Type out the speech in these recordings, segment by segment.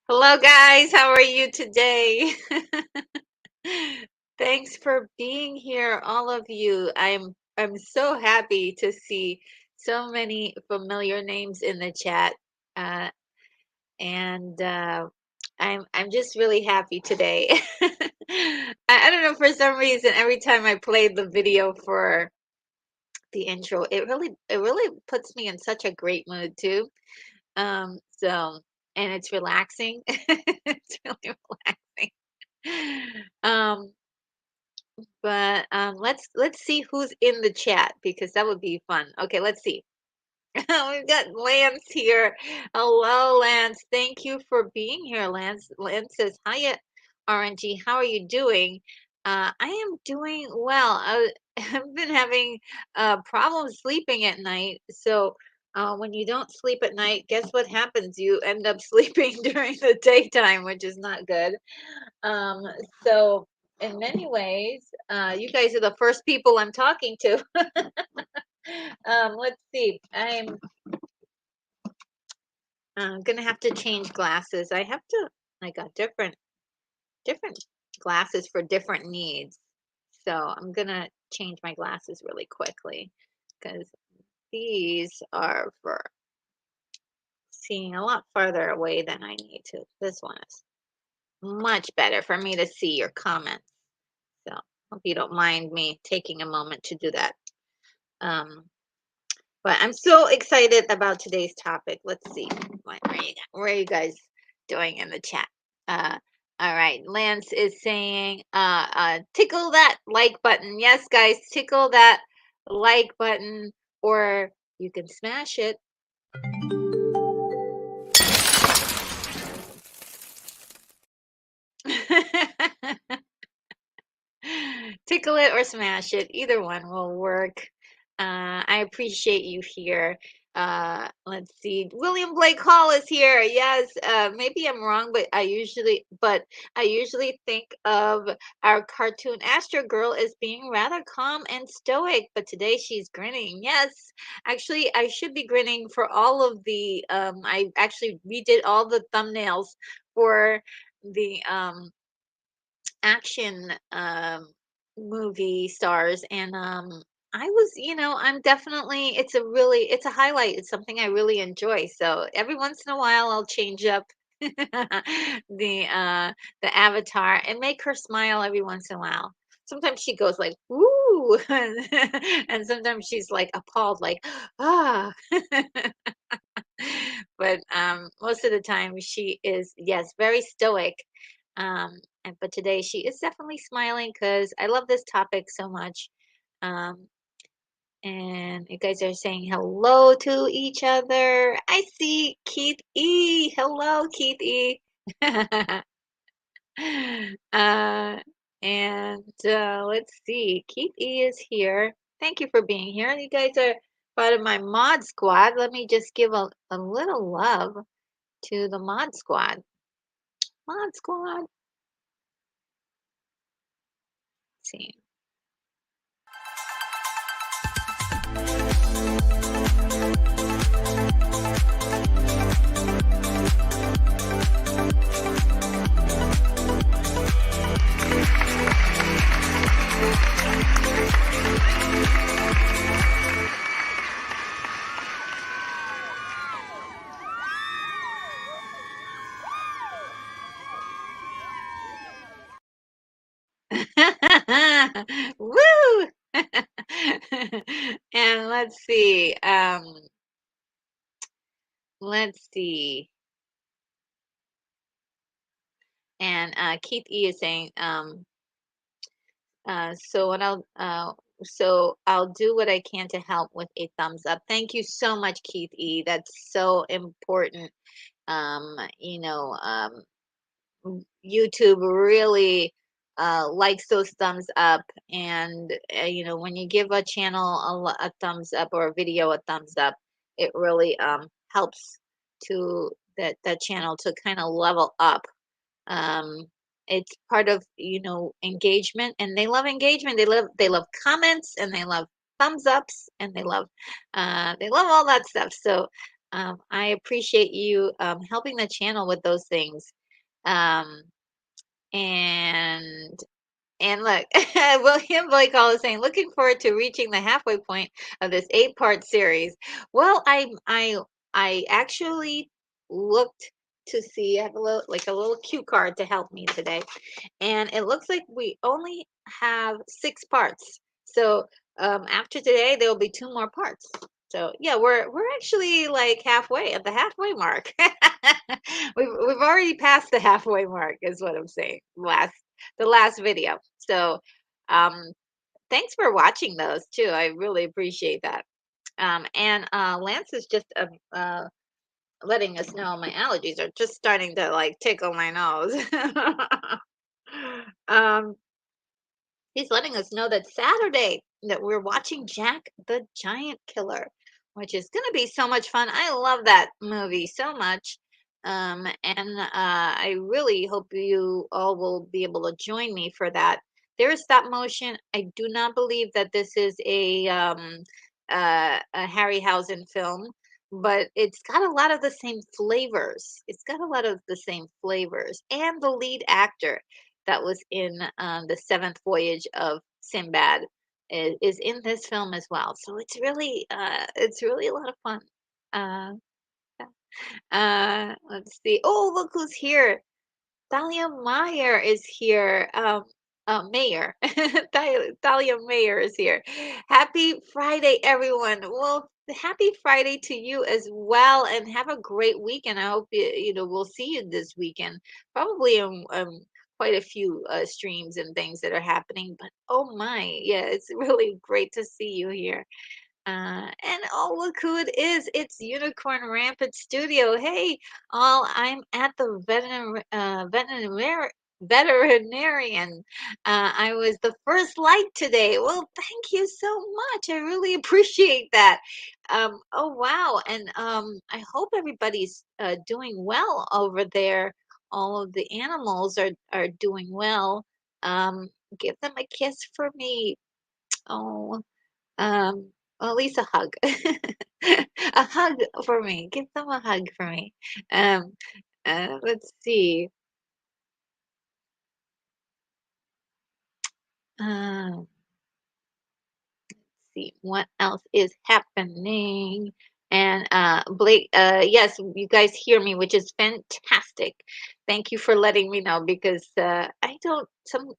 Hello, guys. How are you today? Thanks for being here, all of you. I'm so happy to see so many familiar names in the chat, uh, and I'm just really happy today. I don't know, for some reason, every time I played the video for the intro, it really puts me in such a great mood too. So and it's relaxing. It's really relaxing. Um, but let's see who's in the chat because that would be fun. Okay, let's see. We've got Lance here. Hello, Lance. Thank you for being here, Lance. Lance says, "Hiya, RNG. How are you doing?" I am doing well. I've been having problems sleeping at night. So when you don't sleep at night, guess what happens? You end up sleeping during the daytime, which is not good. Um, so in many ways, you guys are the first people I'm talking to. Let's see. I'm gonna have to change glasses. I got different glasses for different needs. So I'm gonna change my glasses really quickly because these are for seeing a lot farther away than I need to. This one is much better for me to see your comments. So hope you don't mind me taking a moment to do that. Um, but I'm so excited about today's topic. Let's see. Where are you guys doing in the chat? Uh, all right. Lance is saying, tickle that like button. Yes, guys, tickle that like button, or you can smash it. Tickle it or smash it. Either one will work. I appreciate you here. Let's see. William Blake Hall is here. Yes. Maybe I'm wrong, but I usually think of our cartoon Astro Girl as being rather calm and stoic, but today she's grinning. Yes. Actually, I should be grinning for all of the I actually redid all the thumbnails for the action movie stars, and I was, I'm definitely, it's a highlight, it's something I really enjoy, so every once in a while I'll change up the the avatar and make her smile every once in a while. Sometimes she goes like ooh, and sometimes she's like appalled like ah. But most of the time she is, yes, very stoic. And but today she is definitely smiling because I love this topic so much. Um, and you guys are saying hello to each other. I see Keith E. Hello, Keith E. uh, and let's see, Keith E is here. Thank you for being here. You guys are part of my mod squad. Let me just give a little love to the mod squad. Mod squad. Let's see. Woo! And let's see. And Keith E is saying, so what I'll do what I can to help with a thumbs up. Thank you so much, Keith E. That's so important. You know, YouTube really likes those thumbs up, and when you give a channel a thumbs up or a video a thumbs up, it really helps to that channel to kind of level up. um it's part of engagement, and they love engagement, they love comments, and they love thumbs ups, and they love all that stuff. So I appreciate you helping the channel with those things. um and look, William Blake Hall is saying, looking forward to reaching the halfway point of this 8-part series. Well, I actually looked to see, I have a little cue card to help me today, and it looks like we only have 6 parts. So after today, there will be 2 more parts. So yeah, we're actually like halfway at the halfway mark. We've already passed the halfway mark, is what I'm saying. The last video. So um, thanks for watching those too. I really appreciate that. And Lance is just letting us know my allergies are just starting to like tickle my nose. um, he's letting us know that Saturday that we're watching Jack the Giant Killer, which is going to be so much fun. I love that movie so much. And I really hope you all will be able to join me for that. There is stop motion. I do not believe that this is a Harryhausen film, but it's got a lot of the same flavors. It's got a lot of the same flavors, and the lead actor that was in the Seventh Voyage of Sinbad is in this film as well. So it's really a lot of fun. Uh, let's see. Oh, look who's here. Thalia Meyer is here. Mayor. Thalia Mayor is here. Happy Friday, everyone. Well, happy Friday to you as well, and have a great weekend. I hope we'll see you this weekend. Probably quite a few streams and things that are happening. But oh my, yeah, it's really great to see you here. And oh, look who it is. It's Unicorn Rampant Studio. Hey, all, I'm at the veterinarian. I was the first light today. Well, thank you so much. I really appreciate that. Oh, wow. And I hope everybody's doing well over there. All of the animals are doing well. Give them a kiss for me. Oh. Um, well, at least a hug. A hug for me. Give them a hug for me. Um, let's see. Um, see what else is happening. And Blake, yes, you guys hear me, which is fantastic. Thank you for letting me know because I don't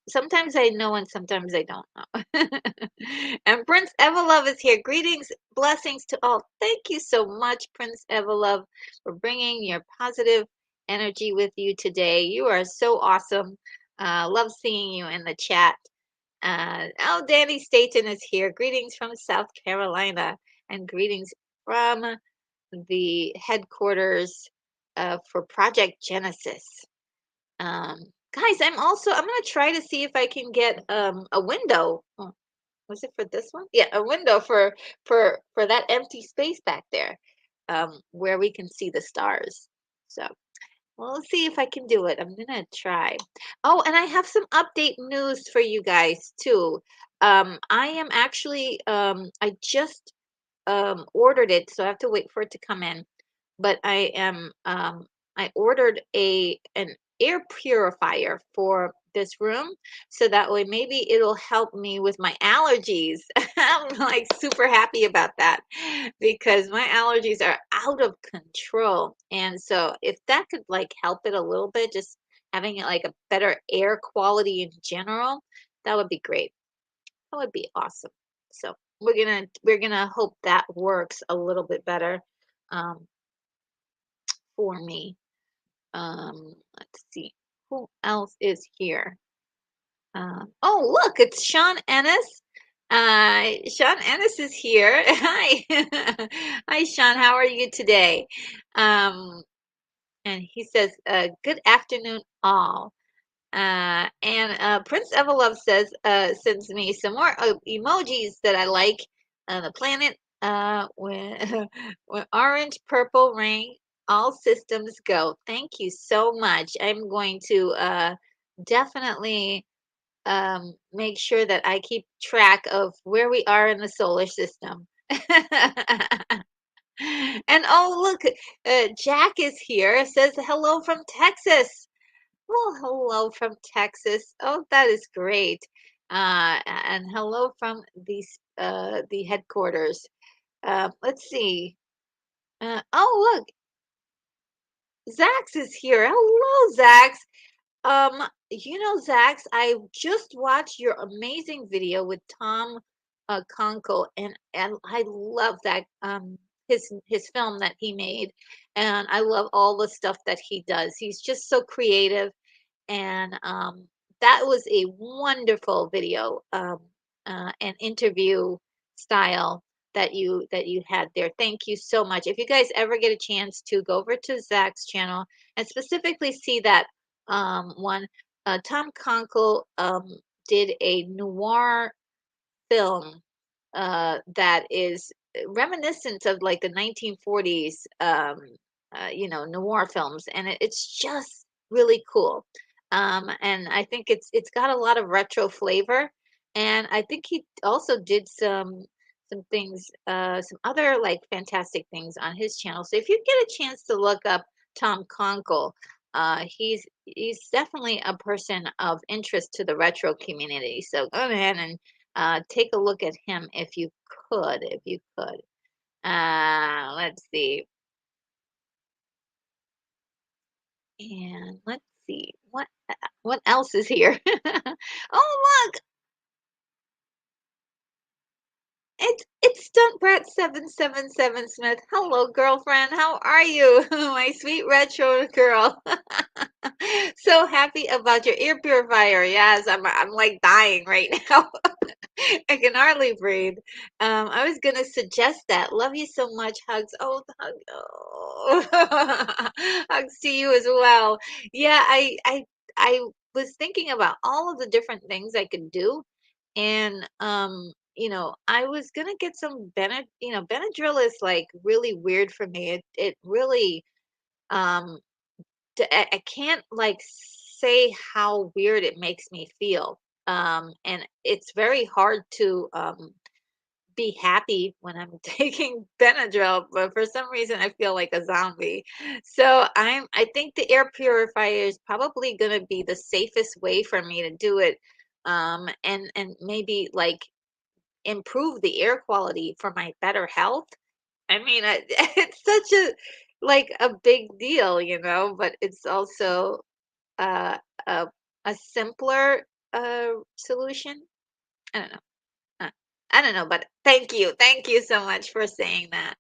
sometimes I know and sometimes I don't know. And Prince Evolove is here. Greetings, blessings to all. Thank you so much, Prince Evolove, for bringing your positive energy with you today. You are so awesome. Love seeing you in the chat. Oh, Danny Staten is here. Greetings from South Carolina and greetings from the headquarters for Project Genesis. Um, Guys, I'm gonna try to see if I can get a window. Oh, was it for this one? Yeah, a window for that empty space back there, where we can see the stars. So. Well, let's see if I can do it. I'm gonna try. Oh, and I have some update news for you guys too. I am actually I just ordered it, so I have to wait for it to come in. But I ordered a an air purifier for this room, so that way maybe it'll help me with my allergies. I'm like super happy about that because my allergies are out of control. And so if that could like help it a little bit, just having it like a better air quality in general, that would be great. That would be awesome. So we're gonna hope that works a little bit better um, for me. Let's see who else is here. Oh, look, it's Sean Ennis. Sean Ennis is here. Hi, hi, Sean. How are you today? Um, and he says, "Good afternoon, all." And Prince Evolove says, sends me some more emojis that I like. The planet, when, when orange, purple rain, all systems go. Thank you so much. I'm going to definitely make sure that I keep track of where we are in the solar system. And oh, look, Jack is here. Says hello from Texas. Well, hello from Texas. Oh, that is great. And hello from the headquarters. Let's see. Oh, look, Zax is here. Hello, Zax. Zax, I just watched your amazing video with Tom Conkle, and I love that his film that he made, and I love all the stuff that he does. He's just so creative and that was a wonderful video and interview style that you had there. Thank you so much. If you guys ever get a chance to go over to Zach's channel and specifically see that one, Tom Conkle did a noir film that is reminiscent of like the 1940s, noir films, and it's just really cool. And I think it's got a lot of retro flavor, and I think he also did some things, some other like fantastic things on his channel. So if you get a chance to look up Tom Conkle, he's definitely a person of interest to the retro community. So go ahead and take a look at him if you could, if you could. Let's see. And let's see what. What else is here? Oh, look, it's Stunt Brat 777 Smith. Hello, girlfriend. How are you? My sweet retro girl. So happy about your ear purifier. Yes, I'm like dying right now. I can hardly breathe. I was gonna suggest that. Love you so much. Hugs. Oh, the hug. Oh. Hugs to you as well. Yeah, I was thinking about all of the different things I could do, and I was gonna get some Benadryl is like really weird for me. It really um I can't like say how weird it makes me feel. And it's very hard to be happy when I'm taking Benadryl, but for some reason I feel like a zombie. So I think the air purifier is probably going to be the safest way for me to do it. And maybe like improve the air quality for my better health. I mean, it's such a like a big deal, but it's also uh, a a simpler solution. I don't know. Uh, I don't know, but thank you so much for saying that.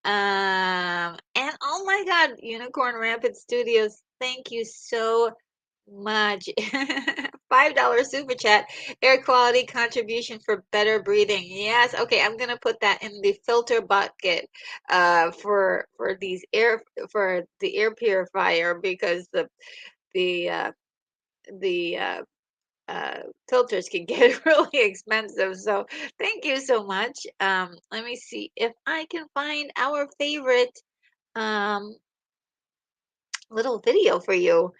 And oh my God, Unicorn Rampant Studios, thank you so much. $5 super chat. Air quality contribution for better breathing. Yes. Okay, I'm gonna put that in the filter bucket for the air purifier because the uh the filters can get really expensive. So thank you so much. Let me see if I can find our favorite um, little video for you.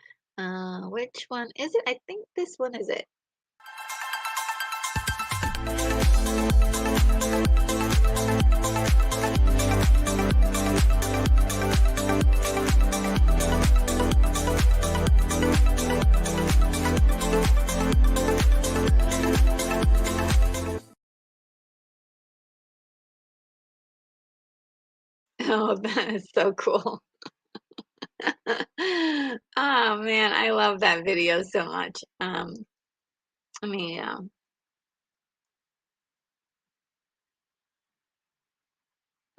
Which one is it? I think this one is it. Oh, that is so cool. Oh man, I love that video so much. I mean,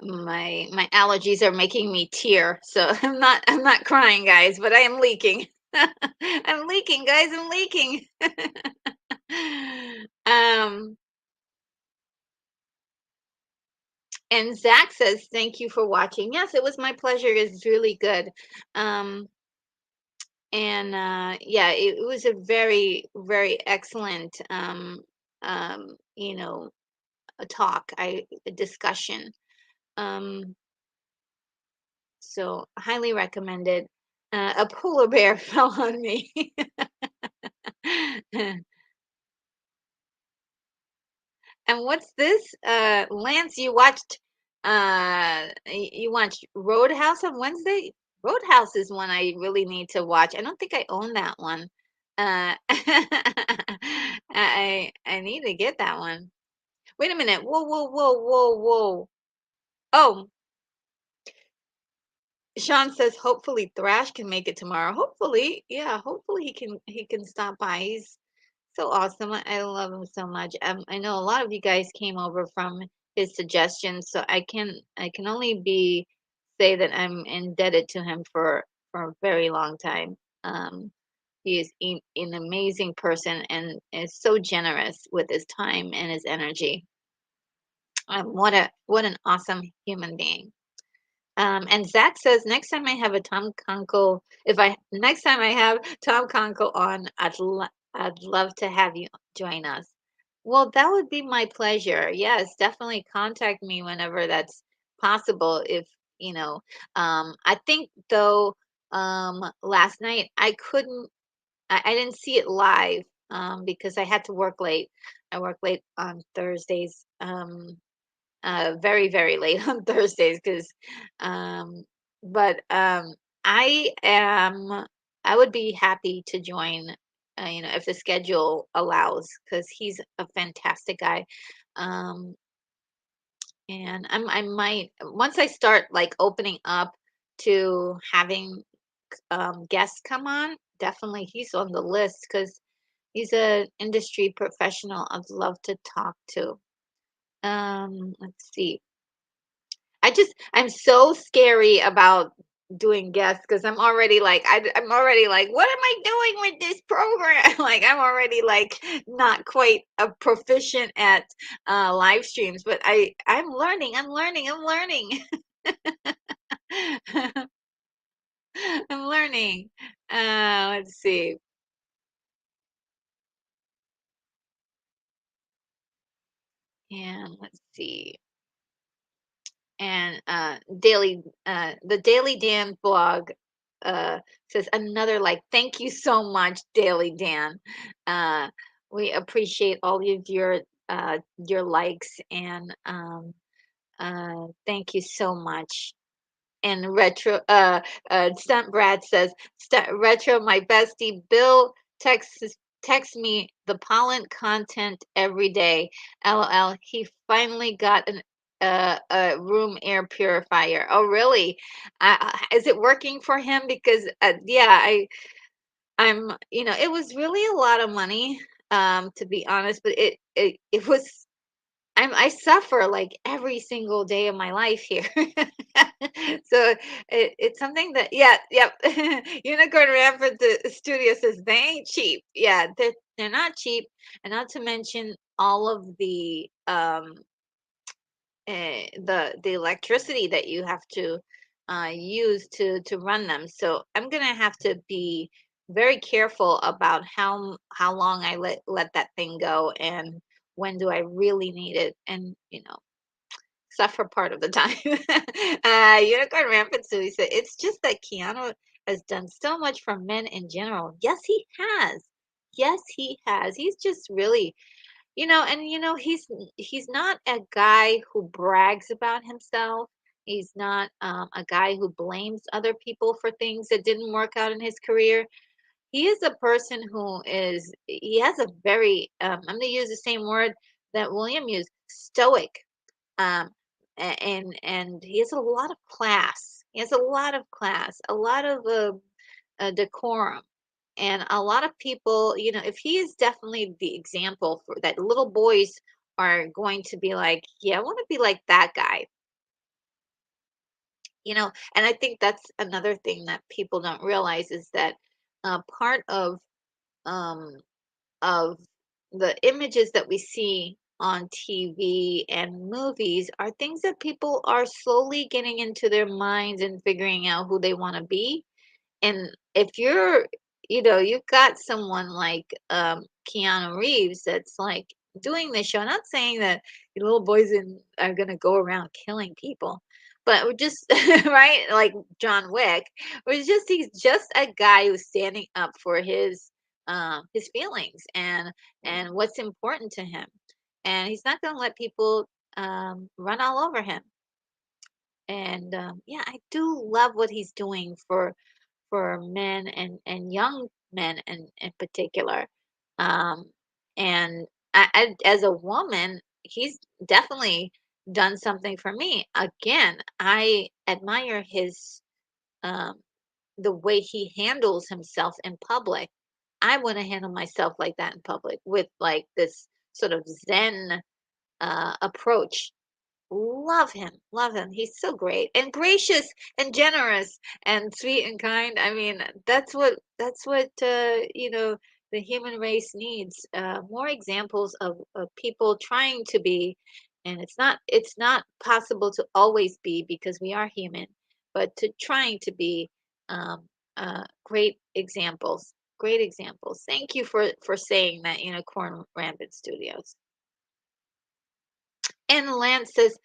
my allergies are making me tear, so I'm not crying, guys, but I am leaking. I'm leaking, guys. I'm leaking. um, and Zach says, "Thank you for watching." Yes, it was my pleasure. It's really good. Um, and yeah, it was a very, very excellent a talk, a discussion. Um, so highly recommended. A polar bear fell on me. And what's this? Lance, you watched Roadhouse on Wednesday? Roadhouse is one I really need to watch. I don't think I own that one. I need to get that one. Wait a minute. Whoa, whoa, whoa, whoa, whoa. Oh, Sean says hopefully Thrash can make it tomorrow. Hopefully, yeah, hopefully he can stop by. He's so awesome. I love him so much. I know a lot of you guys came over from his suggestions, so I can only be say that I'm indebted to him for a very long time. He is an amazing person and is so generous with his time and his energy. What an awesome human being. And Zach says next time I have a Tom Conkle, if I next time I have Tom Conkle on, I'd love to have you join us. Well, that would be my pleasure. Yes, definitely contact me whenever that's possible. If you know, I think though, last night I couldn't, I didn't see it live, because I had to work late. I work late on Thursdays. Very, very late on Thursdays because, um, but I would be happy to join, if the schedule allows, because he's a fantastic guy. Um, and I might, once I start like opening up to having guests come on, definitely he's on the list because he's an industry professional I'd love to talk to. Let's see. I'm so scary about doing guests because I'm already like, what am I doing with this program? Like I'm already like not quite a proficient at live streams, but I'm learning. I'm learning. Let's see. And let's see. And the Daily Dan blog uh says another like, thank you so much, Daily Dan. Uh we appreciate all of your likes and thank you so much. And Stunt Brad says, Retro, my bestie, Bill texts me the pollen content every day. LOL. He finally got a room air purifier. Oh, really? Is it working for him? Because yeah, it was really a lot of money, to be honest, but it was I suffer like every single day of my life here. So it's something that, yeah, yep. Unicorn Rampant the studio says they ain't cheap. Yeah, they're not cheap, and not to mention all of the electricity that you have to use to run them. So I'm gonna have to be very careful about how long I let that thing go and when do I really need it, and suffer part of the time. Unicorn Rampant Suey said, it's just that Keanu has done so much for men in general. Yes, he has. Yes, he has. He's just really, and he's not a guy who brags about himself. He's not a guy who blames other people for things that didn't work out in his career. He is a person he has a very, I'm going to use the same word that William used, stoic, um, and he has a lot of class. He has a lot of class, a lot of decorum, and a lot of people. If he is definitely the example for that, little boys are going to be like, yeah, I want to be like that guy. And I think that's another thing that people don't realize is that part um, of the images that we see on TV and movies are things that people are slowly getting into their minds and figuring out who they want to be. And if you've got someone like Keanu Reeves that's like doing this show, not saying that the little boys are going to go around killing people, but we're just, right? Like John Wick, he's just a guy who's standing up for his feelings and what's important to him. And he's not going to let people run all over him. And yeah, I do love what he's doing for men and young men in particular. Um, and as a woman, he's definitely done something for me. Again, I admire um, the way he handles himself in public. I want to handle myself like that in public with like this sort of Zen approach. Love him, love him. He's so great and gracious and generous and sweet and kind. I mean, that's what the human race needs. More examples of people trying to be, and it's not possible to always be because we are human, but to trying to be great examples. Great examples. Thank you for saying that, Corn Rampant Studios. And Lance says,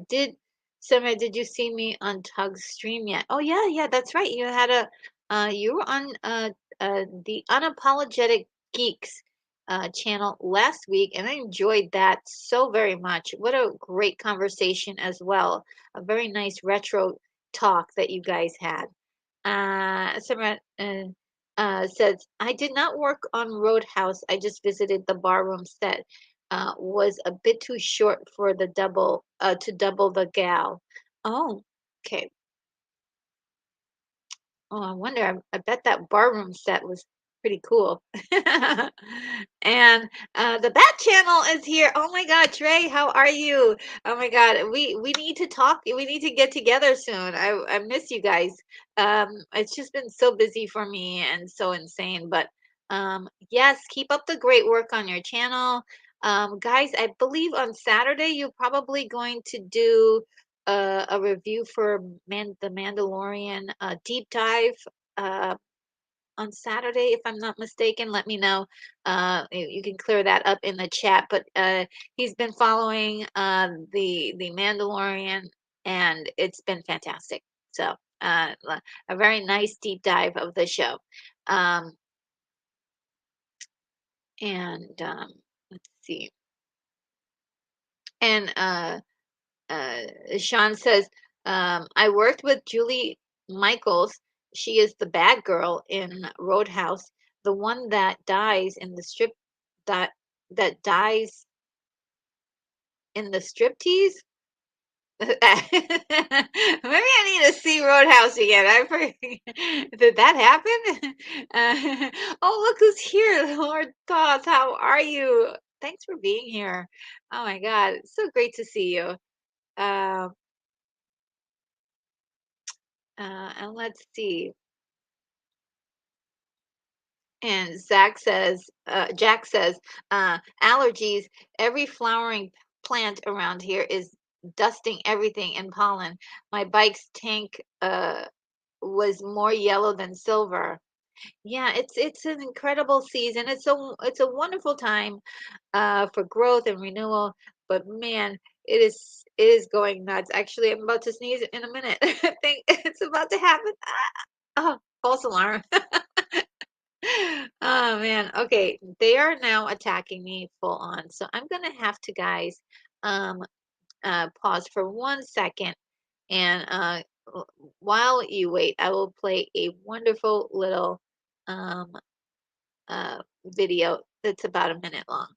did Samara, did you see me on Tug's stream yet? Oh yeah, yeah, that's right. You were on the Unapologetic Geeks channel last week, and I enjoyed that so very much. What a great conversation as well. A very nice retro talk that you guys had. Samara says, I did not work on Roadhouse. I just visited the barroom set. Was a bit too short for the double the gal. Oh, okay. Oh, I wonder. I bet that barroom set was pretty cool. And the Bat Channel is here. Oh my God, Trey, how are you? Oh my God, we need to talk. We need to get together soon. I miss you guys. It's just been so busy for me and so insane. But yes, keep up the great work on your channel. Guys, I believe on Saturday you're probably going to do a review for The Mandalorian deep dive uh, on Saturday, if I'm not mistaken. Let me know. You can clear that up in the chat. But he's been following the Mandalorian, and it's been fantastic. So a very nice deep dive of the show. Um, and let's see. And uh, Sean says, I worked with Julie Michaels. She is the bad girl in Roadhouse, the one that dies in the strip that that dies in the striptease. Maybe I need to see Roadhouse again. I forget. Did that happen? Oh, look who's here, Lord Thoth. How are you? Thanks for being here. Oh my God, it's so great to see you. Um, and let's see. And Jack says, allergies. Every flowering plant around here is dusting everything in pollen. My bike's tank was more yellow than silver. Yeah, it's an incredible season. It's a wonderful time for growth and renewal. But man, it is going nuts. Actually, I'm about to sneeze in a minute. I think it's about to happen. Oh, false alarm. Oh man. Okay, they are now attacking me full on. So I'm gonna have to, guys, um pause for 1 second, and while you wait, I will play a wonderful little um video that's about a minute long.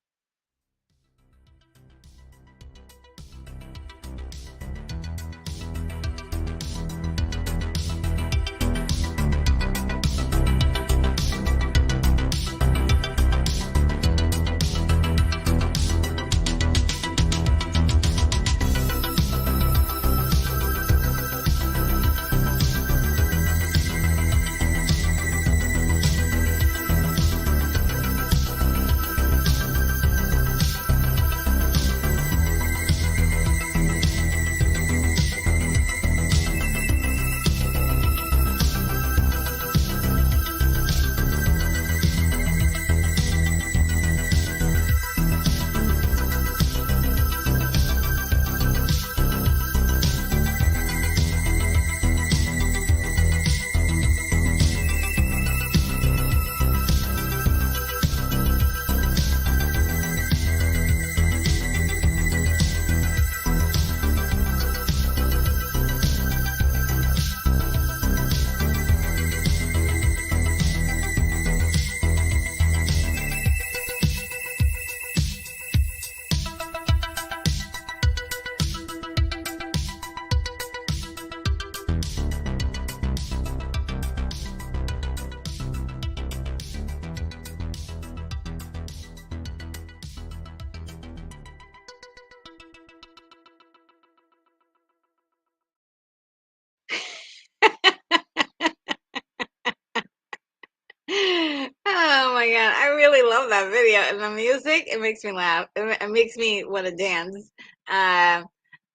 Oh my God, I really love that video. And the music, it makes me laugh. It makes me want to dance. Uh,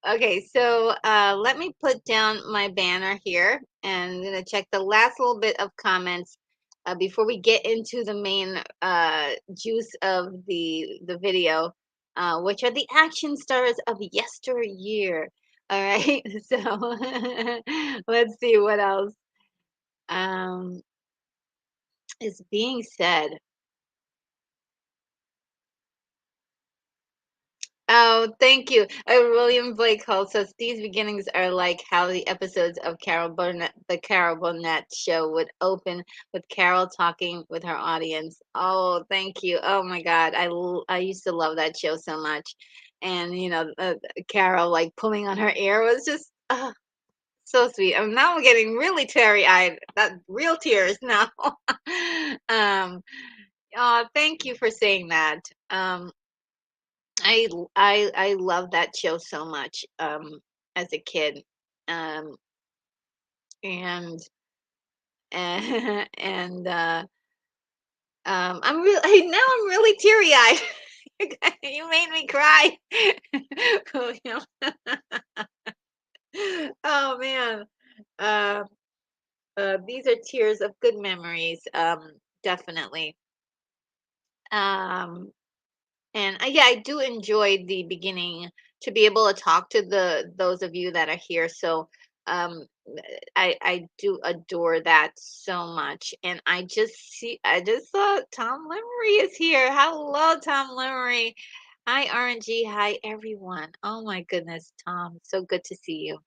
okay, so let me put down my banner here, and I'm gonna check the last little bit of comments before we get into the main juice of the video, which are the action stars of yesteryear. All right, so let's see what else um, is being said. Oh, thank you. William Blake Hall says these beginnings are like how the episodes of the Carol Burnett show would open with Carol talking with her audience. Oh, thank you. Oh my God, I used to love that show so much, and Carol like pulling on her ear was just So sweet. Now I'm getting really teary-eyed. That real tears now. um, thank you for saying that. I love that show so much. As a kid. Um, and and I'm really now I'm really teary-eyed. You made me cry. William. Oh man. Uh, these are tears of good memories. Definitely. Um, and yeah, I do enjoy the beginning to be able to talk to the those of you that are here. So um, I do adore that so much. And I just saw Tom Lemery is here. Hello, Tom Lemery. Hi, RNG. Hi, everyone. Oh my goodness, Tom. So good to see you.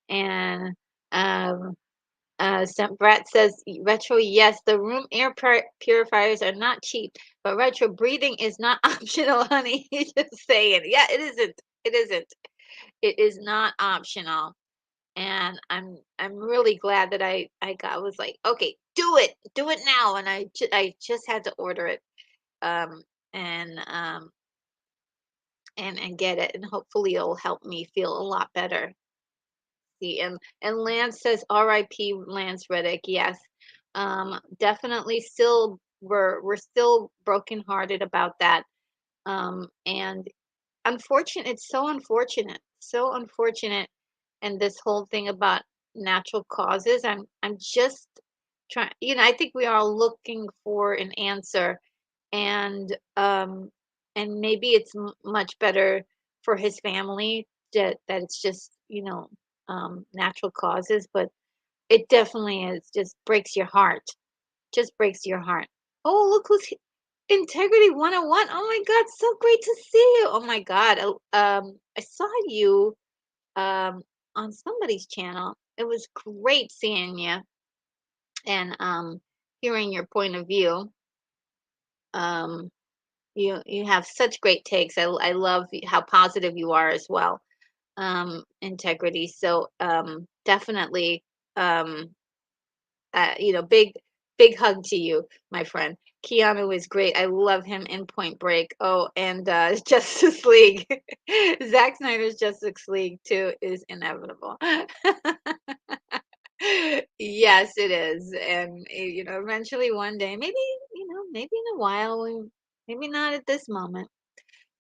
And um, Brett says, retro, yes, the room air purifiers are not cheap, but retro breathing is not optional, honey. He's just saying, yeah, it isn't. It isn't. It is not optional. And I'm really glad that I was like, okay, do it now. And I just had to order it, um, and and get it, and hopefully it'll help me feel a lot better. See, and Lance says R.I.P. Lance Reddick. Yes, definitely. Still, we're still brokenhearted about that. And unfortunate. It's so unfortunate. And this whole thing about natural causes. I'm just trying. I think we are looking for an answer, and maybe it's much better for his family that it's just natural causes, but it definitely is just breaks your heart, just breaks your heart. Oh, look who's Integrity 101. Oh my God, so great to see you. Oh my God, I saw you um on somebody's channel. It was great seeing you and hearing your point of view. um you have such great takes. I love how positive you are as well. Integrity. So definitely, um big hug to you, my friend. Keanu is great. I love him in Point Break. Oh, and Justice League. Zack Snyder's Justice League too is inevitable. Yes, it is. And eventually one day, maybe, maybe in a while, maybe not at this moment.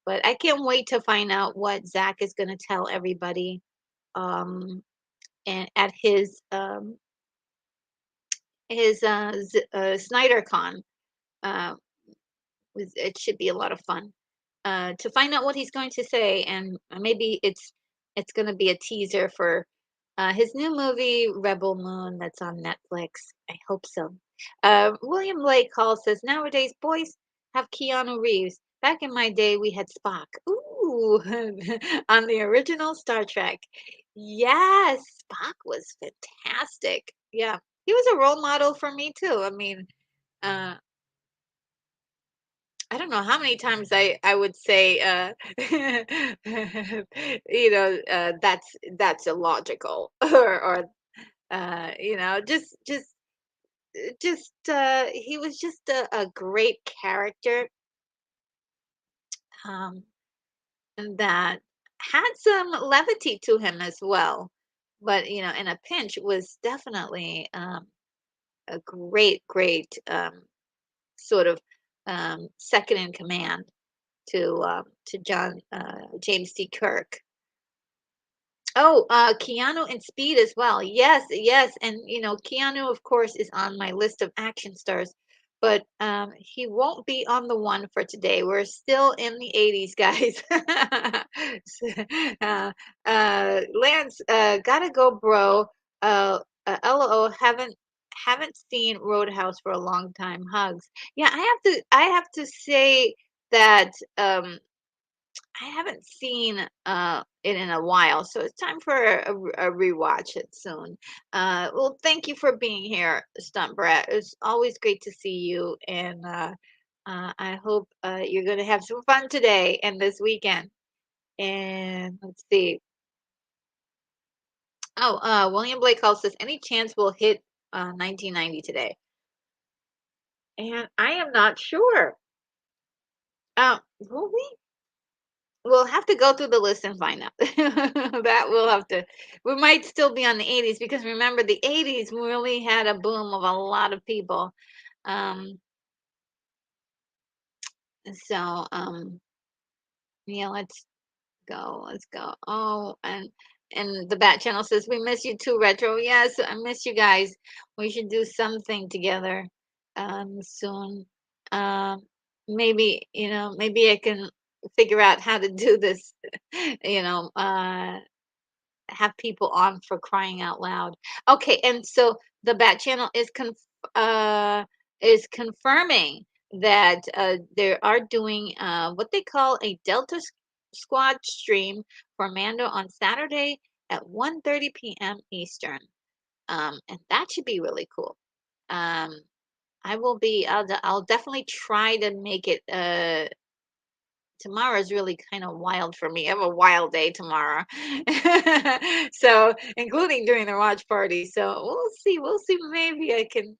But I can't wait to find out what Zach is going to tell everybody, um, and at his SnyderCon. Uh, it should be a lot of fun to find out what he's going to say, and maybe it's going to be a teaser for his new movie Rebel Moon that's on Netflix. I hope so. William Lake Hall says nowadays boys have Keanu Reeves. Back in my day, we had Spock. Ooh, on the original Star Trek. Yes, Spock was fantastic. Yeah, he was a role model for me too. I mean, uh, I don't know how many times I would say, that's illogical, or he was just a great character, um, and that had some levity to him as well. But in a pinch was definitely a great sort of second in command to John James T. Kirk. Oh, Keanu and Speed as well. Yes, yes, and Keanu, of course, is on my list of action stars, but he won't be on the one for today. We're still in the '80s, guys. uh, Lance, gotta go, bro. LO, haven't seen Roadhouse for a long time. Hugs. Yeah, I have to say that. I haven't seen it in a while, so it's time for a rewatch it soon. Well, thank you for being here, Stunt Brat. It's always great to see you, and I hope you're going to have some fun today and this weekend. And let's see. Oh, William Blake Hall says, any chance we'll hit 1990 today? And I am not sure. Will we? We'll have to go through the list and find out. That we'll have to. We might still be on the 80s because remember the 80s really had a boom of a lot of people. Um, so yeah, let's go. Oh, and the Bat Channel says we miss you too, Retro. Yes, I miss you guys. We should do something together soon. Um, maybe maybe I can figure out how to do this. You know, have people on for crying out loud. Okay, and so the Bat Channel uh confirming that they are doing what they call a Squad stream for Mando on Saturday at 1:30 p.m. Eastern. And that should be really cool. Um, I'll definitely try to make it tomorrow is really kind of wild for me. I have a wild day tomorrow. So, including during the watch party. So, we'll see. We'll see. Maybe I can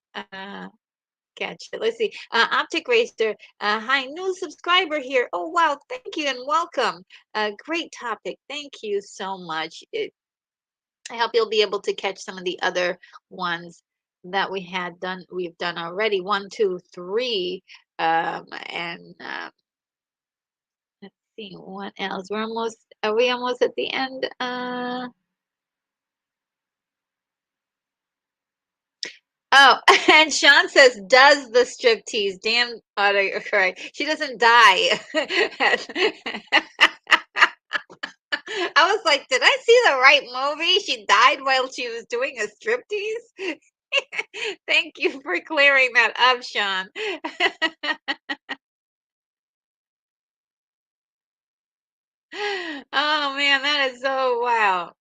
catch it. Let's see. Optic Racer. Hi, new subscriber here. Oh, wow. Thank you and welcome. Great topic. Thank you so much. I hope you'll be able to catch some of the other ones that we've done already. One, two, three. And let's see what else. Are we almost at the end? Oh, and Sean says, does the striptease. Damn autocorrect. She doesn't die. I was like, did I see the right movie? She died while she was doing a striptease? Thank you for clearing that up, Sean. Oh man, that is so wow.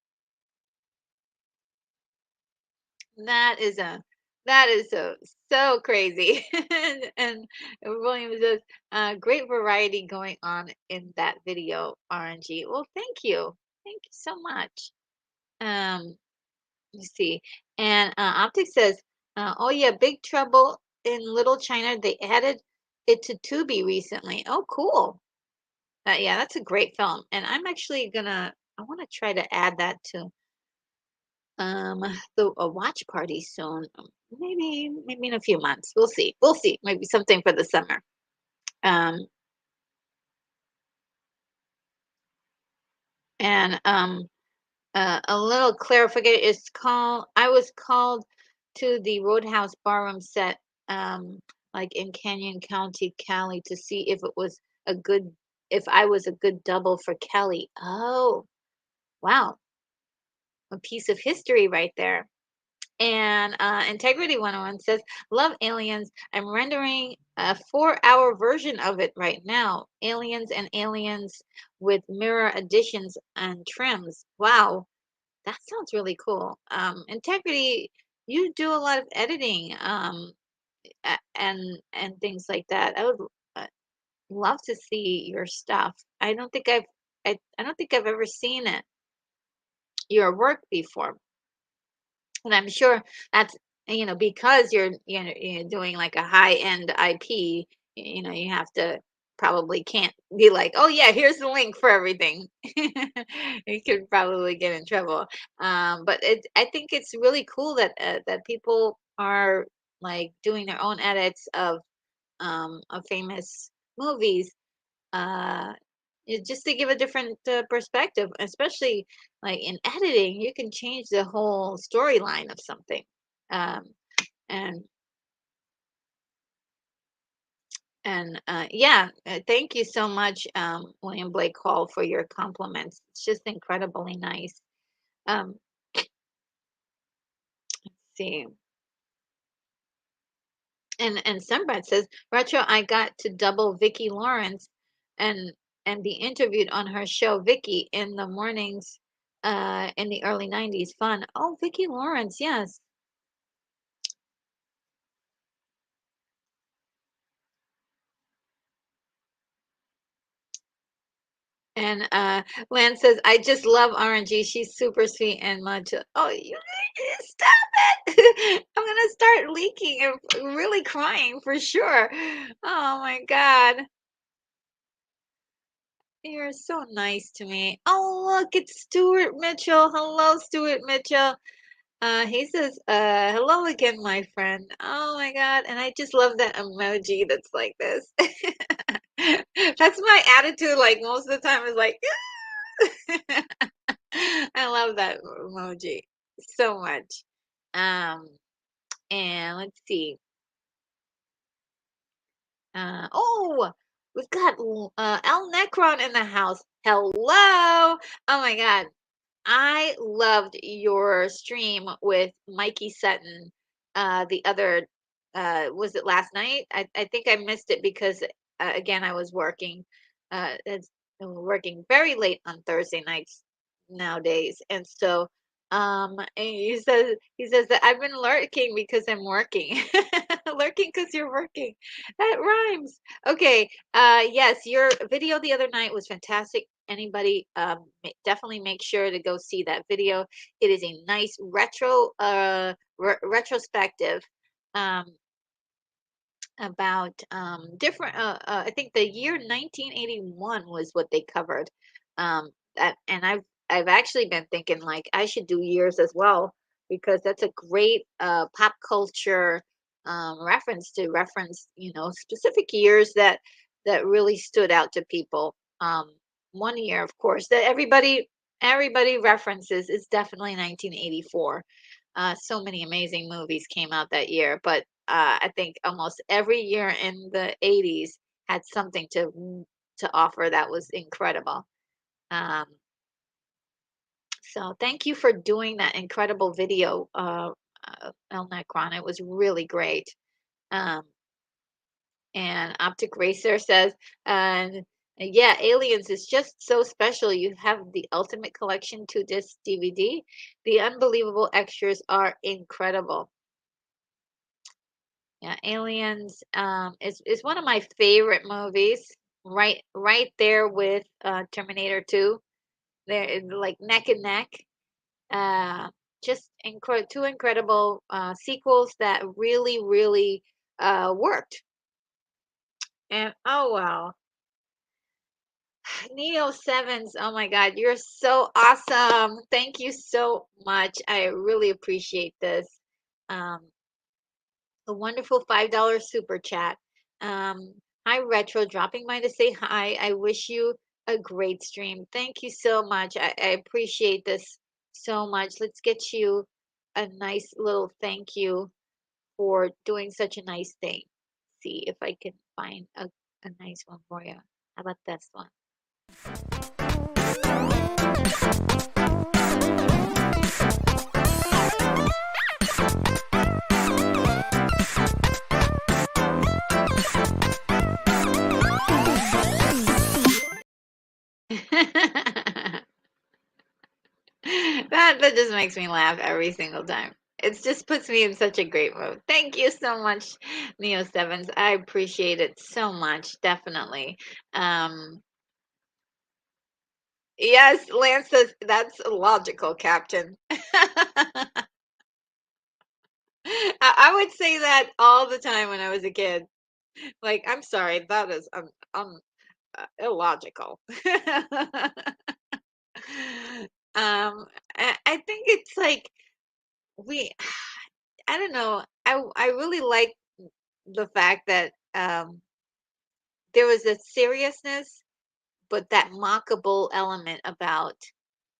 That is a that is so crazy. And William says, great variety going on in that video, RNG. Well, thank you. Thank you so much. Um, let me see. And Optic says, oh yeah, Big Trouble in Little China. They added it to Tubi recently. Oh, cool. Yeah, that's a great film. And I'm actually I want to try to add that to um a watch party soon. Maybe in a few months. We'll see. Maybe something for the summer. Um and a little clarification is called I was called to the Roadhouse Barroom set like in Canyon County, Cali to see a good if I was a good double for Kelly. Oh, wow. A piece of history right there. And Integrity 101 says, love Aliens. I'm rendering a 4-hour version of it right now. Aliens and Aliens with mirror additions and trims. Wow, that sounds really cool. Integrity, you do a lot of editing and things like that. I would uh, love to see your stuff. I don't think I've ever seen your work before. And I'm sure that's, because you're doing like a high end IP, you have to probably can't be like, oh yeah, here's the link for everything. You could probably get in trouble. But I think it's really cool that people are like doing their own edits of famous movies uh just to give a different perspective, especially like in editing you can change the whole storyline of something. um and yeah, thank you so much, William Blake Hall, for your compliments. It's just incredibly nice. Let's see. And Sunbright says, Retro, I got to double Vicki Lawrence and be interviewed on her show Vicki in the mornings in the early 90s. Fun. Oh, Vicki Lawrence, yes. And Lance says, I just love RNG. She's super sweet and much. Oh, you stop it. I'm gonna start leaking and really crying for sure. Oh my God. You're so nice to me. Oh, look, it's Stuart Mitchell. Hello, Stuart Mitchell. He says, hello again, my friend. Oh my God. And I just love that emoji that's like this. That's my attitude, like most of the time is like, I love that emoji so much. Um, and let's see. Oh, we've got El Necron in the house. Hello. Oh my God. I loved your stream with Mikey Sutton the other was it last night? I think I missed it because again I was working it's working very late on Thursday nights nowadays. And so and he says that I've been lurking because I'm working. Lurking because you're working. That rhymes. Okay. Yes, your video the other night was fantastic. Anybody, definitely make sure to go see that video. It is a nice retrospective um, about different. I think the year 1981 was what they covered. And I've actually been thinking like I should do years as well because that's a great pop culture reference to reference specific years that really stood out to people. One year, of course, that everybody references is definitely 1984. So many amazing movies came out that year, but I think almost every year in the 80s had something to offer that was incredible. Um, so thank you for doing that incredible video, El Necron. It was really great. Um, and Optic Racer says, and yeah, Aliens is just so special. You have the ultimate collection 2-disc DVD. The unbelievable extras are incredible. Yeah, Aliens is one of my favorite movies. Right there with Terminator 2. They're like neck and neck. Uh just two incredible sequels that really worked. And oh wow. Neo Sevens, oh my God, you're so awesome. Thank you so much. I really appreciate this. Um, a wonderful $5 super chat. Um, Hi, Retro, dropping by to say hi. I wish you a great stream. Thank you so much. I appreciate this so much. Let's get you a nice little thank you for doing such a nice thing. See if I can find a nice one for you. How about this one? That just makes me laugh every single time. It just puts me in such a great mood. Thank you so much, Neo Sevens. I appreciate it so much. Definitely. Um, yes, Lance says that's logical, Captain. I would say that all the time when I was a kid. Like, I'm sorry, that is illogical. I think it's like we I don't know. I really like the fact that there was a seriousness, but that mockable element about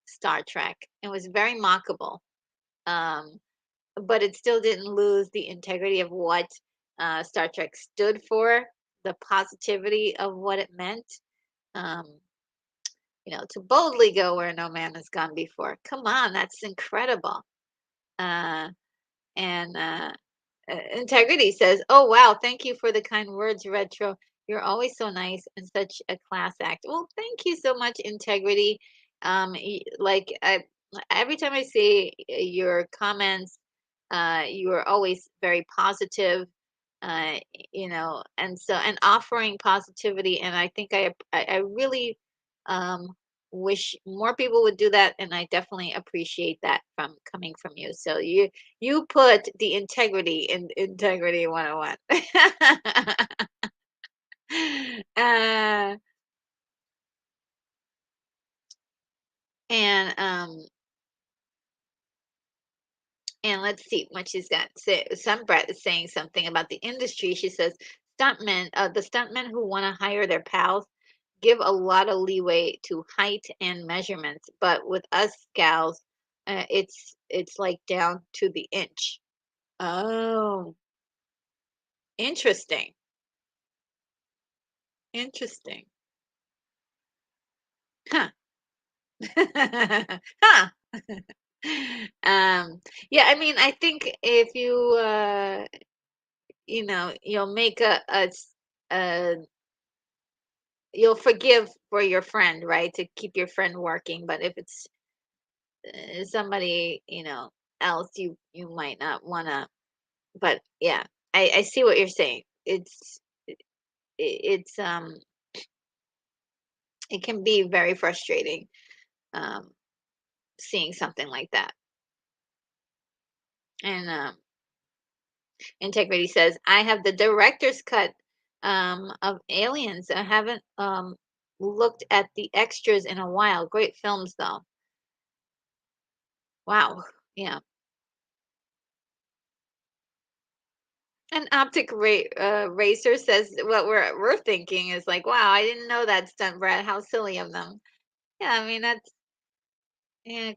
Star Trek. It was very mockable, um, but it still didn't lose the integrity of what Star Trek stood for, the positivity of what it meant. Um, to boldly go where no man has gone before. Come on, that's incredible. Uh, and Integrity says, "Oh wow, thank you for the kind words, Retro. You're always so nice and such a class act." Well, thank you so much, Integrity. Like every time I see your comments, you are always very positive. Uh, and offering positivity, and I think I really Um, wish more people would do that, and I definitely appreciate that from coming from you. So you put the integrity in integrity 101. uh, and and let's see what she's got. Some Brett is saying something about the industry. She says the stuntmen who want to hire their pals give a lot of leeway to height and measurements, but with us gals, it's like down to the inch. Oh, interesting. Interesting. Huh. Huh. Yeah, I mean, I think if you'll make a you'll forgive for your friend, right? To keep your friend working, but if it's somebody, else, you might not wanna. But yeah, I see what you're saying. It's it can be very frustrating, um, seeing something like that. And Integrity says, I have the director's cut of Aliens. I haven't looked at the extras in a while. Great films, though. Wow. Yeah. And Racer says what we're thinking is like, wow, I didn't know that stunt, Brad. How silly of them. Yeah, I mean that's yeah,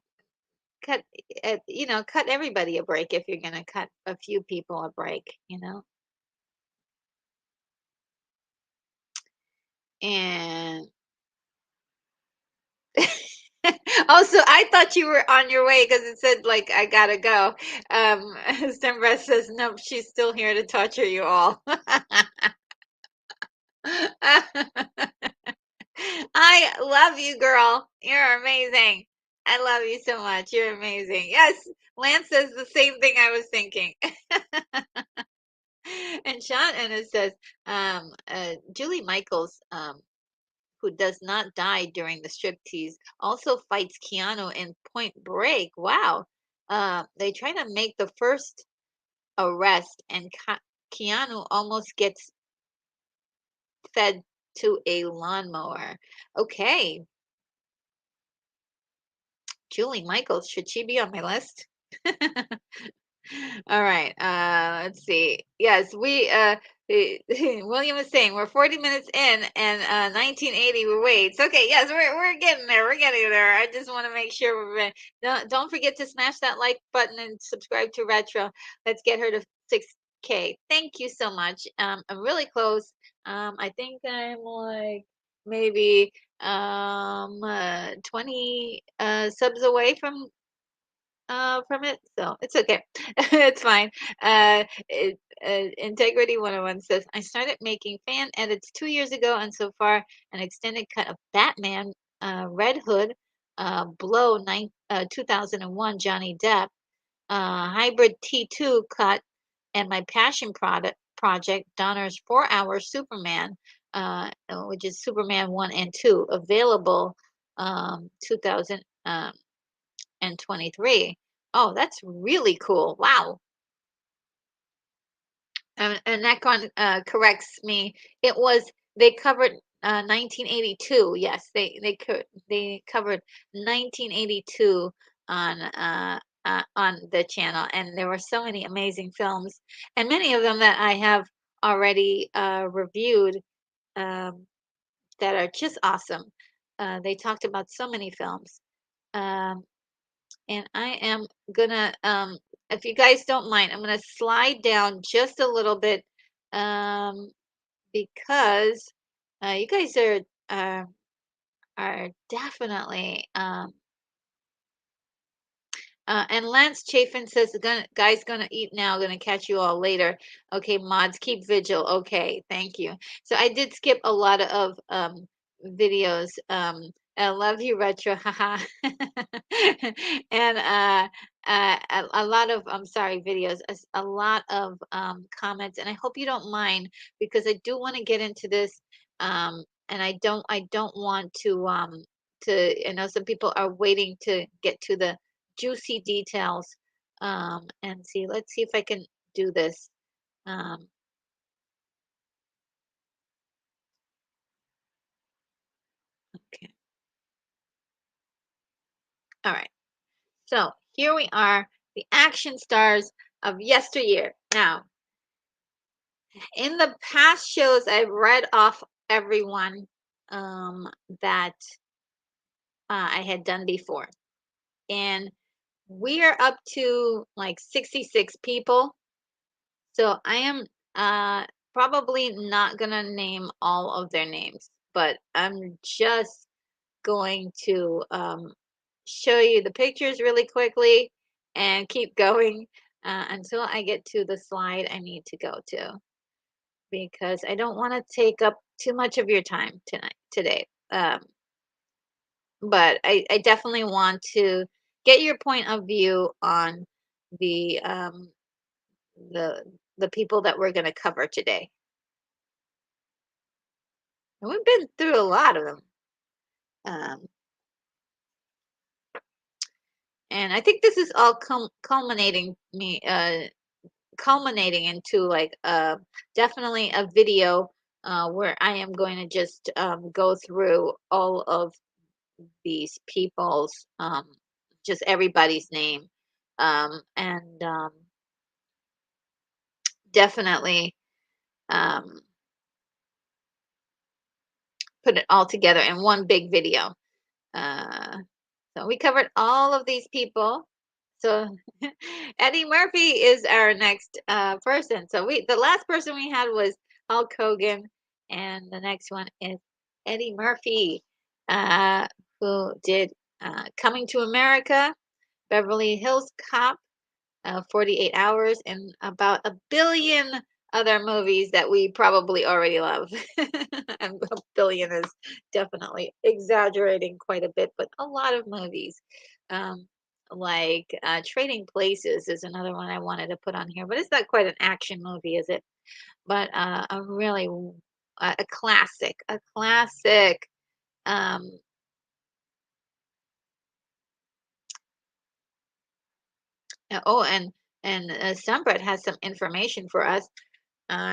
cut cut everybody a break if you're gonna cut a few people a break. And oh, so I thought you were on your way because it said like I gotta go. Stembra says nope, she's still here to torture you all. I love you, girl. You're amazing. I love you so much. You're amazing. Yes, Lance says the same thing I was thinking. And Sean Ennis says, Julie Michaels, who does not die during the striptease, also fights Keanu in Point Break. Wow. They try to make the first arrest, and Keanu almost gets fed to a lawnmower. Okay. Julie Michaels, should she be on my list? All right. Let's see. Yes, William is saying we're 40 minutes in and 1980 we wait. Okay, yes, we're getting there. We're getting there. I just want to make sure don't forget to smash that like button and subscribe to Retro. Let's get her to 6K. Thank you so much. I'm really close. I think I'm like maybe 20 subs away from it, so it's okay. It's fine. Integrity 101 says, I started making fan edits 2 years ago, and so far, an extended cut of Batman, Red Hood, Blow 2001, Johnny Depp, Hybrid T2 cut, and my passion project, Donner's 4-hour Superman, which is Superman 1 and 2, available 2023. Oh, that's really cool. Wow. And that one corrects me. It was they covered 1982. Yes, they covered 1982 on the channel, and there were so many amazing films, and many of them that I have already reviewed, um, that are just awesome. They talked about so many films. Um, and I am gonna, if you guys don't mind, I'm gonna slide down just a little bit, um, because you guys uh, are definitely, and Lance Chafin says the guy's gonna eat now, gonna catch you all later. Okay, mods, keep vigil. Okay, thank you. So I did skip a lot of videos. I love you, retro, haha. And a lot of I'm sorry, videos, a lot of comments, and I hope you don't mind because I do want to get into this. And I don't want to, I know some people are waiting to get to the juicy details. And see, let's see if I can do this. Um, okay. All right. So here we are, the action stars of yesteryear. Now, in the past shows, I've read off everyone that I had done before. And we are up to like 66 people. So I am probably not going to name all of their names, but I'm just going to show you the pictures really quickly and keep going until I get to the slide I need to go to, because I don't want to take up too much of your time today. But I definitely want to get your point of view on the um, the the people that we're going to cover today. And we've been through a lot of them. Um, and I think this is all culminating into like definitely a video where I am going to just go through all of these people's just everybody's name, and definitely um, put it all together in one big video. Uh, so we covered all of these people. So Eddie Murphy is our next person. So the last person we had was Hulk Hogan, and the next one is Eddie Murphy, uh, who did Coming to America, Beverly Hills Cop, 48 Hours, and about a billion other movies that we probably already love. And a billion is definitely exaggerating quite a bit, but a lot of movies. Um, like Trading Places is another one I wanted to put on here, but it's not quite an action movie, is it? But a really a classic, a classic. Um, oh, and Sunbread has some information for us.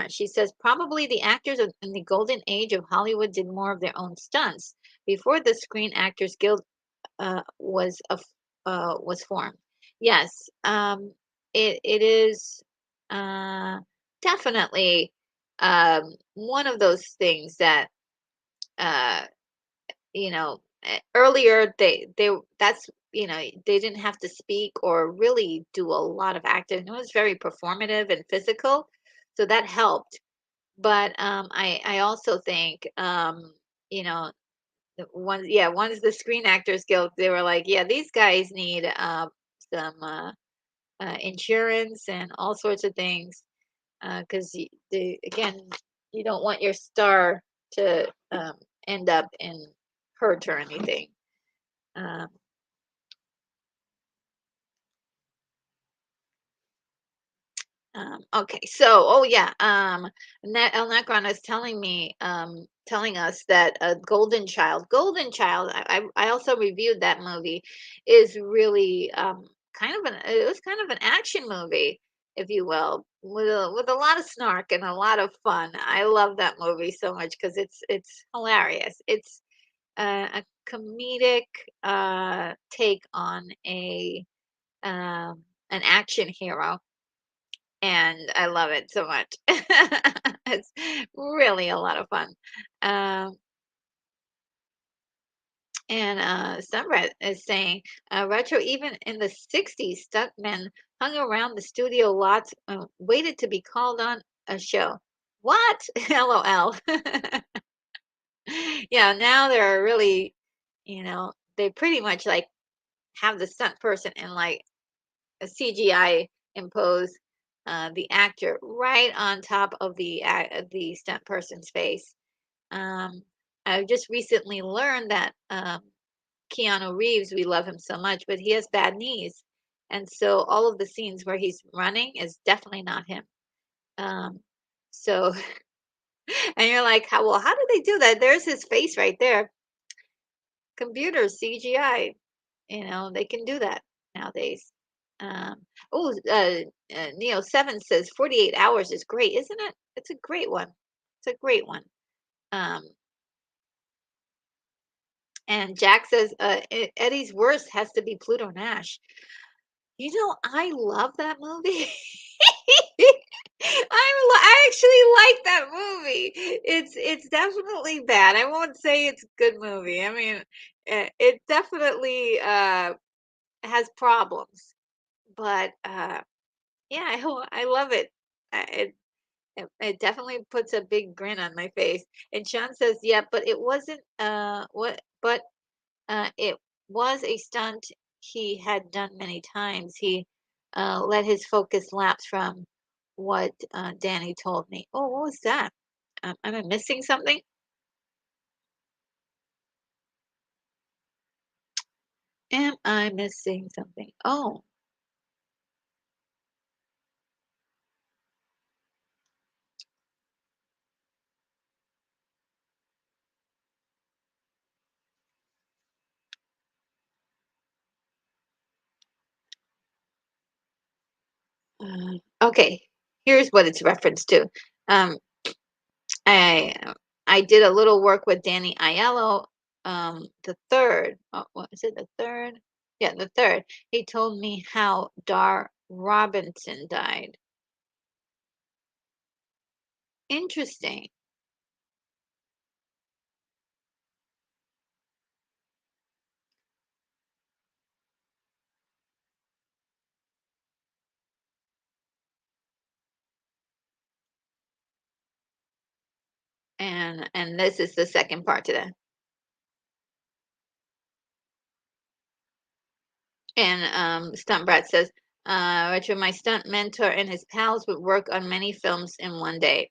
She says probably the actors in the golden age of Hollywood did more of their own stunts before the Screen Actors Guild was formed. Yes, it is uh, definitely one of those things that uh, earlier they that's they didn't have to speak or really do a lot of acting. It was very performative and physical, so that helped. But I also think you know once the Screen Actors Guild, they were like, yeah, these guys need some insurance and all sorts of things, because again, you don't want your star to end up in hurt or anything. Um, okay, so oh yeah, El Necron is telling us that Golden Child, I also reviewed that movie, is really it was kind of an action movie, if you will, with a lot of snark and a lot of fun. I love that movie so much because it's hilarious. It's a comedic take on a an action hero, and I love it so much. It's really a lot of fun. Um, and Sunred is saying, retro, even in the 60s, stuntmen hung around the studio lots and waited to be called on a show. What? LOL. Yeah, now they're really, they pretty much like have the stunt person in like a CGI impose the actor right on top of the stunt person's face. Um, I just recently learned that Keanu Reeves, we love him so much, but he has bad knees, and so all of the scenes where he's running is definitely not him. Um, so And you're like, how did they do that? There's his face right there. Computers, CGI, they can do that nowadays. Um, oh, Neo 7 says 48 hours is great, isn't it? It's a great one. It's a great one. Um, and Jack says Eddie's worst has to be Pluto Nash. I love that movie. I actually like that movie. It's definitely bad. I won't say it's a good movie. I mean, it definitely has problems, but yeah, I love it. It definitely puts a big grin on my face. And Sean says, "Yeah, but it wasn't what but it was a stunt he had done many times. He let his focus lapse from what Danny told me." Oh, what was that? Am I missing something? Am I missing something? Oh, okay. Here's what it's referenced to. Um, I did a little work with Danny Aiello, the third. What is it? The third? Yeah, the third. He told me how Dar Robinson died. Interesting. And this is the second part to that. And Stunt Brat says, Richard, my stunt mentor and his pals would work on many films in one day.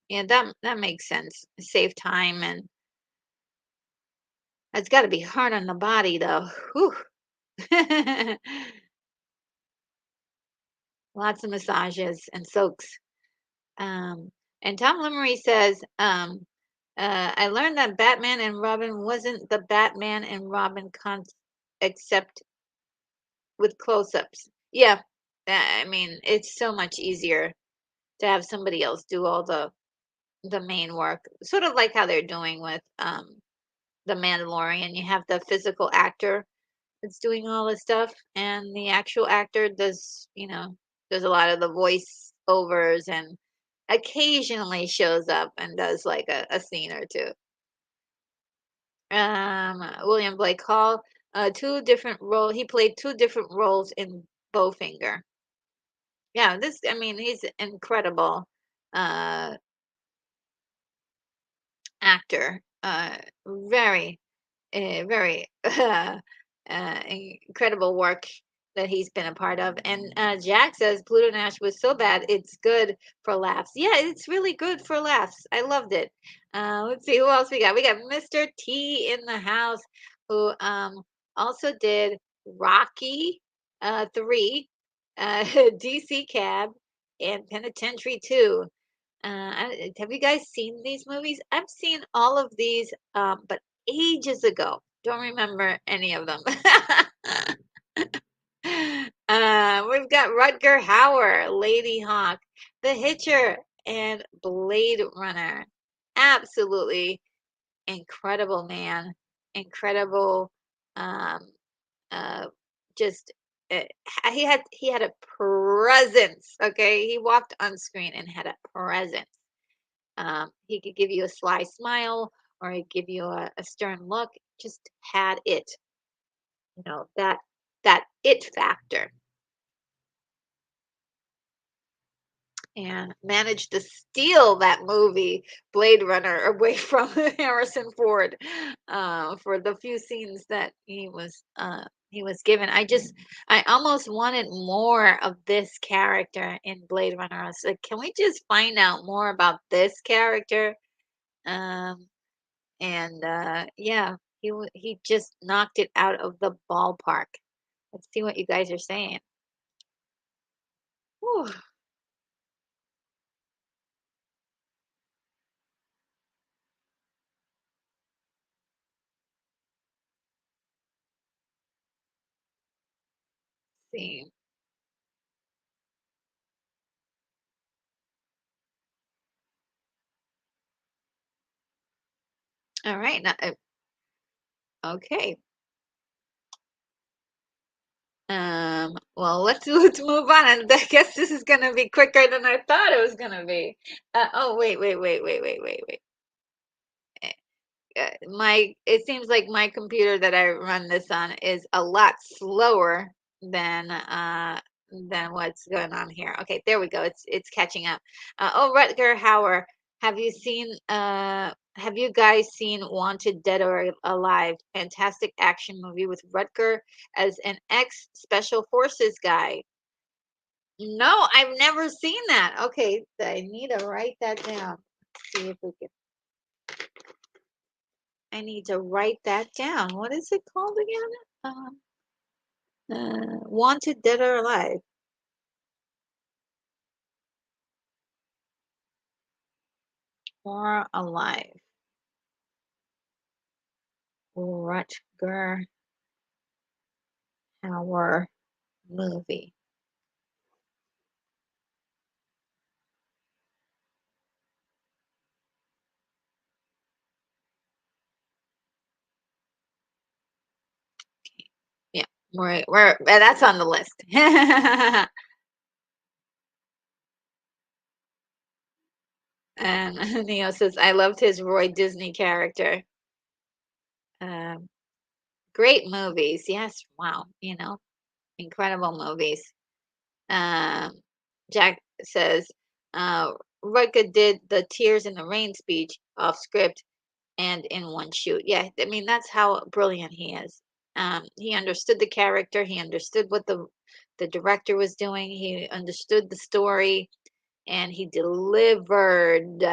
Yeah, that makes sense. Save time, and it's got to be hard on the body though. Whew. Lots of massages and soaks. Um, and Tom Lemery says, I learned that Batman and Robin wasn't the Batman and Robin except with close-ups. Yeah, I mean, it's so much easier to have somebody else do all the main work. Sort of like how they're doing with the Mandalorian. You have the physical actor that's doing all the stuff, and the actual actor does a lot of the voice overs and occasionally shows up and does like a scene or two. William Blake Hall, two different role. He played two different roles in Bowfinger. Yeah, I mean, he's an incredible uh, actor. Very, very incredible work that he's been a part of. And Jack says Pluto Nash was so bad, it's good for laughs. Yeah, it's really good for laughs. I loved it. Let's see who else we got. We got Mr. T in the house, who also did Rocky 3, DC Cab, and Penitentiary 2. Have you guys seen these movies? I've seen all of these, but ages ago. Don't remember any of them. We've got Rutger Hauer, Lady Hawk, The Hitcher, and Blade Runner. Absolutely incredible man. Incredible. Um, uh, just uh, he had a presence. Okay, he walked on screen and had a presence. He could give you a sly smile or he'd give you a stern look. Just had it, that it factor, and managed to steal that movie Blade Runner away from Harrison Ford for the few scenes that he was given. I almost wanted more of this character in Blade Runner. I was like, can we just find out more about this character? Um, And yeah, he just knocked it out of the ballpark. Let's see what you guys are saying. Whew. see. All right. Now, okay. Well, let's move on. And I guess this is gonna be quicker than I thought it was gonna be. Oh, wait. My it seems like my computer that I run this on is a lot slower than what's going on here. Okay, there we go. It's catching up. Oh, Rutger Hauer, have you guys seen Wanted Dead or Alive? Fantastic action movie with Rutger as an ex special forces guy. No, I've never seen that. Okay, I need to write that down. See if we can I need to write that down. What is it called again? Wanted Dead or Alive. Or Alive. Rutger Hauer movie. Yeah, that's on the list. And Neo says, I loved his Roy Disney character. Um, Great movies. Yes, wow, incredible movies. Um, Jack says, Rutger did the Tears in the Rain speech off script and in one shoot. Yeah, I mean that's how brilliant he is. He understood the character. He understood what the director was doing. He understood the story, and he delivered.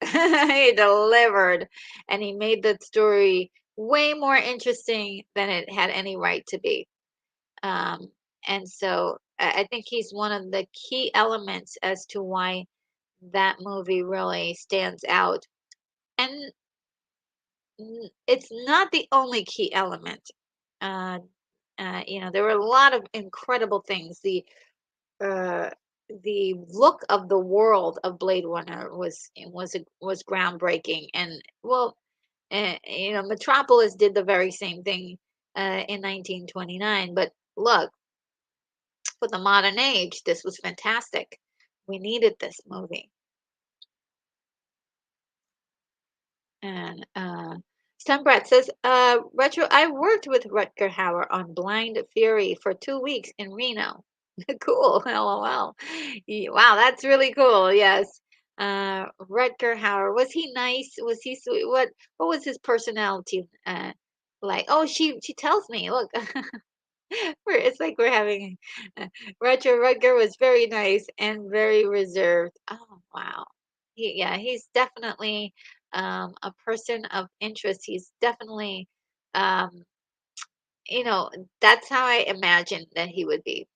He delivered, and he made the story way more interesting than it had any right to be. Um, and so I think he's one of the key elements as to why that movie really stands out. And it's not the only key element. Uh, there were a lot of incredible things. Uh, the look of the world of Blade Runner was groundbreaking, and well, Metropolis did the very same thing in 1929. But look, for the modern age, this was fantastic. We needed this movie. And Sunbrat says, Retro, I worked with Rutger Hauer on Blind Fury for 2 weeks in Reno. Cool. LOL. Wow, that's really cool. Yes. Rutger Hauer. Was he nice? Was he sweet? What was his personality like? Oh, she tells me, look. It's like we're having Roger Rutger was very nice and very reserved. Oh wow. He's definitely a person of interest. He's definitely um you know, that's how I imagine that he would be.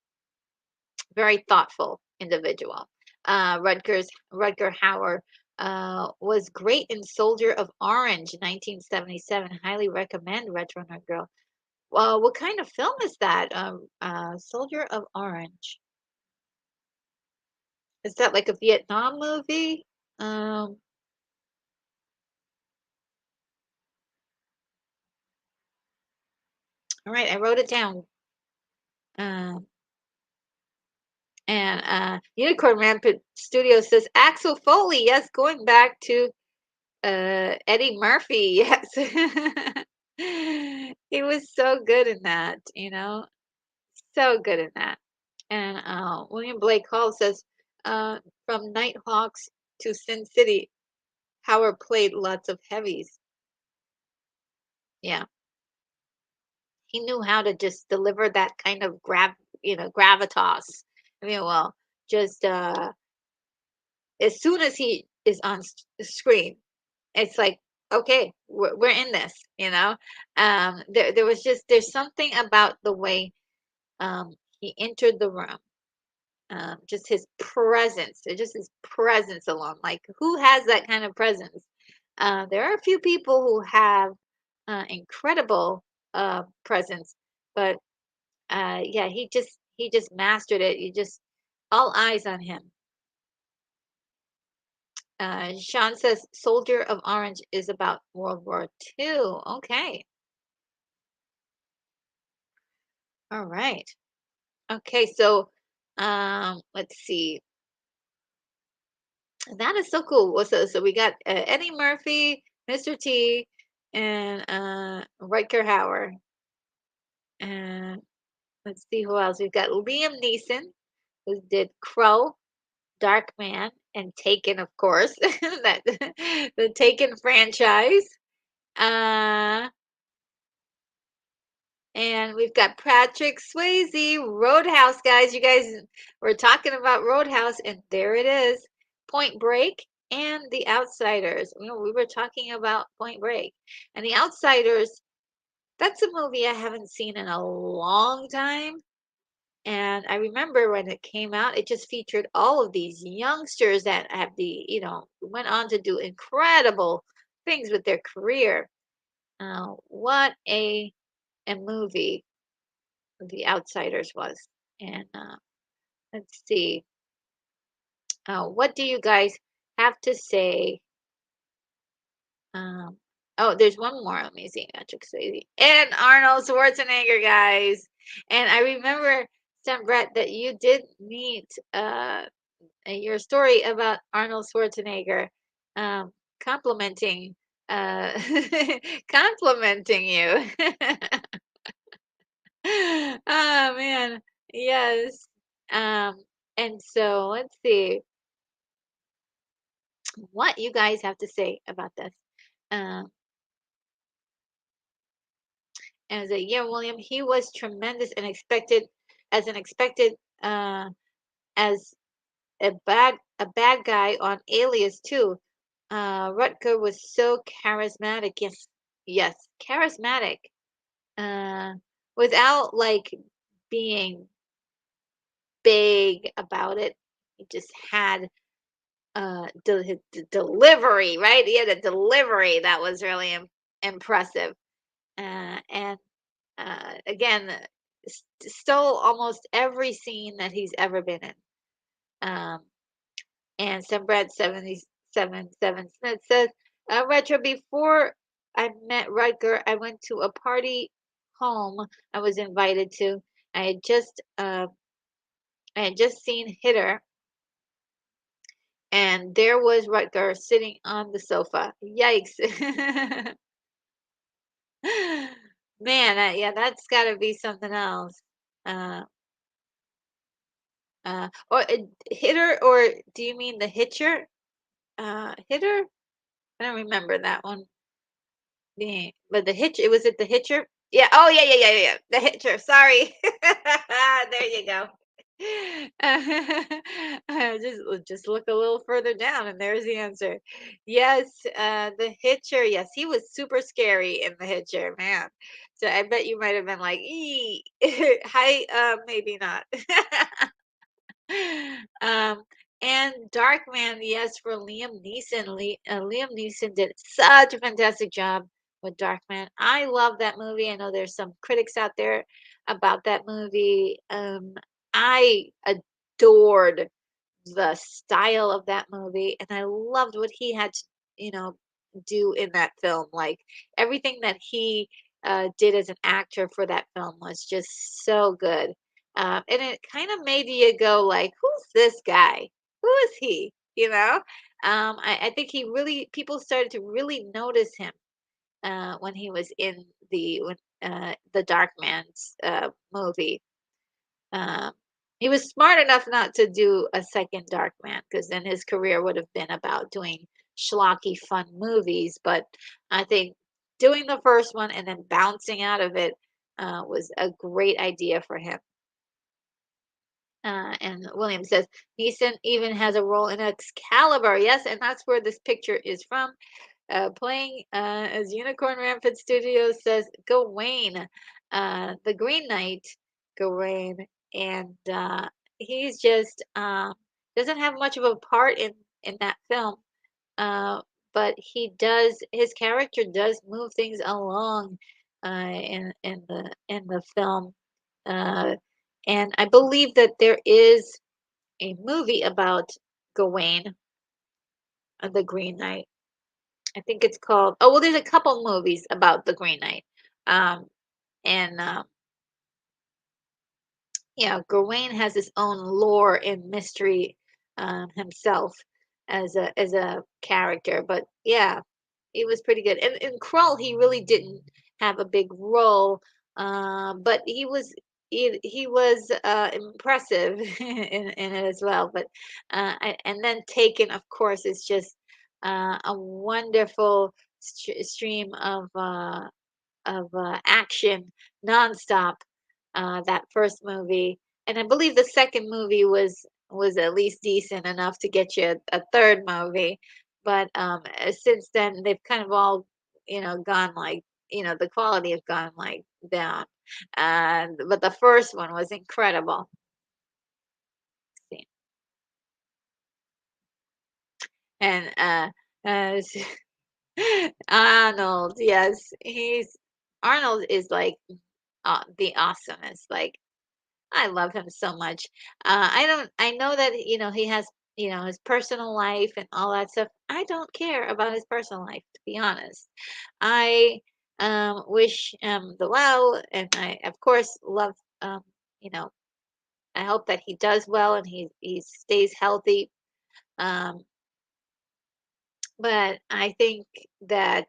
Very thoughtful individual. Rutger Hauer was great in Soldier of Orange, 1977. Highly recommend Retro Nerd Girl. What kind of film is that? Soldier of Orange. Is that like a Vietnam movie? Um, all right, I wrote it down. Um, and Unicorn Rampant Studio says Axel Foley. Yes, going back to Eddie Murphy. Yes, he was so good in that. So good in that. And William Blake Hall says, from Nighthawks to Sin City, Howard played lots of heavies. Yeah, he knew how to just deliver that kind of gravitas. I mean, well, just as soon as he is on screen, it's like, okay, we're in this. There's something about the way he entered the room. Just his presence alone. Like, who has that kind of presence? There are a few people who have incredible presence, but yeah, he just mastered it. You just all eyes on him. Sean says Soldier of Orange is about World War II. Okay. All right. Okay, so let's see. That is so cool. So we got Eddie Murphy, Mr. T, and Rutger Hauer. And let's see who else. We've got Liam Neeson, who did Crow, Dark Man, and Taken, of course. That the Taken franchise. Uh, and we've got Patrick Swayze, Roadhouse, guys. You guys were talking about Roadhouse, and there it is. Point Break and The Outsiders. You know, we were talking about Point Break. And The Outsiders, that's a movie I haven't seen in a long time. And I remember when it came out, it just featured all of these youngsters that have went on to do incredible things with their career. What a movie The Outsiders was. And let's see. What do you guys have to say? Um, oh, there's one more. Let me see. Patrick Swayze and Arnold Schwarzenegger, guys. And I remember, Sam Brett, that you did meet your story about Arnold Schwarzenegger complimenting uh, complimenting you. Oh man, yes. Um, and so let's see what you guys have to say about this. Um, as a yeah, William, he was tremendous and expected as an expected as a bad guy on Alias too. Rutger was so charismatic. Yes, yes, charismatic. Uh, without like being big about it. He just had delivery, right? He had a delivery that was really impressive. And again, stole almost every scene that he's ever been in. Um, and some Brad 77 Smith says, Retro, before I met Rutger, I went to a party home I was invited to. I had just uh, I had just seen Hitter, and there was Rutger sitting on the sofa. Yikes. Man, yeah, that's got to be something else. Uh, or Hitter, or do you mean the Hitcher? Hitter? I don't remember that one. But the Hitch, it was it the Hitcher? Yeah. Oh, yeah, yeah, yeah, yeah, yeah. The Hitcher. Sorry. There you go. Just look a little further down, and there's the answer. Yes, the Hitcher. Yes, he was super scary in the Hitcher, man. So I bet you might have been like, "Ee, hi, maybe not." Um, and Darkman, yes, for Liam Neeson. Liam Neeson did such a fantastic job with Darkman. I love that movie. I know there's some critics out there about that movie. I adored the style of that movie, and I loved what he had to, you know, do in that film. Like everything that he did as an actor for that film was just so good. And it kind of made you go like, "Who's this guy? Who is he?" You know. I think he really people started to really notice him when he was in the Dark Man's movie. um, he was smart enough not to do a second Darkman, because then his career would have been about doing schlocky, fun movies. But I think doing the first one and then bouncing out of it was a great idea for him. And William says Neeson even has a role in Excalibur. Yes, and that's where this picture is from. Playing as Unicorn Rampant Studios says Gawain, the Green Knight, Gawain, and he's just doesn't have much of a part in that film, uh, but he does. His character does move things along in the film, uh, And I believe that there is a movie about Gawain, the Green Knight. I think it's called. Oh well, there's a couple movies about the Green Knight. Um, and Yeah, Gawain has his own lore and mystery himself as a character. But yeah, he was pretty good. And in Krull, he really didn't have a big role, but he was impressive in it as well. But and then Taken, of course, is just a wonderful stream of action nonstop. That first movie, and I believe the second movie was at least decent enough to get you a third movie. But since then, they've kind of all gone like the quality have gone like down. But the first one was incredible. See. And uh, Arnold, yes, he's Arnold is like the awesomest. Like I love him so much. I know that, he has, his personal life and all that stuff. I don't care about his personal life, to be honest. I wish him the well, and I, of course, love, you know, I hope that he does well and he stays healthy. Um, but I think that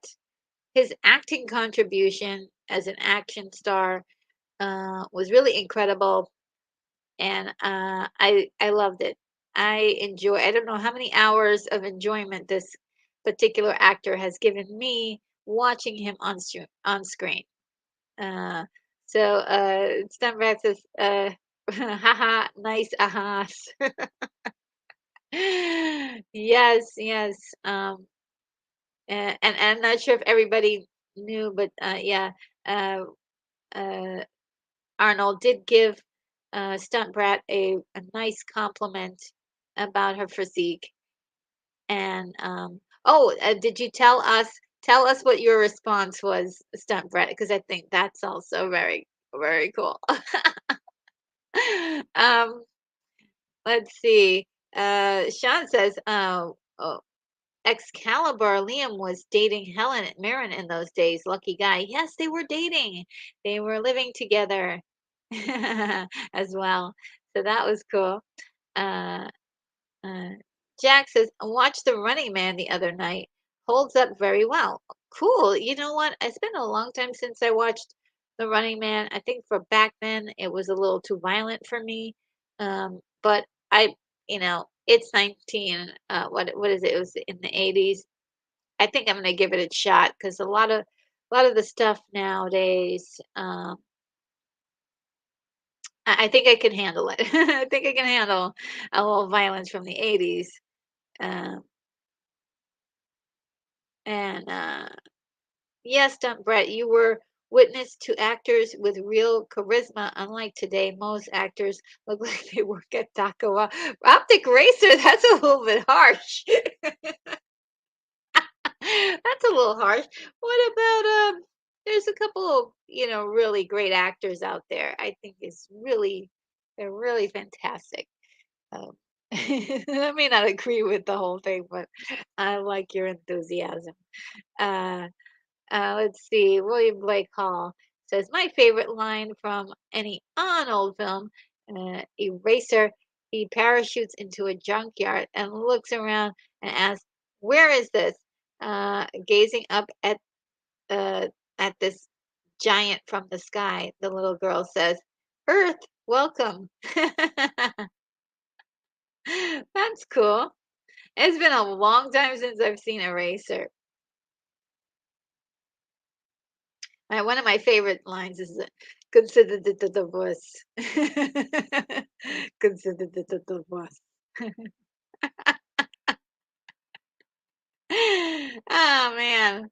his acting contribution as an action star was really incredible, and I loved it. I don't know how many hours of enjoyment this particular actor has given me watching him on screen. Uh, Stunbrat says, haha, nice ahas. Yes, yes. And I'm not sure if everybody knew, but yeah, uh, uh, Arnold did give Stunt Brat a nice compliment about her physique. And did you tell us what your response was, Stunt Brat? Because I think that's also very, very cool. um, let's see. Sean says, oh, Excalibur, Liam was dating Helen Mirren in those days. Lucky guy. Yes, they were dating. They were living together as well. So that was cool. Uh, uh, Jack says, I watched The Running Man the other night. Holds up very well. Cool. You know what? It's been a long time since I watched The Running Man. I think for back then it was a little too violent for me. But it's 19. What is it? It was in the 80s. I think I'm gonna give it a shot because a lot of the stuff nowadays, I think I can handle it. I think I can handle a little violence from the 80s. Um, and Yes, Brett, you were witness to actors with real charisma. Unlike today, most actors look like they work at Taco Bell. Optic Racer, that's a little bit harsh. That's a little harsh. What about there's a couple of, really great actors out there. I think they're really fantastic. Um, I may not agree with the whole thing, but I like your enthusiasm. Uh, let's see. William Blake Hall says, my favorite line from any Arnold film, Eraser, he parachutes into a junkyard and looks around and asks, where is this? Gazing up uh, at this giant from the sky, the little girl says, Earth, welcome. That's cool. It's been a long time since I've seen Eraser. One of my favorite lines is consider the divorce. Consider the divorce. Oh man.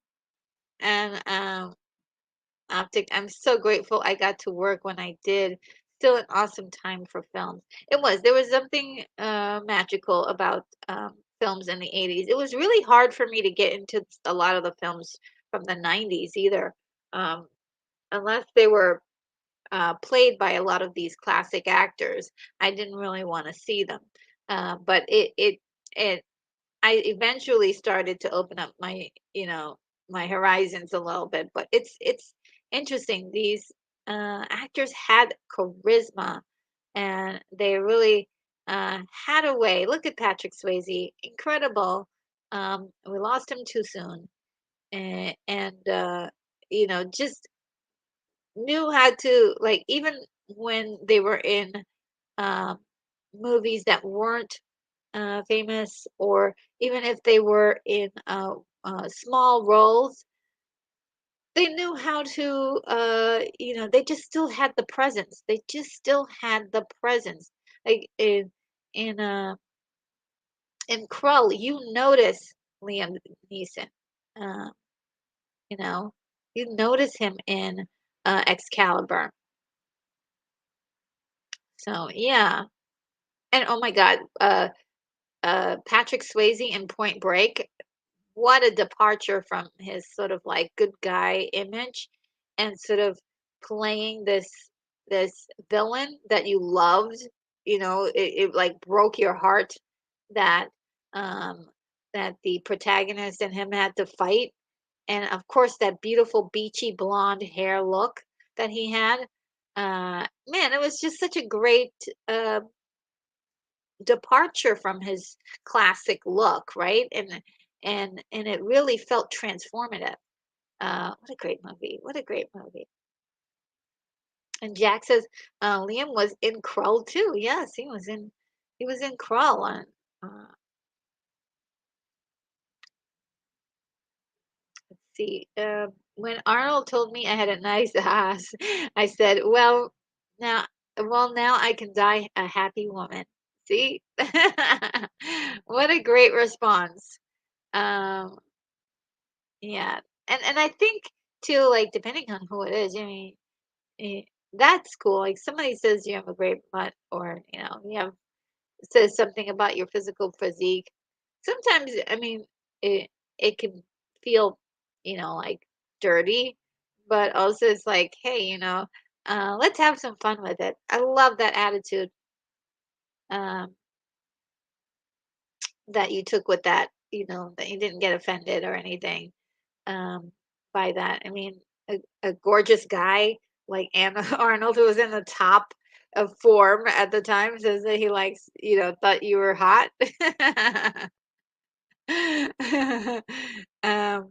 And Optic, I'm so grateful I got to work when I did. Still an awesome time for films. It was. There was something magical about films in the 80s. It was really hard for me to get into a lot of the films from the 90s either. Um, unless they were played by a lot of these classic actors, I didn't really want to see them. But it I eventually started to open up my, my horizons a little bit. But it's interesting. These actors had charisma, and they really had a way. Look at Patrick Swayze, incredible. We lost him too soon, and just knew how to, like, even when they were in um, movies that weren't famous, or even if they were in small roles, they knew how to, they just still had the presence. They just still had the presence. Like in uh in Krull, you notice Liam Neeson. Uh, you know, you notice him in Excalibur. So yeah, and oh my God, Patrick Swayze in Point Break. What a departure from his sort of like good guy image, and sort of playing this villain that you loved. It like broke your heart that um that the protagonist and him had to fight. And of course that beautiful beachy blonde hair look that he had. Man, it was just such a great departure from his classic look, right? And it really felt transformative. What a great movie! What a great movie! And Jack says Liam was in Krull too. Yes, he was in Krull. Let's see. When Arnold told me I had a nice ass, I said, now, now I can die a happy woman. See, what a great response. Um, Yeah, and I think too, like depending on who it is, I mean, eh, that's cool. Like somebody says you have a great butt, or you have says something about your physical physique. Sometimes, I mean, it can feel, like dirty, but also it's like, hey, let's have some fun with it. I love that attitude um, that you took with that. That you didn't get offended or anything um, by that. I mean, a gorgeous guy like Anna Arnold, who was in the top of form at the time, says that he likes, thought you were hot. um,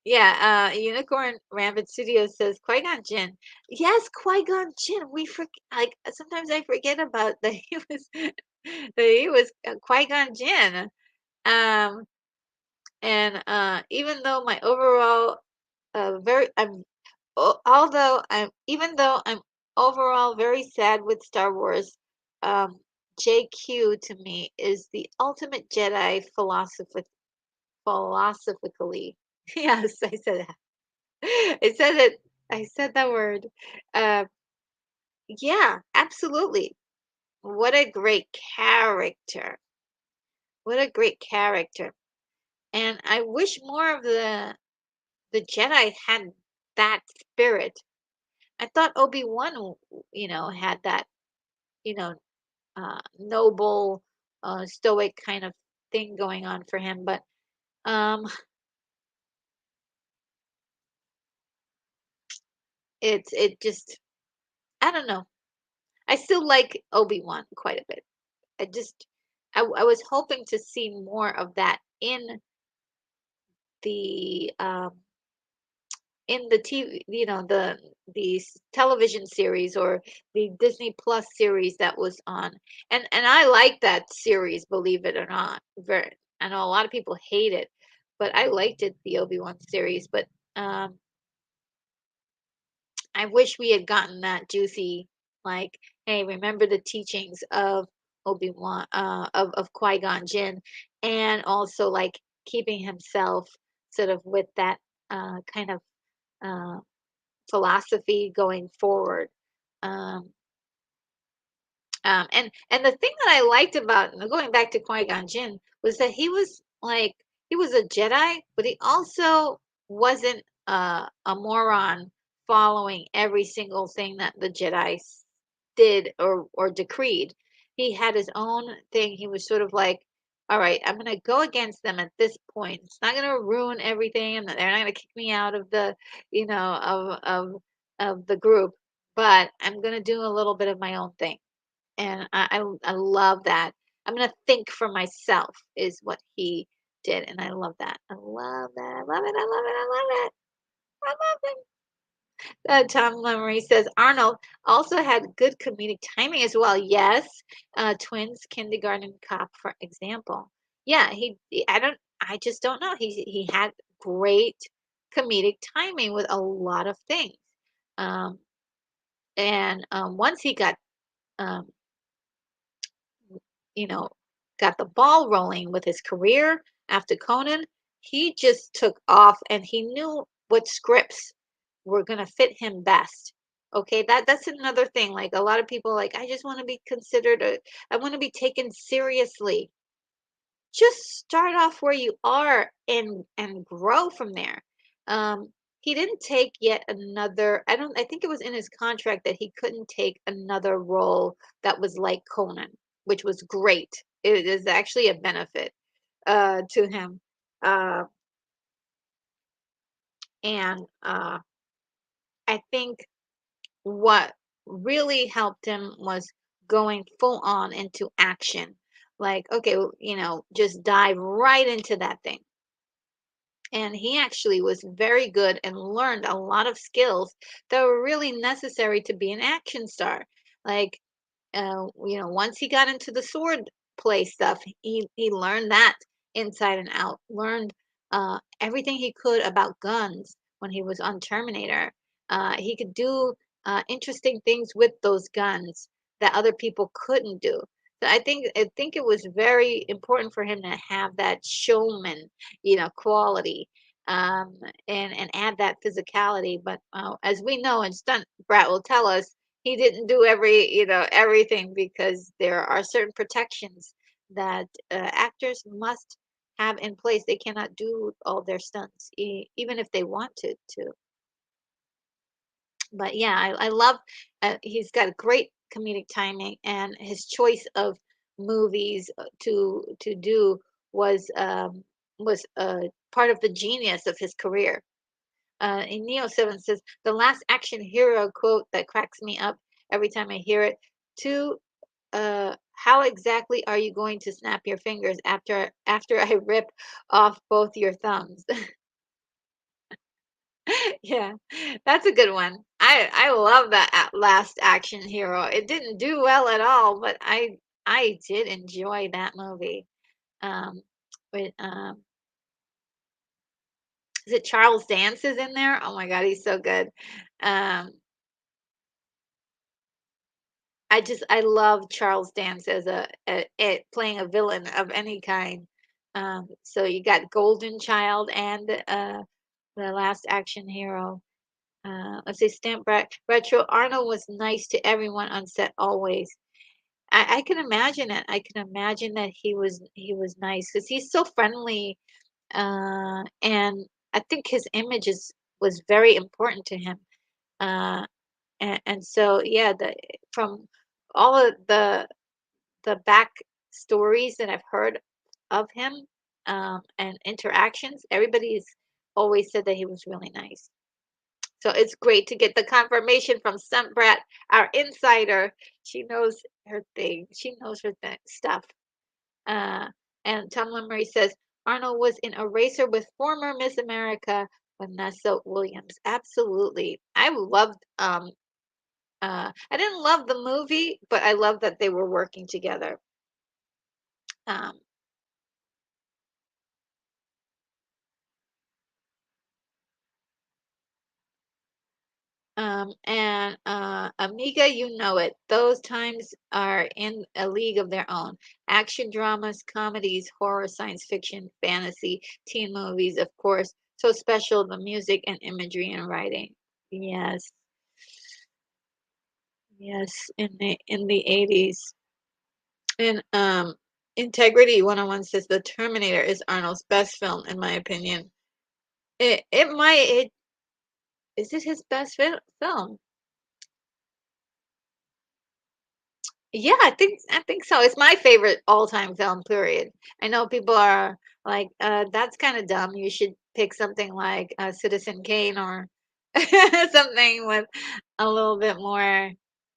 yeah, Unicorn Rampant Studios says Qui-Gon Jinn. Yes, Qui-Gon Jinn. We forget, like sometimes I forget about that he was Qui-Gon Jinn. Um, and even though my overall very I'm although I'm even though I'm overall very sad with Star Wars, um, JQ to me is the ultimate Jedi philosophically. Yes, I said that. I said it. I said that word. Uh, yeah, absolutely. What a great character. What a great character. And I wish more of the Jedi had that spirit. I thought Obi-Wan, had that, you know, noble, stoic kind of thing going on for him. But um, it just, I don't know. I still like Obi-Wan quite a bit. I just, I was hoping to see more of that the um, in the TV, the television series, or the Disney Plus series that was on. And I like that series, believe it or not. Very, I know a lot of people hate it, but I liked it, the Obi-Wan series. But um, I wish we had gotten that juicy, like, hey, remember the teachings of Obi-Wan, of Qui-Gon Jinn, and also like keeping himself sort of with that kind of uh, philosophy going forward. Um, and the thing that I liked about, going back to Qui-Gon Jinn, was that he was a Jedi, but he also wasn't a moron following every single thing that the Jedi did or decreed. He had his own thing. He was sort of like, all right, I'm going to go against them at this point. It's not going to ruin everything, and they're not going to kick me out of the, of the group. But I'm going to do a little bit of my own thing, and I love that. I'm going to think for myself is what he did, and I love that. I love that. I love it. I love it. I love it. I love it. Tom Lemery says Arnold also had good comedic timing as well. Yes, twins, kindergarten cop, for example. Yeah, I don't. I just don't know. He had great comedic timing with a lot of things. Um, and once he got um, you know, got the ball rolling with his career after Conan, he just took off and he knew what scripts were going to fit him best. Okay, that's another thing. Like a lot of people like I just want to be considered I want to be taken seriously. Just start off where you are and grow from there. He didn't take yet another I think it was in his contract that he couldn't take another role that was like Conan, which was great. It is actually a benefit to him. Uh, and I think what really helped him was going full on into action. Like, okay, just dive right into that thing. And he actually was very good and learned a lot of skills that were really necessary to be an action star. Like, once he got into the sword play stuff, he learned that inside and out. Learned everything he could about guns when he was on Terminator. He could do interesting things with those guns that other people couldn't do. So I think it was very important for him to have that showman, quality, um, and add that physicality. But as we know, and stunt Brat will tell us, he didn't do everything because there are certain protections that actors must have in place. They cannot do all their stunts, even if they want to. But yeah, I love. He's got a great comedic timing, and his choice of movies to do was part of the genius of his career. And Neo7 says, the last action hero quote that cracks me up every time I hear it. To how exactly are you going to snap your fingers after I rip off both your thumbs? Yeah, that's a good one. I love that last action hero. It didn't do well at all, but I did enjoy that movie. Um, with is it Charles Dance is in there? Oh my God, he's so good. Um, I love Charles Dance as playing a villain of any kind. So you got Golden Child and the Last Action Hero. Let's see, Stamp Retro. Arnold was nice to everyone on set always. I can imagine it. I can imagine that he was nice because he's so friendly. And I think his image was very important to him. And so yeah, from all of the back stories that I've heard of him, and interactions, everybody's always said that he was really nice. So it's great to get the confirmation from Sunbrat, our insider. She knows her thing. She knows her stuff. Uh, and Tom Lemery says Arnold was in a racer with former Miss America Vanessa Williams. Absolutely, I loved. I didn't love the movie, but I love that they were working together. Um, and Amiga, you know it. Those times are in a league of their own. Action dramas, comedies, horror, science fiction, fantasy, teen movies, of course. So special, the music and imagery and writing. Yes, yes, in the 80s. And Integrity 101 says The Terminator is Arnold's best film, in my opinion. It might Is it his best film? Yeah, I think so. It's my favorite all-time film, period. I know people are like, that's kind of dumb. You should pick something like Citizen Kane or something with a little bit more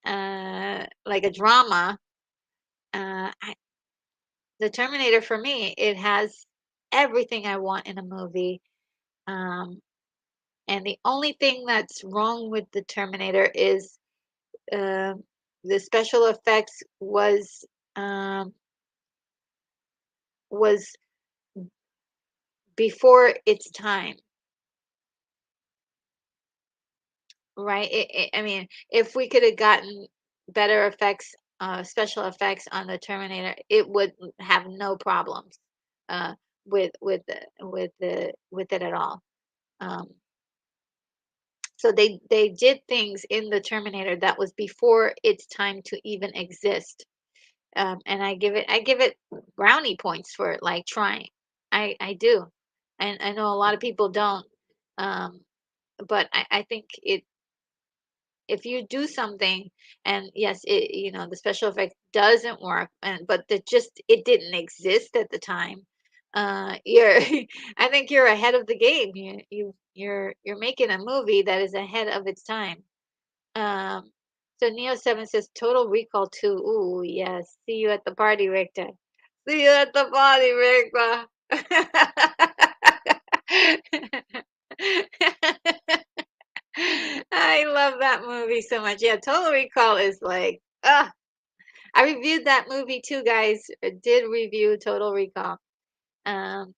like a drama. The Terminator for me, it has everything I want in a movie. Um, and the only thing that's wrong with the Terminator is um the special effects um, was before its time, right? I mean, if we could have gotten better effects, special effects on the Terminator, it would have no problems uh, with it at all. Um, so they did things in the Terminator that was before its time to even exist. And I give it brownie points for like trying. I do, and I know a lot of people don't. Um, but I think if you do something and yes, the special effect doesn't work, and but it didn't exist at the time. You're I think you're ahead of the game. You're making a movie that is ahead of its time. Um, so Neo7 says Total Recall 2. Ooh, yes. See you at the party, Richter. See you at the party, Richter. I love that movie so much. Yeah, Total Recall is like, I reviewed that movie too, guys. I did review Total Recall. Um,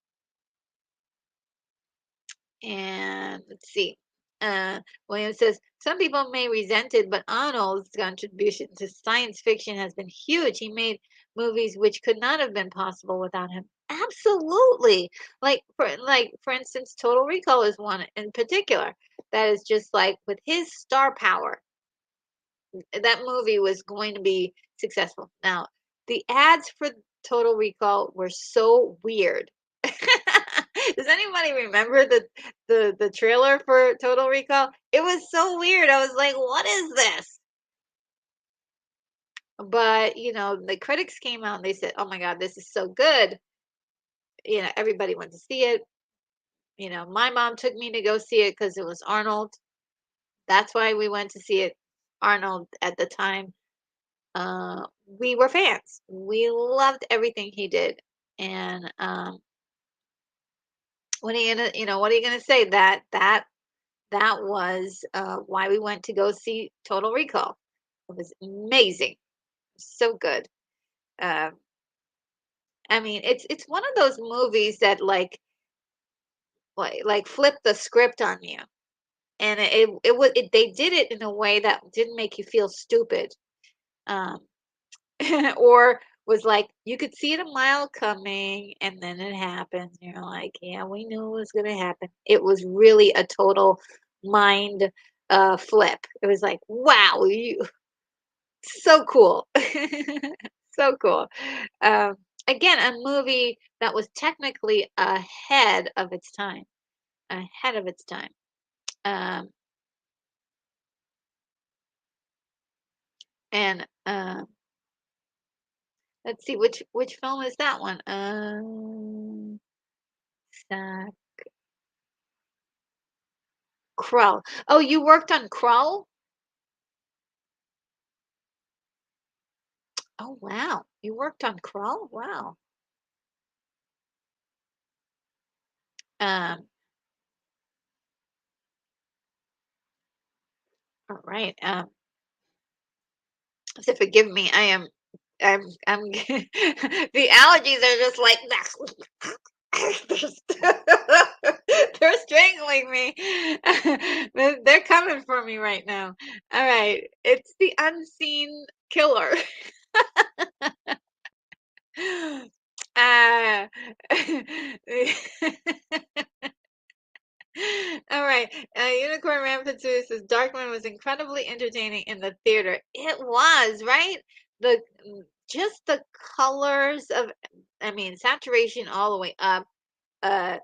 And let's see. Uh, William says some people may resent it, but Arnold's contribution to science fiction has been huge. He made movies which could not have been possible without him. Absolutely. Like for instance, Total Recall is one in particular that is just like with his star power, that movie was going to be successful. Now, the ads for Total Recall were so weird. Does anybody remember the trailer for Total Recall? It was so weird. I was like, "What is this?" But, the critics came out and they said, "Oh my God, this is so good." Everybody went to see it. My mom took me to go see it because it was Arnold. That's why we went to see it. Arnold at the time. We were fans. We loved everything he did. And what are you gonna say? That was why we went to go see Total Recall. It was amazing, so good. Um, I mean, it's one of those movies that like flip the script on you, and they did it in a way that didn't make you feel stupid. Um, or was like you could see it a mile coming and then it happened. You're like, yeah, we knew it was gonna happen. It was really a total mind flip. It was like, wow, so cool. So cool. Um, again, a movie that was technically ahead of its time. Ahead of its time. Um, and let's see which film is that one? Uh, Crow. Oh, you worked on Crow? Oh, wow. You worked on Crow? Wow. Um, all right. So forgive me. I'm the allergies are just like they're strangling me. They're coming for me right now. All right. It's the unseen killer. Ah. All right. Unicorn Rampant says Darkman was incredibly entertaining in the theater. It was, right? The just the colors of, I mean, saturation all the way up. Uh,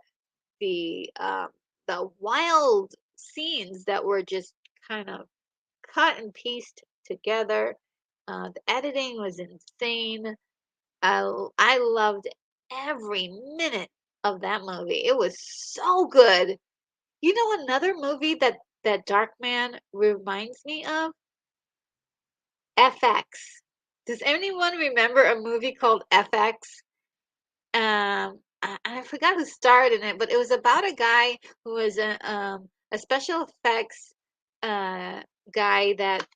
the wild scenes that were just kind of cut and pieced together. The editing was insane. I loved every minute of that movie. It was so good. You know another movie that Darkman reminds me of? FX. Does anyone remember a movie called FX? I forgot who starred in it, but it was about a guy who was a special effects uh guy that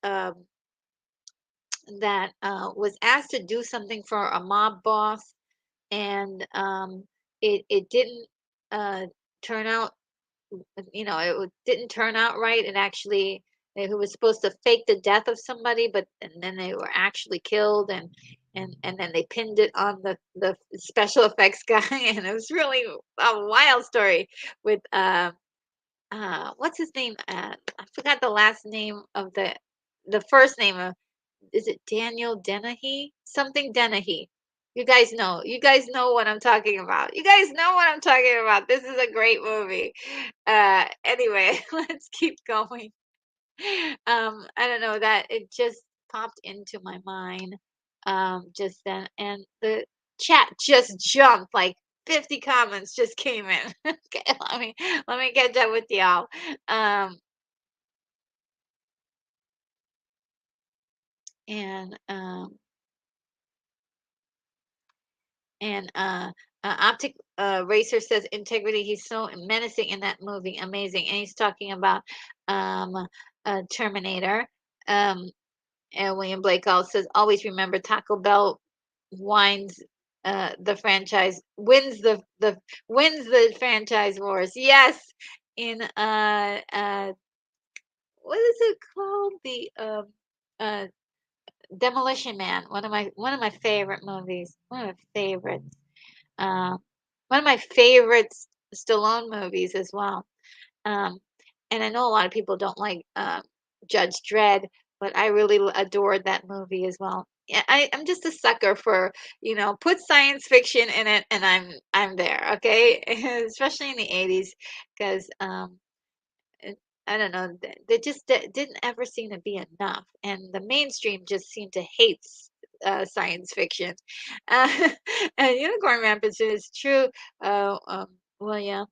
was asked to do something for a mob boss, and it didn't uh turn out, didn't turn out right. It actually, it was supposed to fake the death of somebody, but and then they were actually killed, and then they pinned it on the special effects guy, and it was really a wild story with what's his name? I forgot the last name of the first name of, is it Daniel Dennehy? Something Dennehy. You guys know what I'm talking about. You guys know what I'm talking about. This is a great movie. Anyway, let's keep going. I don't know, that it just popped into my mind just then, and the chat just jumped like 50 comments just came in. Okay, let me get that with y'all. Um, and And Optic Racer says integrity. He's so menacing in that movie, amazing. And he's talking about um, Terminator. Um, and William Blake also says, always remember Taco Bell wins the franchise, wins the franchise wars. Yes, in what is it called? The uh, Demolition Man. One of my favorite movies. One of my favorites. Uh, One of my favorite Stallone movies as well. Um, and I know a lot of people don't like Judge Dredd, but I really adored that movie as well. Yeah, I'm just a sucker for, put science fiction in it, and I'm there, okay? Especially in the 80s, because it- I don't know, they just didn't ever seem to be enough, and the mainstream just seemed to hate science fiction. Uh, and Unicorn Rampage is true, William.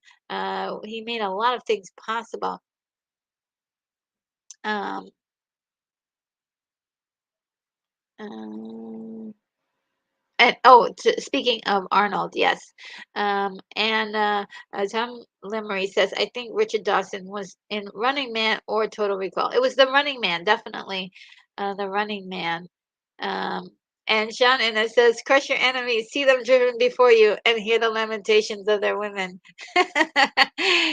He made a lot of things possible. Um, um, And oh, speaking of Arnold, yes. And Tom Lemery says, I think Richard Dawson was in Running Man or Total Recall. It was the Running Man, definitely, the Running Man. Um, and Sean Innes says, crush your enemies, see them driven before you, and hear the lamentations of their women.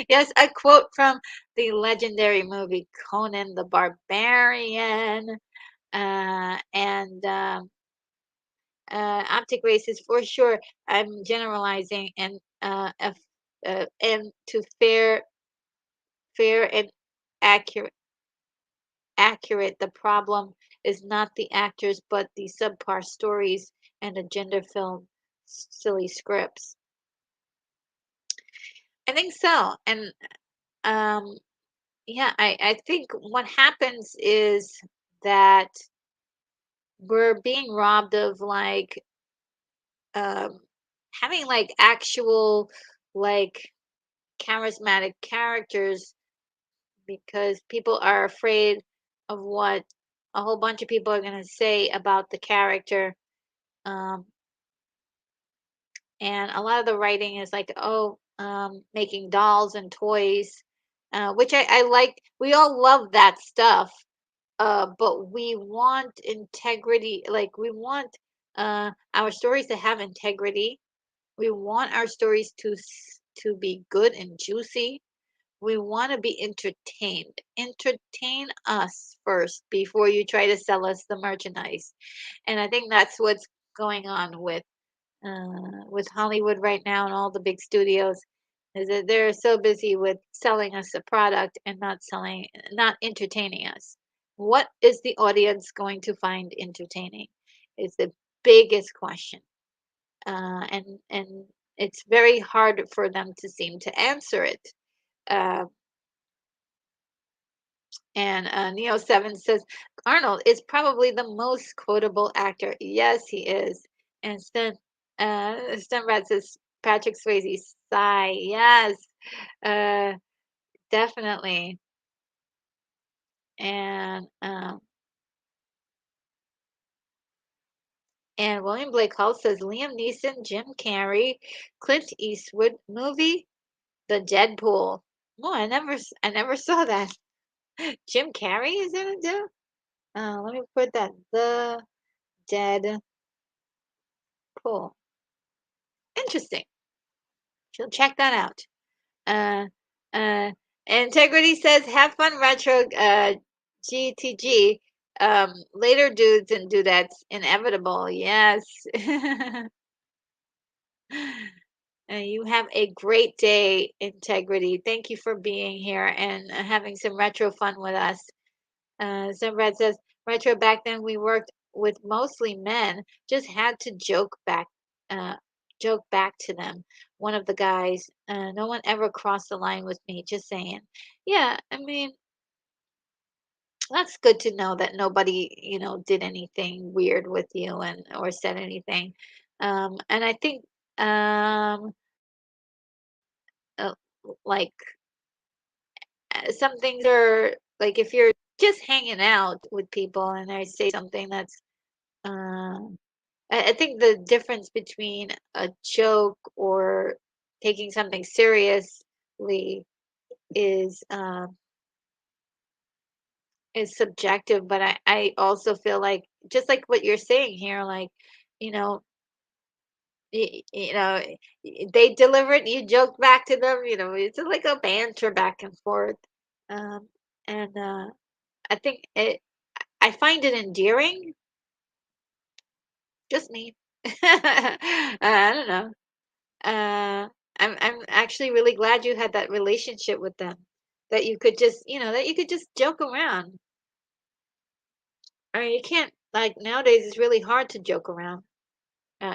Yes, a quote from the legendary movie Conan the Barbarian. And Optic races for sure. I'm generalizing, and to fair and accurate. Accurate. The problem is not the actors, but the subpar stories and the gender film silly scripts. I think so, and um, yeah, I think what happens is that we're being robbed of like um having like actual like charismatic characters because people are afraid of what a whole bunch of people are going to say about the character. Um, and a lot of the writing is like, oh, making dolls and toys, which I like. We all love that stuff, but we want integrity. Like, we want our stories to have integrity. We want our stories to be good and juicy. We want to be entertained. Entertain us first before you try to sell us the merchandise. And I think that's what's going on with Hollywood right now and all the big studios, is that they're so busy with selling us a product and not entertaining us. What is the audience going to find entertaining? Is the biggest question. And it's very hard for them to seem to answer it. Uh, And Neo7 says Arnold is probably the most quotable actor. Yes, he is. And Stenbrad says Patrick Swayze. Sigh. Yes, uh, definitely. And and William Blake Hall says Liam Neeson, Jim Carrey, Clint Eastwood movie, The Deadpool. Oh, I never saw that. Jim Carrey is in it too. Let me put that. The Deadpool. Interesting. She'll check that out. Uh, uh, Integrity says, "Have fun, retro GTG. Later dudes and dudettes, inevitable. Yes." You have a great day, Integrity. Thank you for being here and having some retro fun with us. Zimbrad says, retro back then we worked with mostly men, just had to uh, joke back to them. One of the guys, no one ever crossed the line with me, just saying. Yeah, I mean, that's good to know that nobody, did anything weird with you and or said anything. And I think, uh, like, some things are like if you're just hanging out with people and they say something that's um I think the difference between a joke or taking something seriously is um is subjective, but I also feel like just like what you're saying here, like, you know, they deliver it, you joke back to them, it's like a banter back and forth. And I think I find it endearing, just me. I don't know. I'm actually really glad you had that relationship with them, that you could just, that you could just joke around. I mean, you can't like nowadays. It's really hard to joke around.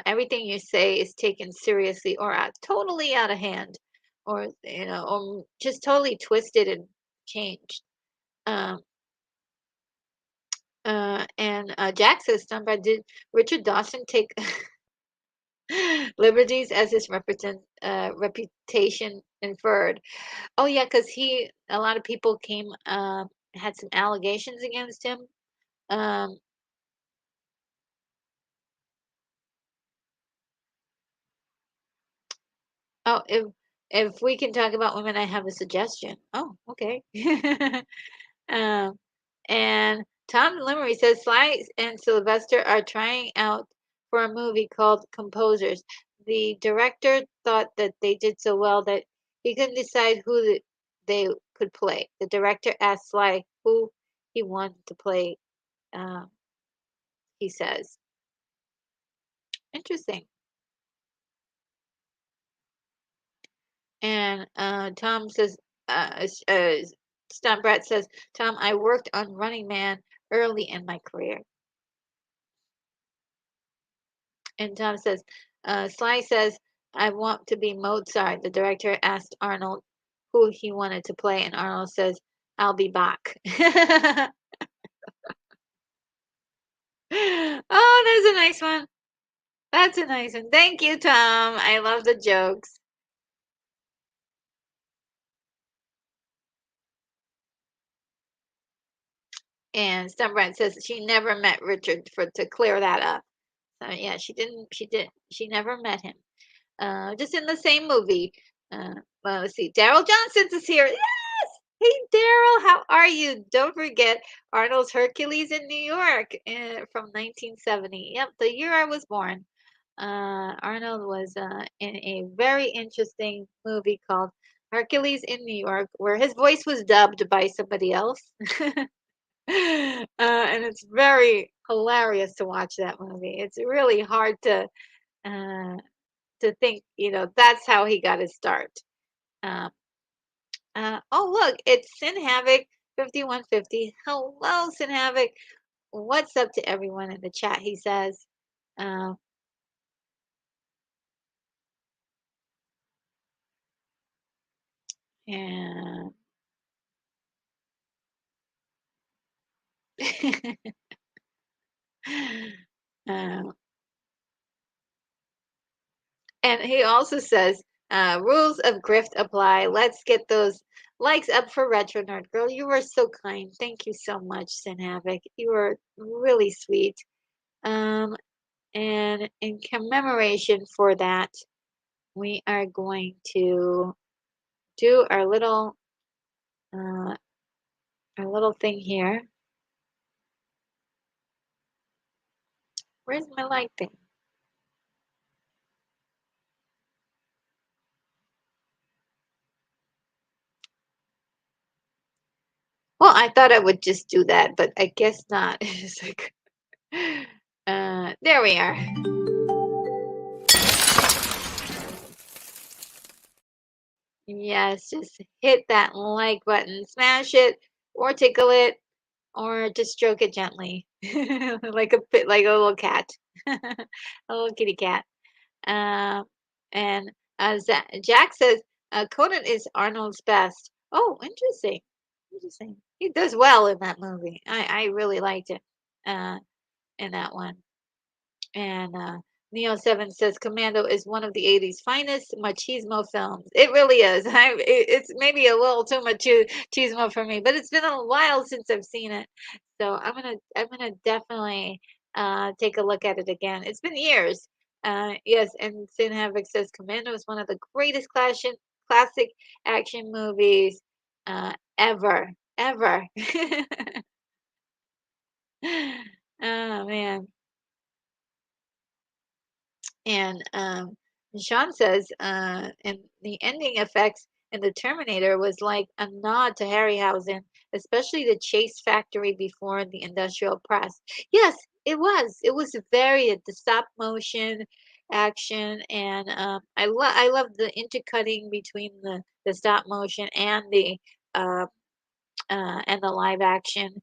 Everything you say is taken seriously or totally out of hand, or or just totally twisted and changed. Um, and Jack says, did Richard Dawson take liberties as his reputation inferred?" Oh yeah, because a lot of people had some allegations against him. Um, oh, if we can talk about women, I have a suggestion. Oh, okay. Um, and Tom Limmery says Sly and Sylvester are trying out for a movie called Composers. The director thought that they did so well that he couldn't decide they could play. The director asked Sly who he wanted to play. Um, he says, interesting. And Tom says, Stunt Brett says, Tom, I worked on Running Man early in my career. And Tom says, Sly says, I want to be Mozart. The director asked Arnold who he wanted to play, and Arnold says, I'll be Bach. Oh, there's a nice one. That's a nice one. Thank you, Tom. I love the jokes. And Sunbright says she never met Richard for to clear that up. So yeah, she didn't. She never met him. Just in the same movie. Well, let's see. Daryl Johnson is here. Yes. Hey, Daryl, how are you? Don't forget Arnold's Hercules in New York from 1970. Yep, the year I was born. Arnold was in a very interesting movie called Hercules in New York, where his voice was dubbed by somebody else. And it's very hilarious to watch that movie. It's really hard uh, to think, that's how he got his start. Um, oh, look, it's Sin Havoc 5150. Hello, Sin Havoc. What's up to everyone in the chat? He says, um, and Uh, and he also says, rules of grift apply. Let's get those likes up for Retro Nerd Girl. You were so kind. Thank you so much, Sin Havoc. You were really sweet. Um, and in commemoration for that, we are going to do uh, our little thing here. Where's my like thing? Well, I thought I would just do that, but I guess not. It's like, there we are. Yes, just hit that like button, smash it, or tickle it, or just stroke it gently, like a little cat, a little kitty cat. Um, and Jack says, Conan is Arnold's best. Oh, interesting, interesting. He does well in that movie. I really liked it, uh, in that one. And Neo7 says Commando is one of the 80s finest machismo films. It really is. It's maybe a little too much machismo for me, but it's been a while since I've seen it. So I'm gonna definitely take a look at it again. It's been years. Yes, and Sin Havoc says Commando is one of the greatest classic action movies ever. Ever. Oh man. And Sean says, and the ending effects in the Terminator was like a nod to Harryhausen, especially the chase factory before the industrial press. Yes, it was. It was very the stop motion action, and I love the intercutting between the stop motion uh, and the live action.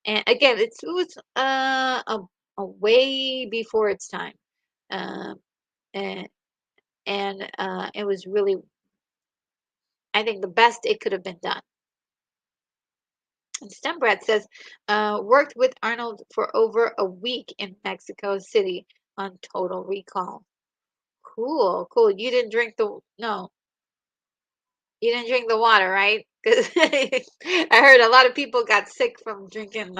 And again, it was a way before its time. Um, and it was really, I think, the best it could have been done. And Stembrat says, worked with Arnold for over a week in Mexico City on Total Recall. Cool, cool. You didn't drink the no, you didn't drink the water, right? Because I heard a lot of people got sick from drinking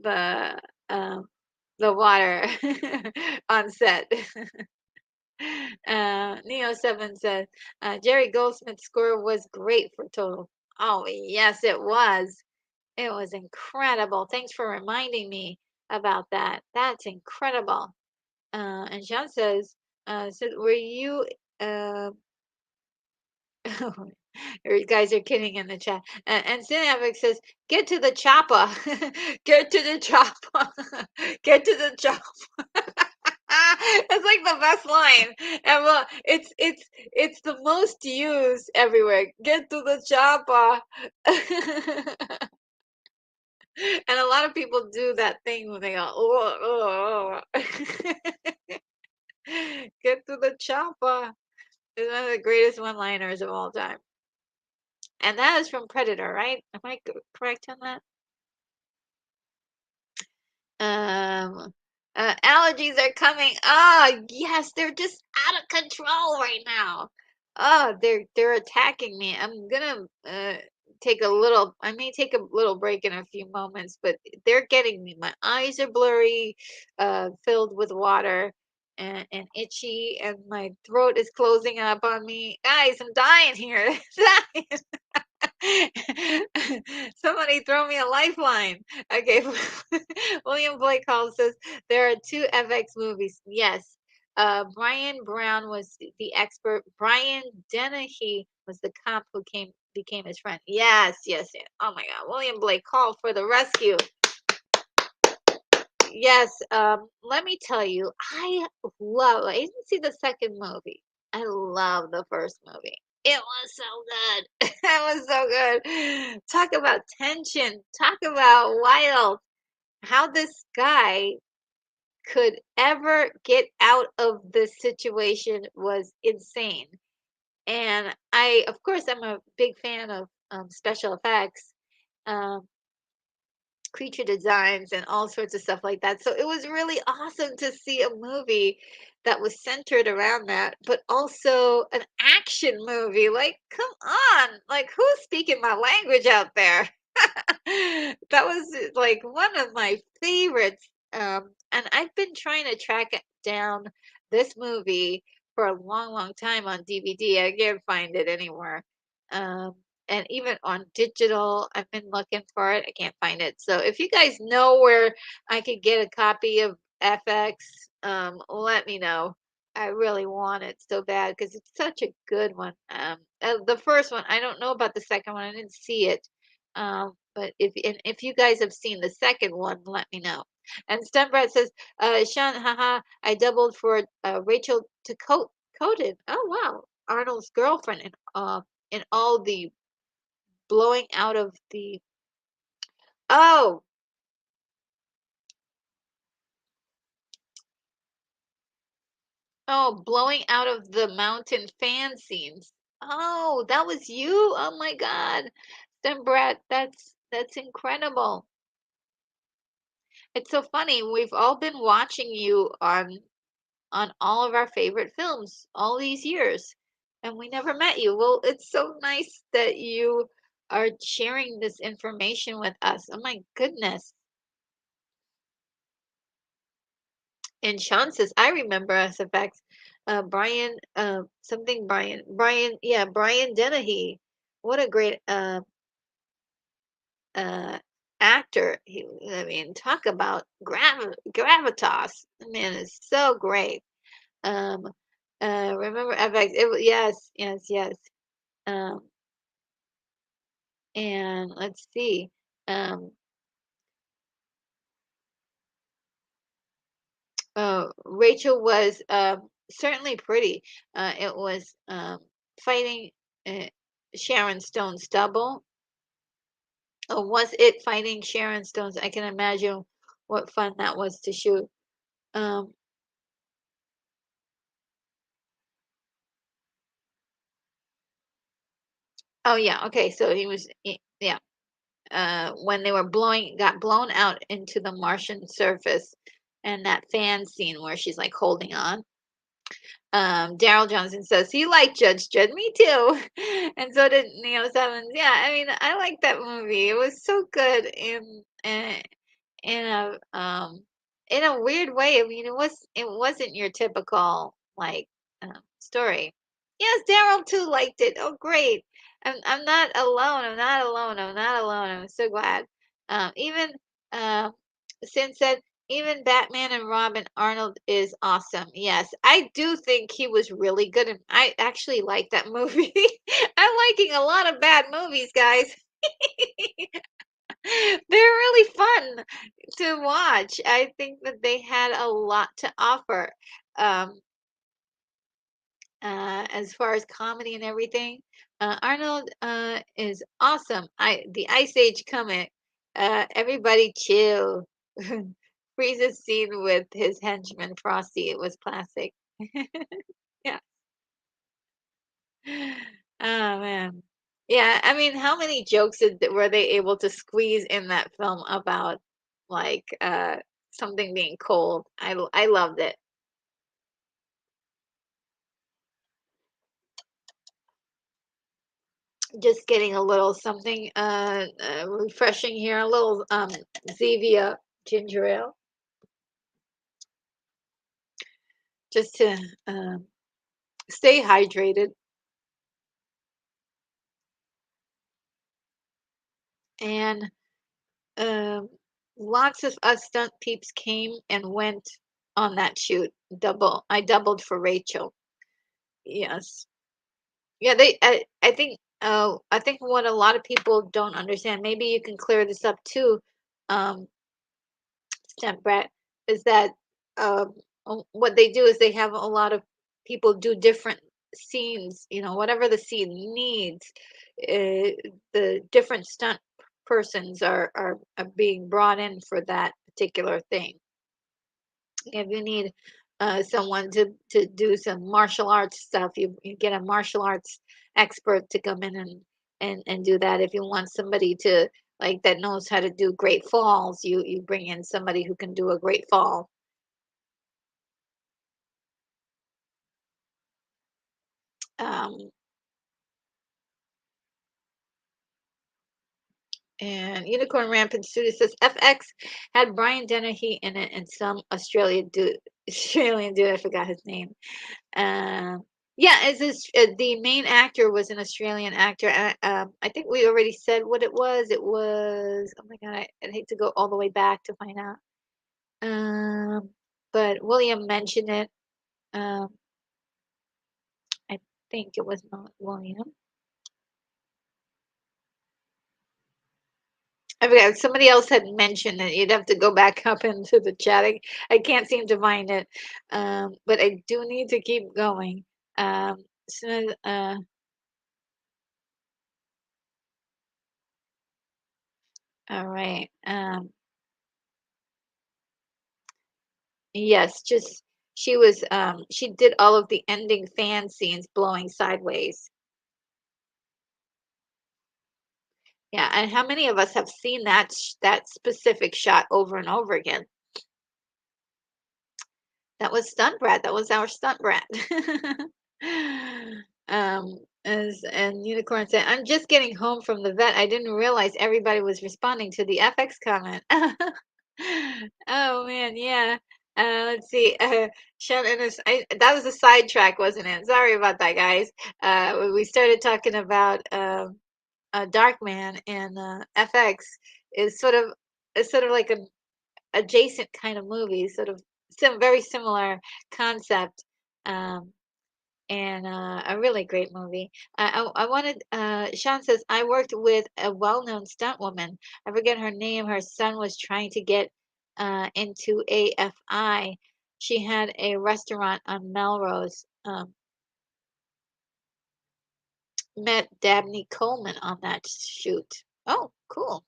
the um the water on set. Neo7 said, Jerry Goldsmith's score was great for Total. Oh, yes, it was. It was incredible. Thanks for reminding me about that. That's incredible. And Sean says, were you, uh, you guys are kidding in the chat. And Cinematic says, get to the chopper. Get to the chopper. Get to the chopper. It's like the best line. And well, it's the most used everywhere. Get to the chopper. And a lot of people do that thing when they go, oh, oh, oh. Get to the chopper. It's one of the greatest one-liners of all time. And that is from Predator, right? Am I correct on that? Um, allergies are coming. Ah, yes, they're just out of control right now. Oh, they're attacking me. I'm gonna take a little. I may take a little break in a few moments, but they're getting me. My eyes are blurry, filled with water. And itchy, and my throat is closing up on me. Guys, I'm dying here. Dying. Somebody throw me a lifeline. Okay. William Blake Hall says there are two FX movies. Yes. Brian Brown was the expert. Brian Dennehy was the cop who became his friend. Yes, yes, yes. Oh my God. William Blake Hall for the rescue. Yes. Let me tell you, I didn't see the second movie. I love the first movie. It was so good. It was so good. Talk about tension. Talk about wild. How this guy could ever get out of this situation was insane. And of course, I'm a big fan of special effects. Um, creature designs and all sorts of stuff like that. So it was really awesome to see a movie that was centered around that, but also an action movie. Like, come on, like who's speaking my language out there? That was like one of my favorites. And I've been trying to track it down this movie for a long, long time on DVD. I can't find it anywhere. Um, and even on digital, I've been looking for it. I can't find it. So if you guys know where I could get a copy of FX, let me know. I really want it so bad because it's such a good one. The first one, I don't know about the second one. I didn't see it. But if you guys have seen the second one, let me know. And Stunbrat says, Sean, haha, I doubled for Rachel to Coated. Oh wow, Arnold's girlfriend in all the blowing out of the oh blowing out of the mountain fan scenes. Oh, that was you. Oh my God, Stunbrat, that's incredible. It's so funny. We've all been watching you on all of our favorite films all these years, and we never met you. Well, it's so nice that you are sharing this information with us. Oh my goodness. And Sean says, I remember SFX. Brian, yeah, Brian Dennehy. What a great uh, actor. I mean, talk about gravitas. The man is so great. Um, remember FX? Yes, yes, yes. Um, and let's see. Um, Rachel was certainly pretty. It was fighting uh, Sharon Stone's double. Or was it fighting Sharon Stone's? I can imagine what fun that was to shoot. Um, oh yeah, okay. So yeah. When they were got blown out into the Martian surface, and that fan scene where she's like holding on. Daryl Johnson says he liked Judge Dredd. Me too, and so did Neo Sevens. Yeah, I mean, I like that movie. It was so good in in a weird way. I mean, it wasn't your typical like story. Yes, Daryl too liked it. Oh, great. I'm not alone. I'm not alone. I'm not alone. I'm so glad. Even um, Sin said even Batman and Robin Arnold is awesome. Yes, I do think he was really good, and I actually like that movie. I'm liking a lot of bad movies, guys. They're really fun to watch. I think that they had a lot to offer. Um, as far as comedy and everything. Arnold is awesome. The Ice Age comic. Everybody chill. Freeze's scene with his henchman Frosty. It was classic. Yeah. Oh man. Yeah, I mean, how many jokes were they able to squeeze in that film about like something being cold? I loved it. Just getting a little something refreshing here, a little Zevia ginger ale, just to stay hydrated. And um, lots of us stunt peeps came and went on that shoot. I doubled for Rachel. Yes. Yeah, I think what a lot of people don't understand, maybe you can clear this up too, um, Step Brett, is that what they do is they have a lot of people do different scenes, whatever the scene needs. The different stunt persons are being brought in for that particular thing. If you need someone to do some martial arts stuff, you get a martial arts expert to come in and do that. If you want somebody to like that knows how to do great falls. You bring in somebody who can do a great fall. Um, and Unicorn Rampant Studio says FX had Brian Dennehy in it and some Australian dude. Australian dude, I forgot his name. Um, yeah, is this the main actor was an Australian actor? I think we already said what it was. It was, oh my God, I'd hate to go all the way back to find out. Um, but William mentioned it. Um, I think it was not William. I forgot. Somebody else had mentioned it. You'd have to go back up into the chat. I can't seem to find it. But I do need to keep going. So, all right. Yes, just she did all of the ending fan scenes blowing sideways. Yeah, and how many of us have seen that specific shot over and over again? That was Stunt Brat. That was our Stunt Brat. As and Unicorn said, I'm just getting home from the vet. I didn't realize everybody was responding to the FX comment. Oh man, yeah. Let's see. Shannon is, that was a sidetrack, wasn't it? Sorry about that, guys. We started talking about Darkman and FX is sort of like an adjacent kind of movie, sort of very similar concept, um, and a really great movie. I wanted. Sean says I worked with a well-known stunt woman. I forget her name. Her son was trying to get into AFI. She had a restaurant on Melrose. Met Dabney Coleman on that shoot. Oh, cool.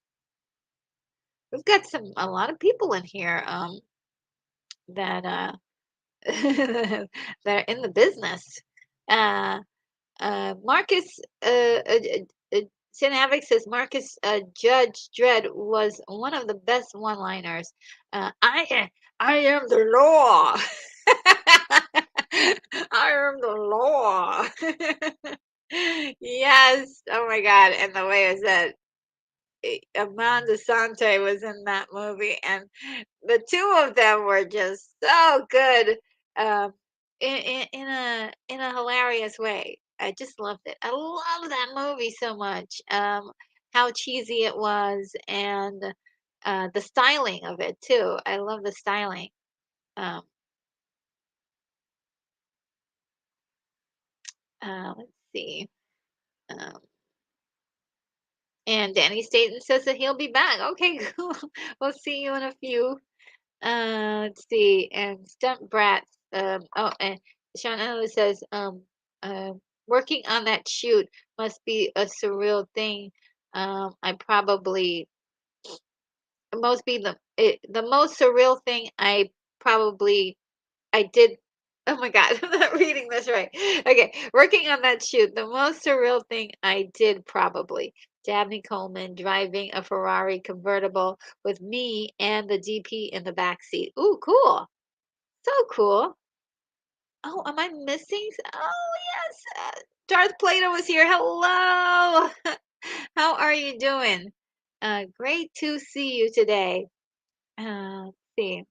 We've got a lot of people in here that that are in the business. Uh, Marcus Sin Havoc says Marcus Judge Dredd was one of the best one-liners. I am the law. I am the law. Yes. Oh my God. And the way it said Amanda Sante was in that movie, and the two of them were just so good, um, in a hilarious way. I just loved it. I love that movie so much. How cheesy it was, and the styling of it too. I love the styling. Um, let's see. Um, and Danny Staten says that he'll be back. Okay, cool. We'll see you in a few. Let's see. And Stump Brats. And Sean Ellis says, working on that shoot must be a surreal thing. I probably most be the most surreal thing probably I did. Oh my God, I'm not reading this right. Okay, working on that shoot, the most surreal thing I did probably. Dabney Coleman driving a Ferrari convertible with me and the DP in the back seat. Ooh, cool. So cool. Oh, am I missing? Oh, yes. Darth Plato was here. Hello. How are you doing? Great to see you today. Let's see.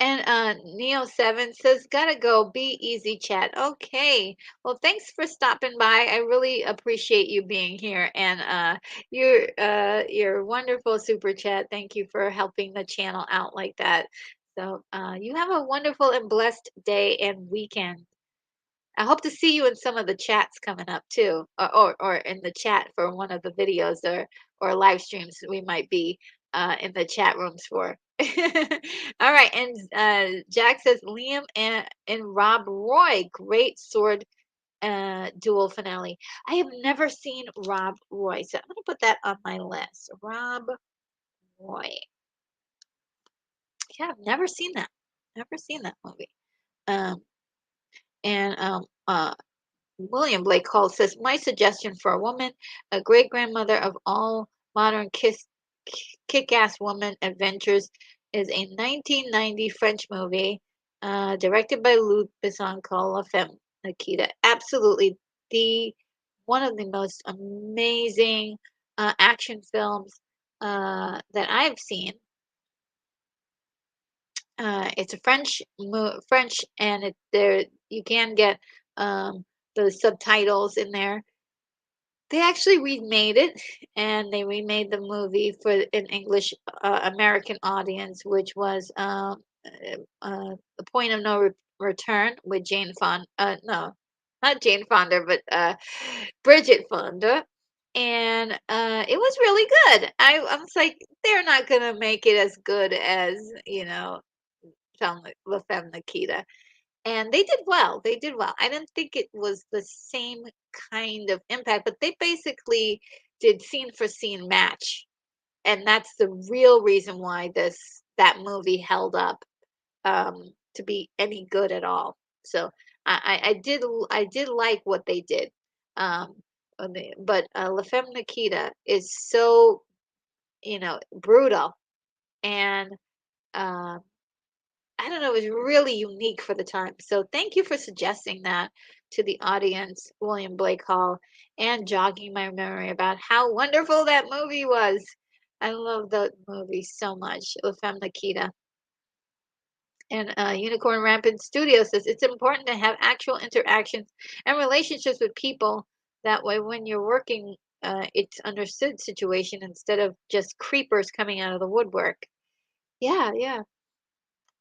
And Neo7 says, gotta go. Be easy, chat. Okay. Well, thanks for stopping by. I really appreciate you being here and your wonderful super chat. Thank you for helping the channel out like that. So you have a wonderful and blessed day and weekend. I hope to see you in some of the chats coming up too, or in the chat for one of the videos or live streams we might be in the chat rooms for. All right, and Jack says Liam and Rob Roy, great sword duel finale. I have never seen Rob Roy, so I'm gonna put that on my list. Rob Roy. Yeah, I've never seen that. Never seen that movie. Um, and William Blake Hall says, my suggestion for a woman, a great grandmother of all modern kick ass woman adventures, is a 1990 French movie directed by Luc Besson called La Femme Nikita. Absolutely the one of the most amazing action films that I've seen. It's a French, and it there you can get um, the subtitles in there. They actually remade it, and they remade the movie for an English American audience, which was The Point of No Return with Jane Fonda. No, not Jane Fonda, but Bridget Fonda. And it was really good. I was like, they're not gonna make it as good as La Femme Nikita. And they did well. They did well. I didn't think it was the same kind of impact, but they basically did scene for scene match. And that's the real reason why that movie held up to be any good at all. So I did like what they did. Um, but La Femme Nikita is so, brutal, and um I don't know, it was really unique for the time. So thank you for suggesting that to the audience, William Blake Hall, and jogging my memory about how wonderful that movie was. I love that movie so much, La Femme Nikita. And Unicorn Rampant Studio says it's important to have actual interactions and relationships with people. That way, when you're working, it's understood situation instead of just creepers coming out of the woodwork. Yeah, yeah.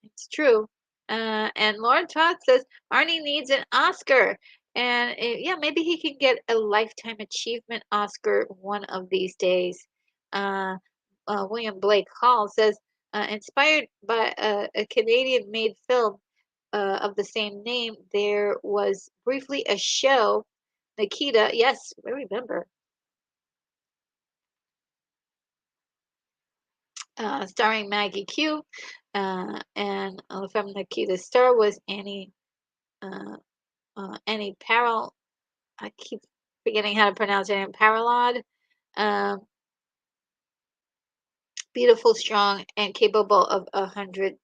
It's true. And Lauren Todd says Arnie needs an Oscar. And yeah, maybe he can get a Lifetime Achievement Oscar one of these days. Uh, William Blake Hall says, inspired by a Canadian made film of the same name, there was briefly a show, Nikita. Yes, I remember. Starring Maggie Q. And from Nikita's star was uh, Annie Parallel. I keep forgetting how to pronounce her name. Parallod. Um, beautiful, strong, and capable of 100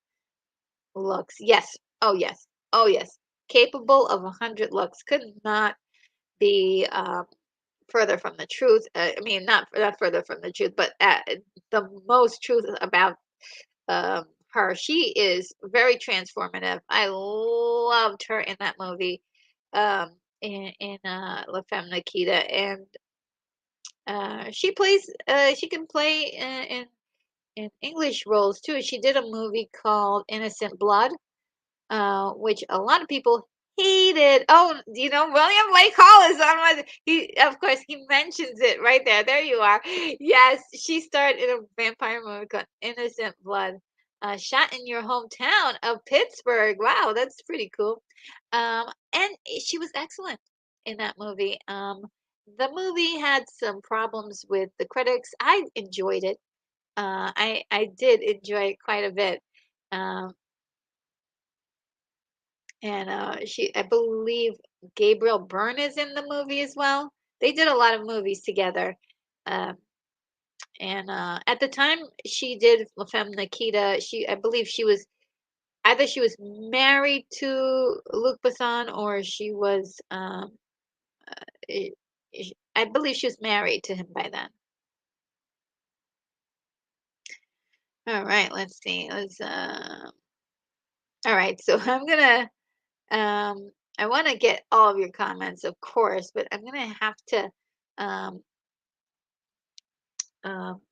looks. Yes. Oh, yes. Oh, yes. Capable of 100 looks. Could not be further from the truth. I mean, not further from the truth, but the most truth about her. She is very transformative. I loved her in that movie, in La Femme Nikita, and she can play in English roles too. She did a movie called Innocent Blood, which a lot of people hated. Oh, William Blake Hall is on my. He, of course, he mentions it right there. There you are. Yes, she starred in a vampire movie called Innocent Blood, shot in your hometown of Pittsburgh. Wow, that's pretty cool. And she was excellent in that movie. The movie had some problems with the critics. I enjoyed it. I did enjoy it quite a bit. Um, and I believe Gabriel Byrne is in the movie as well. They did a lot of movies together. Um, and at the time she did La Femme Nikita, I believe she was either she was married to Luc Besson, or she was eh, I believe she was married to him by then. All right, let's see. All right, so I'm gonna I want to get all of your comments, of course, but I'm gonna have to um,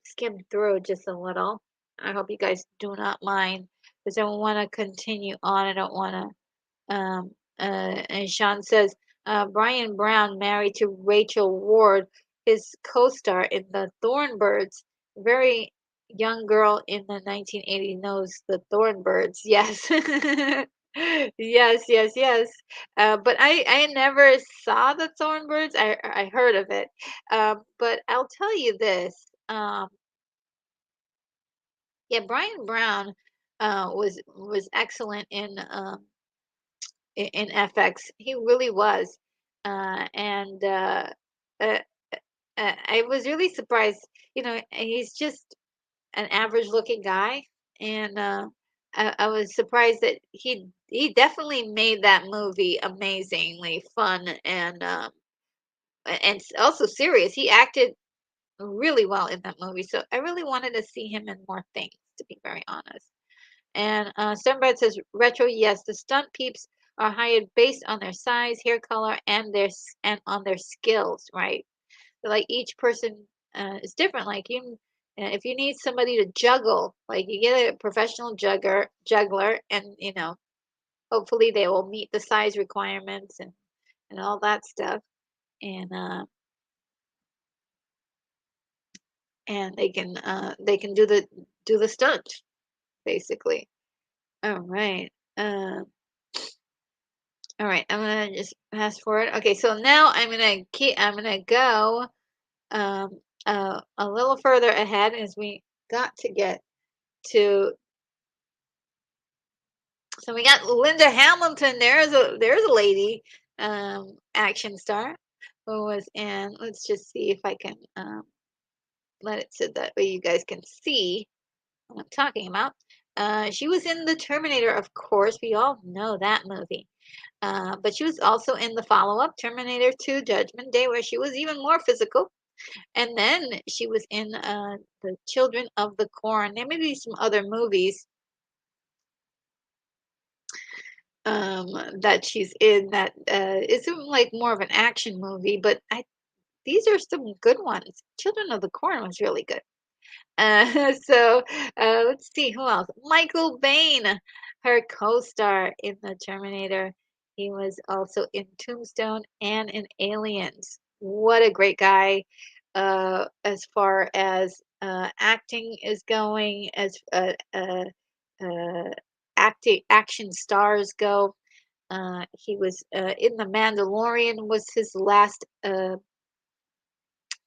skim through just a little. I hope you guys do not mind, because I want to continue on. I don't want to. And Sean says Brian Brown married to Rachel Ward, his co-star in the Thornbirds. Very young girl in the 1980s knows the Thornbirds. Yes. Yes, yes, yes. But I never saw the Thornbirds. I heard of it. But I'll tell you this. Yeah, Brian Brown was excellent in FX. He really was. And uh, I was really surprised. He's just an average looking guy, and I was surprised that he definitely made that movie amazingly fun and also serious. He acted really well in that movie, so I really wanted to see him in more things, to be very honest. And Sunbird says retro. Yes, the stunt peeps are hired based on their size, hair color, and on their skills, right? So, like each person is different. Like if you need somebody to juggle, like you get a professional juggler, and hopefully they will meet the size requirements and all that stuff, and they can do the stunt basically. All right. All right. I'm gonna just fast forward. Okay, so now I'm gonna go a little further ahead as we got to get to. So we got Linda Hamilton. There's a lady action star who was in. Let's just see if I can let it so that way you guys can see what I'm talking about. She was in The Terminator, of course. We all know that movie. But she was also in the follow-up, Terminator 2: Judgment Day, where she was even more physical. And then she was in The Children of the Corn. There may be some other movies um, that she's in that isn't like more of an action movie, but these are some good ones. Children of the Corn was really good. So let's see who else. Michael Bain, her co-star in The Terminator. He was also in Tombstone and in Aliens. What a great guy, as far as acting is going, as uh, acting action stars go. He was in The Mandalorian was his last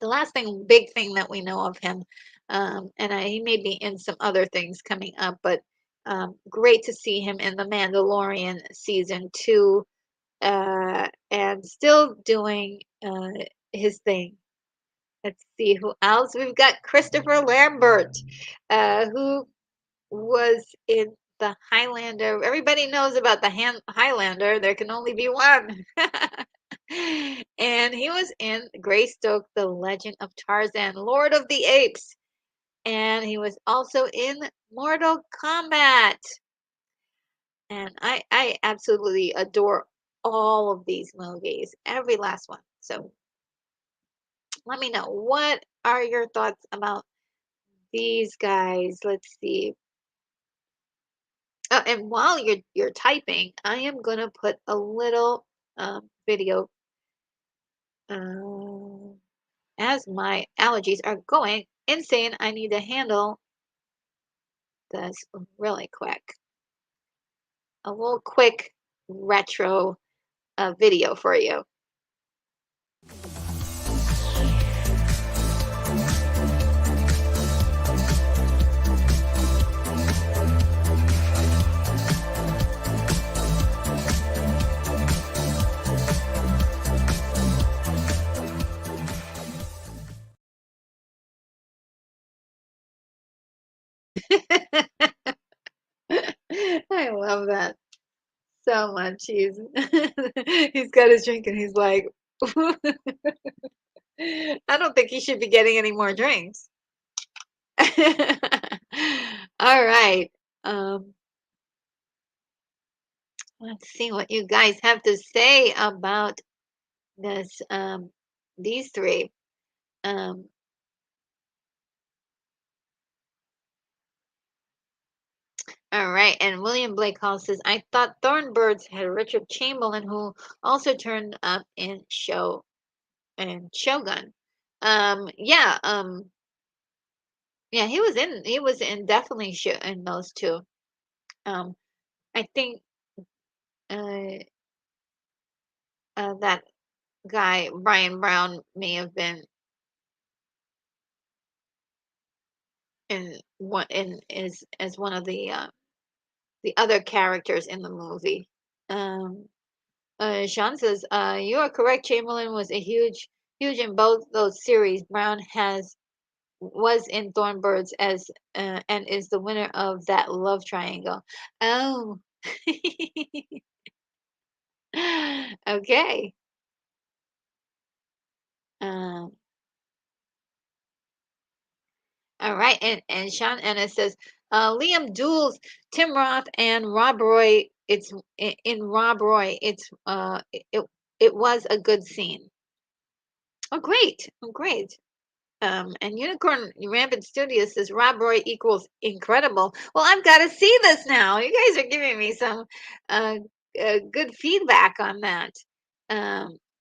the last big thing that we know of him. And he may be in some other things coming up, but great to see him in The Mandalorian season 2, and still doing his thing. Let's see who else. We've got Christopher Lambert, who was in the Highlander. Everybody knows about the Highlander. There can only be one. And he was in Greystoke, The Legend of Tarzan, Lord of the Apes. And he was also in Mortal Kombat. And I absolutely adore all of these movies, every last one. So let me know, what are your thoughts about these guys? Let's see. And while you're typing, I am gonna put a little video uh, as my allergies are going insane. I need to handle this really quick. A little quick retro video for you. I love that so much. He's got his drink and he's like, I don't think he should be getting any more drinks. All right. Um, let's see what you guys have to say about this these three. Um, all right, and William Blake Hall says, I thought Thornbirds had Richard Chamberlain, who also turned up in Shogun. Yeah, yeah, he was in definitely in those two. Um, I think uh, that guy Brian Brown may have been in one in is as one of the other characters in the movie. Um, Sean says, you are correct. Chamberlain was a huge in both those series. Brown has was in Thornbirds as and is the winner of that love triangle. Oh, okay. Um, all right, and Sean Ennis says, Liam duels Tim Roth and Rob Roy. It's in Rob Roy. It was a good scene. Oh, great! Oh, great! And Unicorn Rampant Studios says Rob Roy equals incredible. Well, I've got to see this now. You guys are giving me some uh, good feedback on that.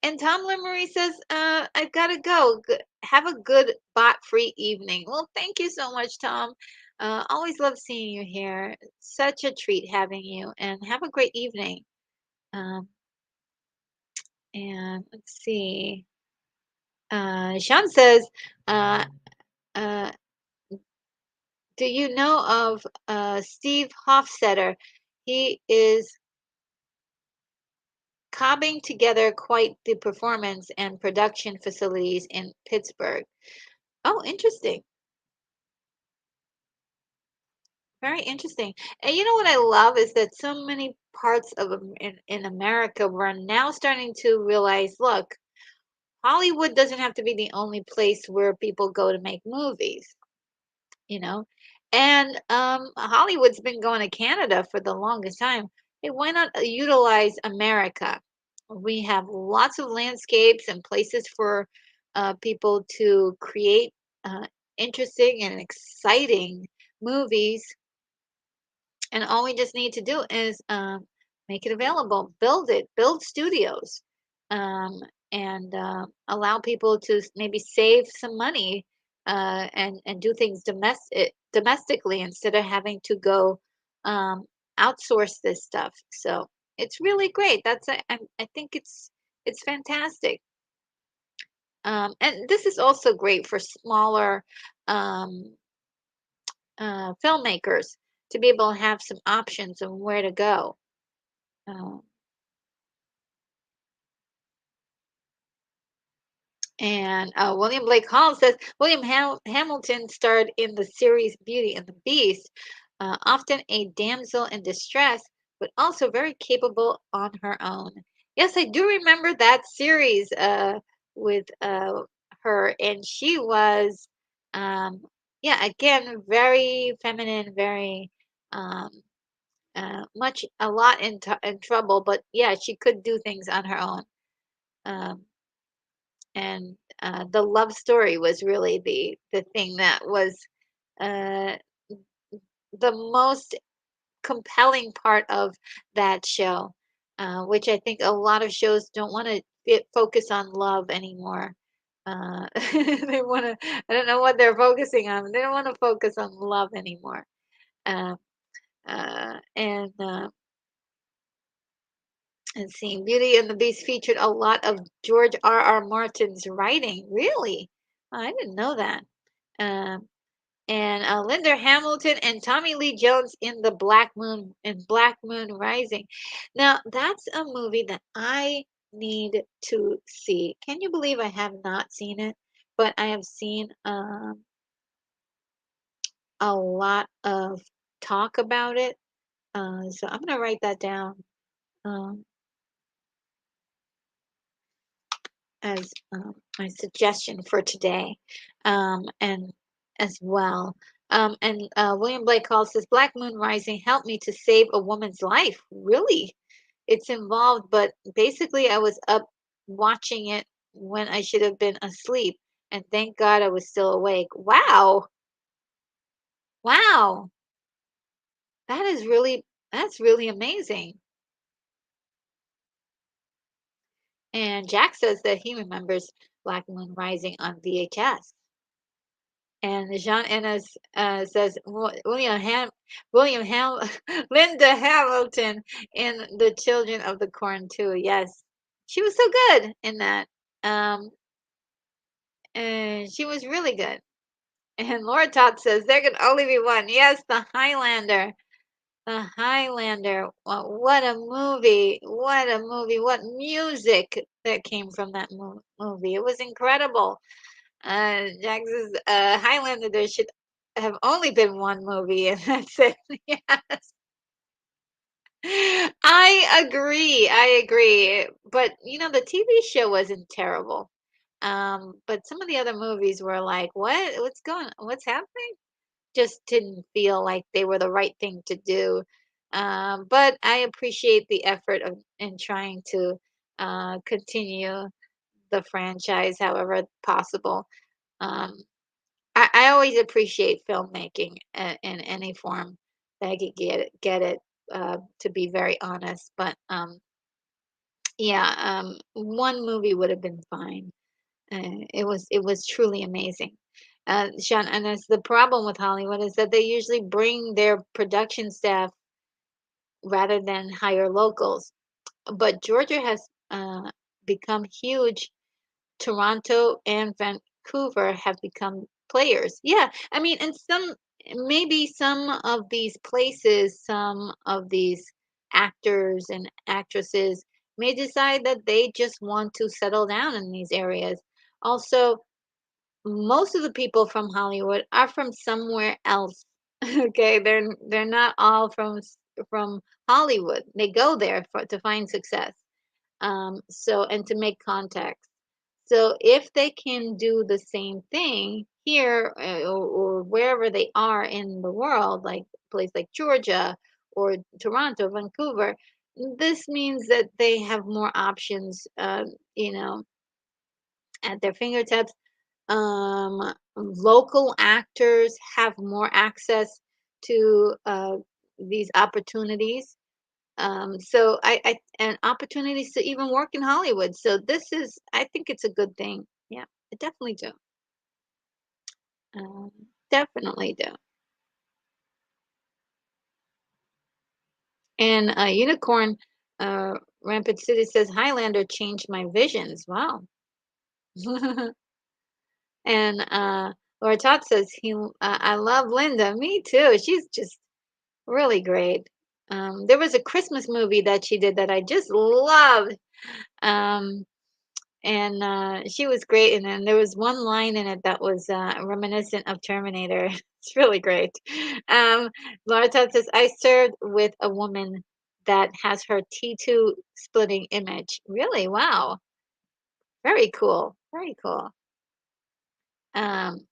And Tom Limery says, I've got to go. Have a good bot-free evening. Well, thank you so much, Tom. Always love seeing you here. Such a treat having you. And have a great evening. Um, and let's see. Sean says, uh, uh, do you know of Steve Hofstetter? He is cobbing together quite the performance and production facilities in Pittsburgh. Oh, interesting. Very interesting. And you know what I love is that so many parts of in America we're now starting to realize, look, Hollywood doesn't have to be the only place where people go to make movies. you know. And Hollywood's been going to Canada for the longest time. Hey, why not utilize America? We have lots of landscapes and places for people to create uh, interesting and exciting movies, and all we just need to do is make it available, build it, build studios, um, and allow people to maybe save some money and do things domestically instead of having to go um, outsource this stuff. So it's really great. I think it's fantastic. And this is also great for smaller um, filmmakers to be able to have some options on where to go. Uh, and William Blake Hall says William Hamilton starred in the series Beauty and the Beast, often a damsel in distress, but also very capable on her own. Yes, I do remember that series with her, and she was, um, yeah, again, very feminine, very. Um, much a lot in trouble, but yeah, she could do things on her own. Um, and the love story was really the thing that was uh, the most compelling part of that show, which I think a lot of shows don't want to focus on love anymore. They want to. I don't know what they're focusing on. They don't want to focus on love anymore. Um, and Let's see. Beauty and the Beast featured a lot of George R. R. Martin's writing. Really? I didn't know that. Um, and Linda Hamilton and Tommy Lee Jones in the Black Moon Rising. Now that's a movie that I need to see. Can you believe I have not seen it? But I have seen a lot of talk about it. So I'm gonna write that down. Um, as my suggestion for today, and as well. And William Blake Hall says, Black Moon Rising helped me to save a woman's life. Really? It's involved, but basically, I was up watching it when I should have been asleep. And thank God I was still awake. Wow. Wow. That's really amazing. And Jack says that he remembers Black Moon Rising on VHS. And Jean Ennis says William Linda Hamilton in The Children of the Corn too. Yes, she was so good in that. Um, and she was really good. And Laura Todd says there can only be one. Yes, the Highlander. The Highlander. What a movie. What a movie. What music that came from that movie. It was incredible. Jackson's Highlander, there should have only been one movie, and that's it. Yes. I agree. I agree. But the TV show wasn't terrible. But some of the other movies were like, what? What's happening? Just didn't feel like they were the right thing to do. But I appreciate the effort of in trying to continue the franchise however possible. Um, I always appreciate filmmaking in any form that I could get it to be very honest. But yeah, one movie would have been fine. It was truly amazing. Sean, and that's the problem with Hollywood is that they usually bring their production staff rather than hire locals. But Georgia has become huge. Toronto and Vancouver have become players. Yeah, I mean, and maybe some of these places, some of these actors and actresses may decide that they just want to settle down in these areas. Also, most of the people from Hollywood are from somewhere else. Okay, they're not all from Hollywood. They go there to find success. And to make contacts. So if they can do the same thing here or wherever they are in the world, like a place like Georgia or Toronto, Vancouver, this means that they have more options, at their fingertips. Local actors have more access to these opportunities, so and opportunities to even work in Hollywood. So I think it's a good thing. Yeah, I definitely do. Um, Definitely do. And Unicorn, Rampant City says Highlander changed my visions. Wow. And Laura Todd says I love Linda. Me too. She's just really great. There was a Christmas movie that she did that I just loved. Um, and she was great. And then there was one line in it that was reminiscent of Terminator. It's really great. Um, Laura Todd says, "I served with a woman that has her T2 splitting image." Really? Wow. Very cool. Very cool. Um,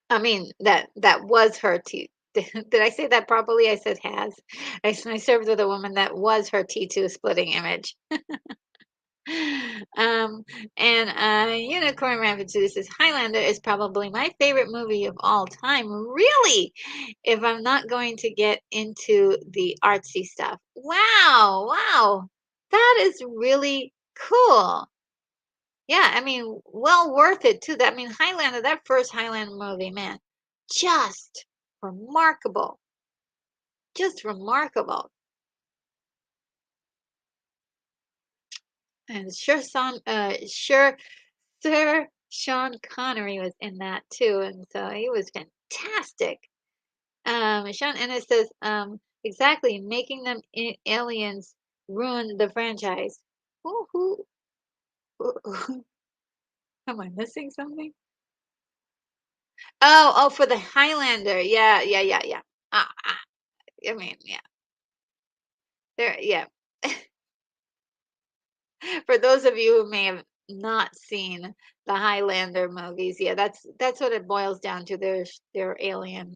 I mean that was her T. Did I say that properly? I said has. I served with a woman that was her T2 splitting image. Um, and Unicorn Rampage says Highlander is probably my favorite movie of all time. Really, if I'm not going to get into the artsy stuff. Wow, wow, that is really cool. Yeah, I mean, well worth it too. That I mean, Highlander, that first Highlander movie, man, just remarkable, just remarkable. And Sir Sean Connery was in that too, and so he was fantastic. Sean Ennis says, exactly, making them aliens ruined the franchise. Who am I missing something? Oh, for the Highlander. Yeah, yeah, yeah, yeah. I mean, yeah, yeah. For those of you who may have not seen the Highlander movies, yeah, that's what it boils down to. They're aliens.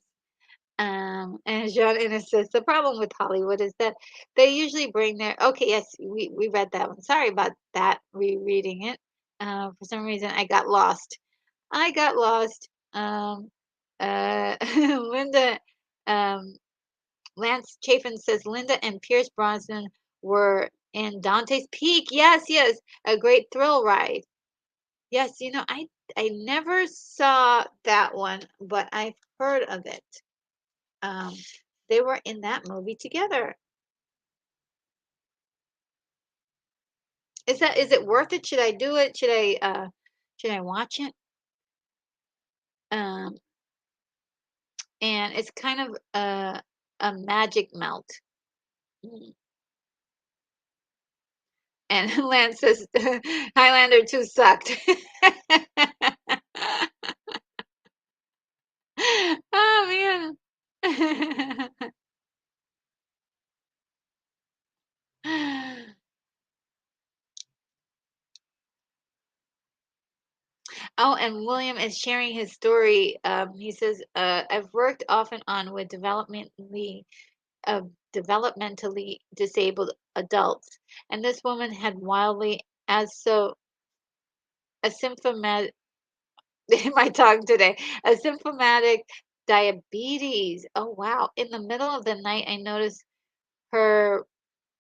And Jean Innes says the problem with Hollywood is that they usually bring their okay, yes, we read that one. Sorry about that, rereading it. For some reason I got lost. I got lost. Linda um Lance Chafin says Linda and Pierce Brosnan were in Dante's Peak. Yes, yes, a great thrill ride. Yes, I never saw that one, but I've heard of it. Um, they were in that movie together. Is it worth it? Should I do it? Should I watch it? Um, and it's kind of a magic melt. Mm. And Lance says Highlander 2 sucked. Oh man. Oh, and William is sharing his story. He says, "I've worked off and on with developmentally disabled adults, and this woman had wildly as so asymptomatic my tongue today asymptomatic diabetes. Oh wow! In the middle of the night, I noticed her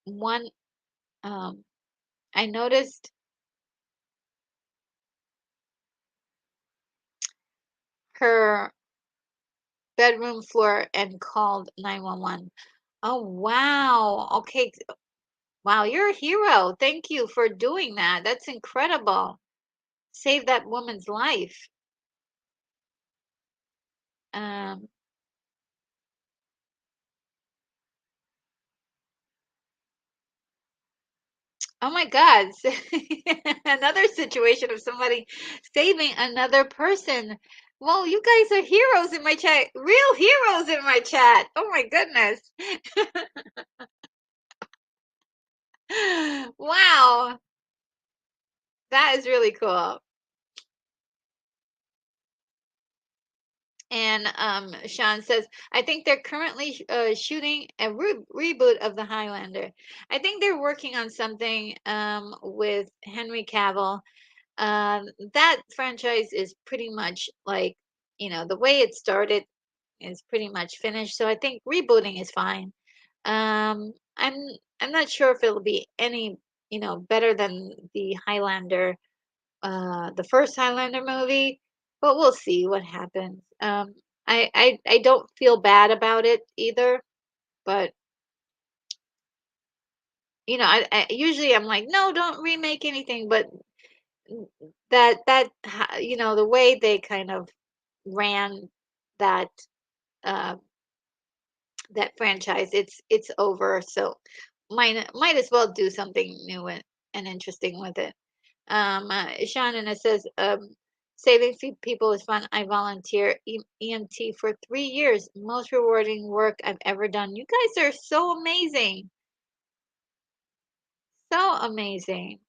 one. Um, I noticed her bedroom floor and called 911. Oh wow! Okay, wow, you're a hero. Thank you for doing that. That's incredible. Save that woman's life. Um, oh my God. Another situation of somebody saving another person. Well, you guys are heroes in my chat. Real heroes in my chat. Oh my goodness. Wow. That is really cool. And Sean says, I think they're currently shooting a reboot of the Highlander. I think they're working on something with Henry Cavill. That franchise is pretty much like, the way it started is pretty much finished. So I think rebooting is fine. I'm I'm not sure if it'll be any, better than the first Highlander movie, but we'll see what happens. I don't feel bad about it either, but I usually I'm like, no, don't remake anything, but the way they kind of ran that uh that franchise, it's over, so might as well do something new and interesting with it. Shannon, it says, saving people is fun. I volunteer EMT for 3 years. Most rewarding work I've ever done. You guys are so amazing. So amazing.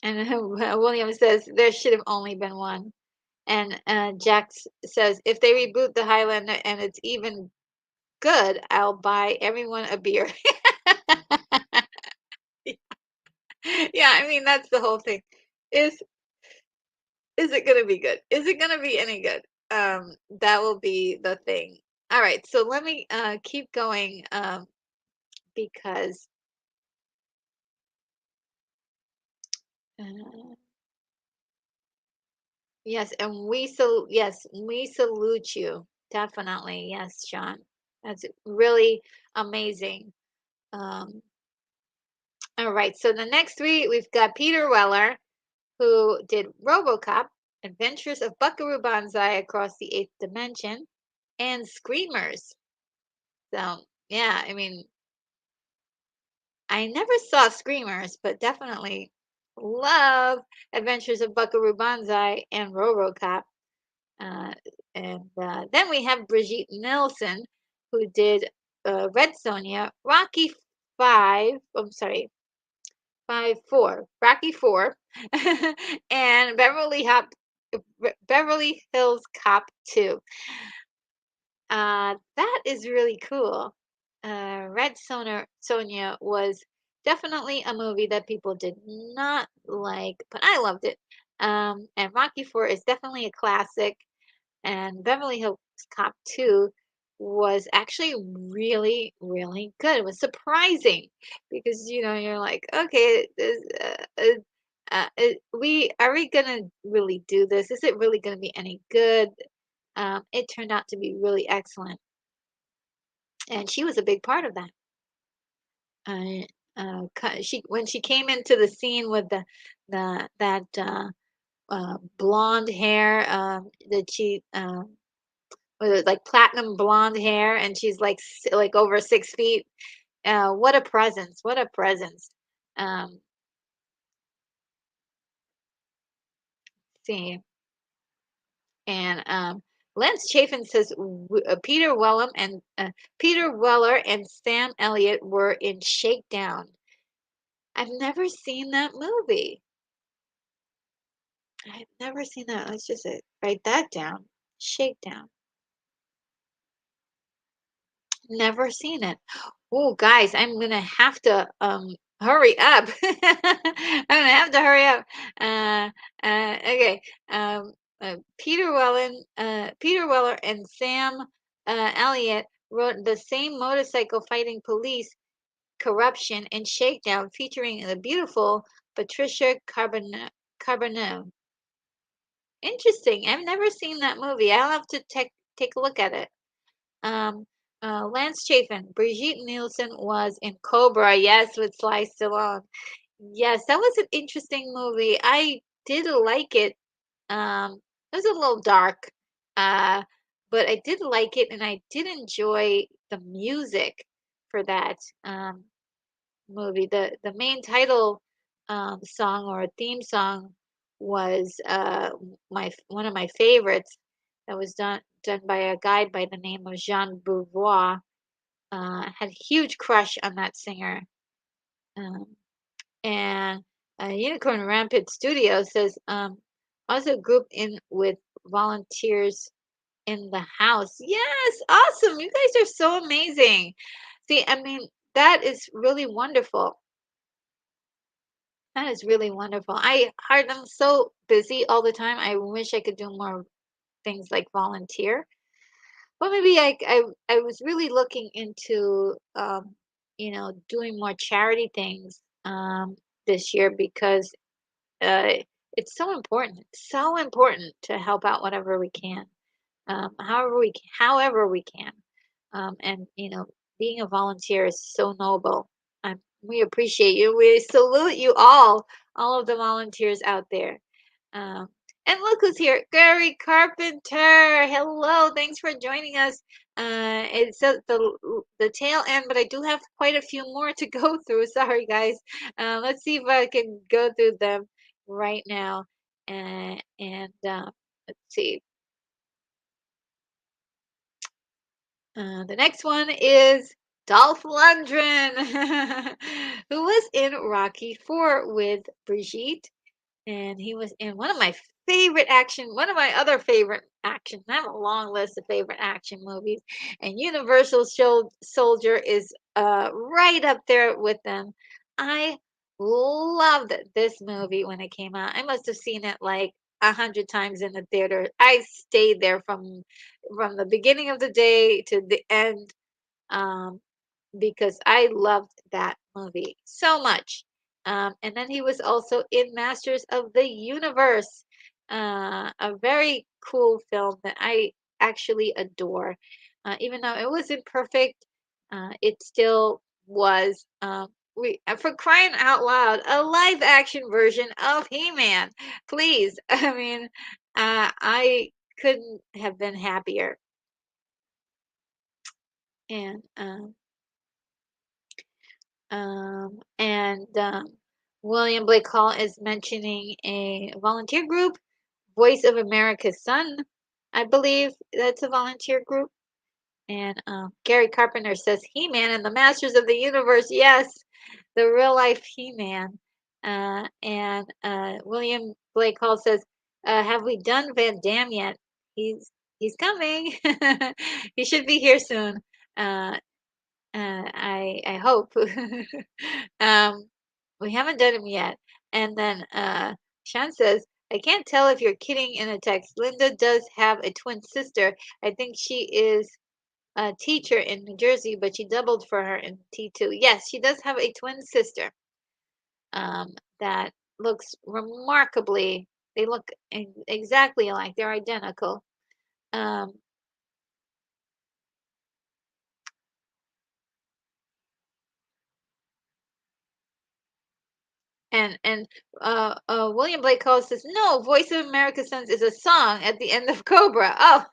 And William says, there should have only been one. And Jax says, if they reboot the Highlander and it's even good, I'll buy everyone a beer. Yeah, I mean, that's the whole thing. Is Is it gonna be good? Is it gonna be any good? That will be the thing. All right, so let me keep going because uh, yes, and we salute you definitely. Yes, Sean, that's really amazing. Um, all right, so the next three we've got Peter Weller, who did RoboCop, Adventures of Buckaroo Banzai Across the Eighth Dimension, and Screamers. So yeah, I mean, I never saw Screamers, but definitely love Adventures of Buckaroo Banzai and RoboCop. Uh, and then we have Brigitte Nielsen, who did Red Sonja, Rocky Five. I'm sorry, 4, Rocky 4, and Beverly Hills Cop 2. That is really cool. Red Sonja was definitely a movie that people did not like, but I loved it. And Rocky 4 is definitely a classic, and Beverly Hills Cop 2 was actually really, really good. It was surprising because you're like, okay, we gonna really do this? Is it really gonna be any good? It turned out to be really excellent, and she was a big part of that. Uh, she when she came into the scene with the that blonde hair that she with like platinum blonde hair, and she's like like over 6 feet. What a presence! What a presence! Um, see, and Lance Chafin says Peter Weller and Sam Elliott were in Shakedown. I've never seen that movie. I've never seen that. Let's just write that down. Shakedown. Never seen it. Oh, guys, I'm gonna have to hurry up. I'm gonna have to hurry up. Uh, okay. Um, Peter Weller and Sam Elliott wrote the same motorcycle fighting police corruption and shakedown, featuring the beautiful Patricia Carbonell. Interesting. I've never seen that movie. I'll have to take a look at it. Um, Lance Chafin, Brigitte Nielsen was in Cobra, yes, with Sly Stallone. Yes, that was an interesting movie. I did like it. It was a little dark, uh, but I did like it, and I did enjoy the music for that movie. The main title song or theme song was my one of my favorites that was done by a guy by the name of Jean Beauvoir. Had a huge crush on that singer. Um, and Unicorn Rampant Studio says also grouped in with volunteers in the house. Yes, awesome. You guys are so amazing. See, I mean, that is really wonderful. That is really wonderful. I'm so busy all the time. I wish I could do more things like volunteer. Well, maybe I was really looking into doing more charity things this year because uh, it's so important to help out whatever we can, however we can, and being a volunteer is so noble. We appreciate you. We salute you all of the volunteers out there. Um, and look who's here, Gary Carpenter. Hello, thanks for joining us. It's at the tail end, but I do have quite a few more to go through. Sorry, guys. Let's see if I can go through them right now. And let's see. The next one is Dolph Lundgren, who was in Rocky 4 with Brigitte, and he was in one of my other favorite action. I have a long list of favorite action movies, and Soldier is right up there with them. I loved this movie when it came out. I must have seen it like 100 times in the theater. I stayed there from the beginning of the day to the end. Um, because I loved that movie so much. And then he was also in Masters of the Universe, a very cool film that I actually adore. Even though it wasn't perfect, it still was. For crying out loud, a live action version of He-Man, please. I mean, I couldn't have been happier. And William Blake Hall is mentioning a volunteer group, Voice of America's Son. I believe that's a volunteer group. And Gary Carpenter says He-Man and the Masters of the Universe. Yes, the real life He-Man. And William Blake Hall says, "Have we done Van Damme yet? He's coming. He should be here soon. Uh, I hope." um, we haven't done him yet. And then Sean says, "I can't tell if you're kidding in a text. Linda does have a twin sister. I think she is a teacher in New Jersey, but she doubled for her in T2. Yes, she does have a twin sister that looks remarkably, they look exactly alike. They're identical. Um, and William Blake Cole says, "No, Voice of America's Sons is a song at the end of Cobra." Oh,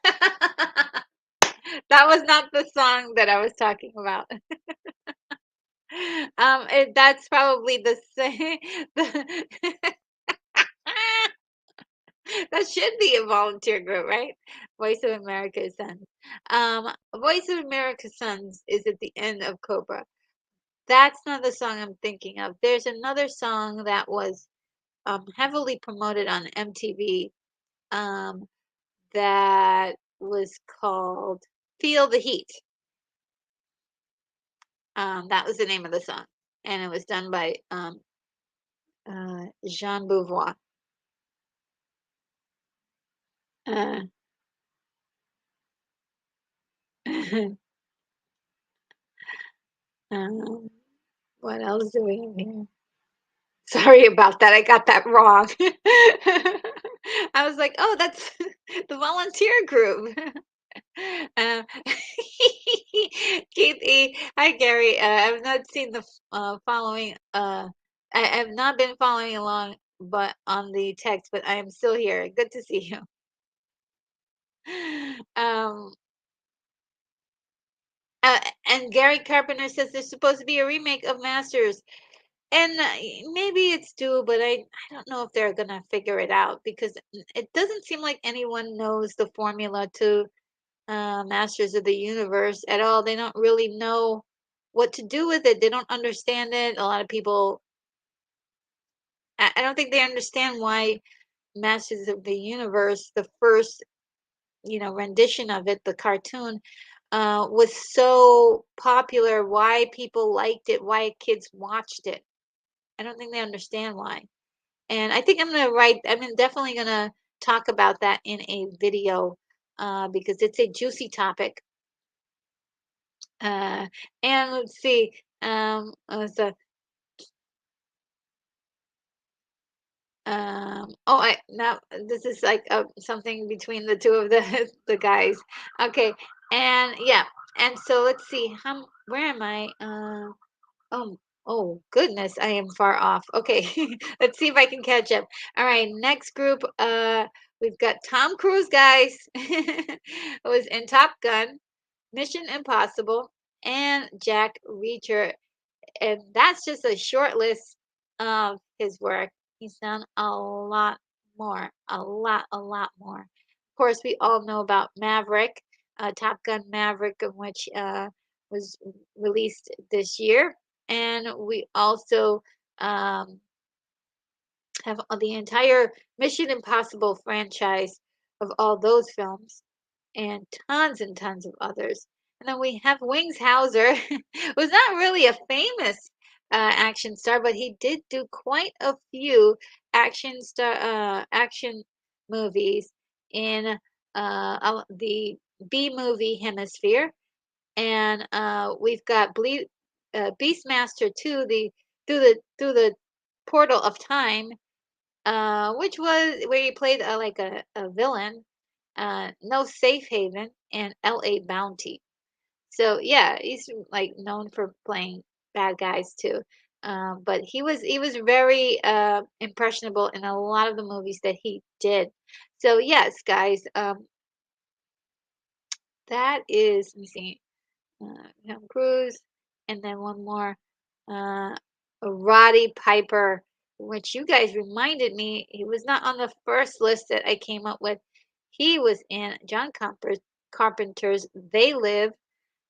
That was not the song that I was talking about. That's probably the same. The that should be a volunteer group, right? Voice of America Sons. Voice of America Sons is at the end of Cobra. That's not the song I'm thinking of. There's another song that was heavily promoted on MTV um, that was called Feel the Heat. That was the name of the song. And it was done by Jean Beauvoir. Uh, um, what else do we have here? Sorry about that. I got that wrong. I was like, oh, that's the volunteer group. Um, Keith E. Hi, Gary. I've not seen the following. I have not been following along, but on the text, but I am still here. Good to see you. Um, uh, and Gary Carpenter says there's supposed to be a remake of Masters. And maybe it's due, but I don't know if they're gonna figure it out because it doesn't seem like anyone knows the formula to Masters of the Universe at all. They don't really know what to do with it. They don't understand it. A lot of people, I don't think they understand why Masters of the Universe, the first, rendition of it, the cartoon, was so popular, why people liked it, why kids watched it. I don't think they understand why. And I think I'm definitely gonna talk about that in a video because it's a juicy topic. Uh, and let's see. So, oh, I now this is like something between the two of the the guys. Okay, and yeah, and so let's see. Where am I? Oh, oh goodness, I am far off. Okay, let's see if I can catch up. All right, next group. We've got Tom Cruise, guys. Who was in Top Gun, Mission Impossible, and Jack Reacher. And that's just a short list of his work. He's done a lot more, a lot more. Of course, we all know about Maverick, Top Gun Maverick, which was released this year. And we also um, have the entire Mission Impossible franchise of all those films and tons of others. And then we have Wings Hauser, who's not really a famous action star, but he did do quite a few action movies in the B movie hemisphere. And we've got Beastmaster 2, the through the portal of time, which was where he played like a villain, No Safe Haven, and L.A. Bounty. So yeah, he's like known for playing bad guys too. But he was very impressionable in a lot of the movies that he did. So yes, guys, that is, let me see, Tom Cruise, and then one more, uh, Roddy Piper, which you guys reminded me he was not on the first list that I came up with. He was in Carpenter's They Live,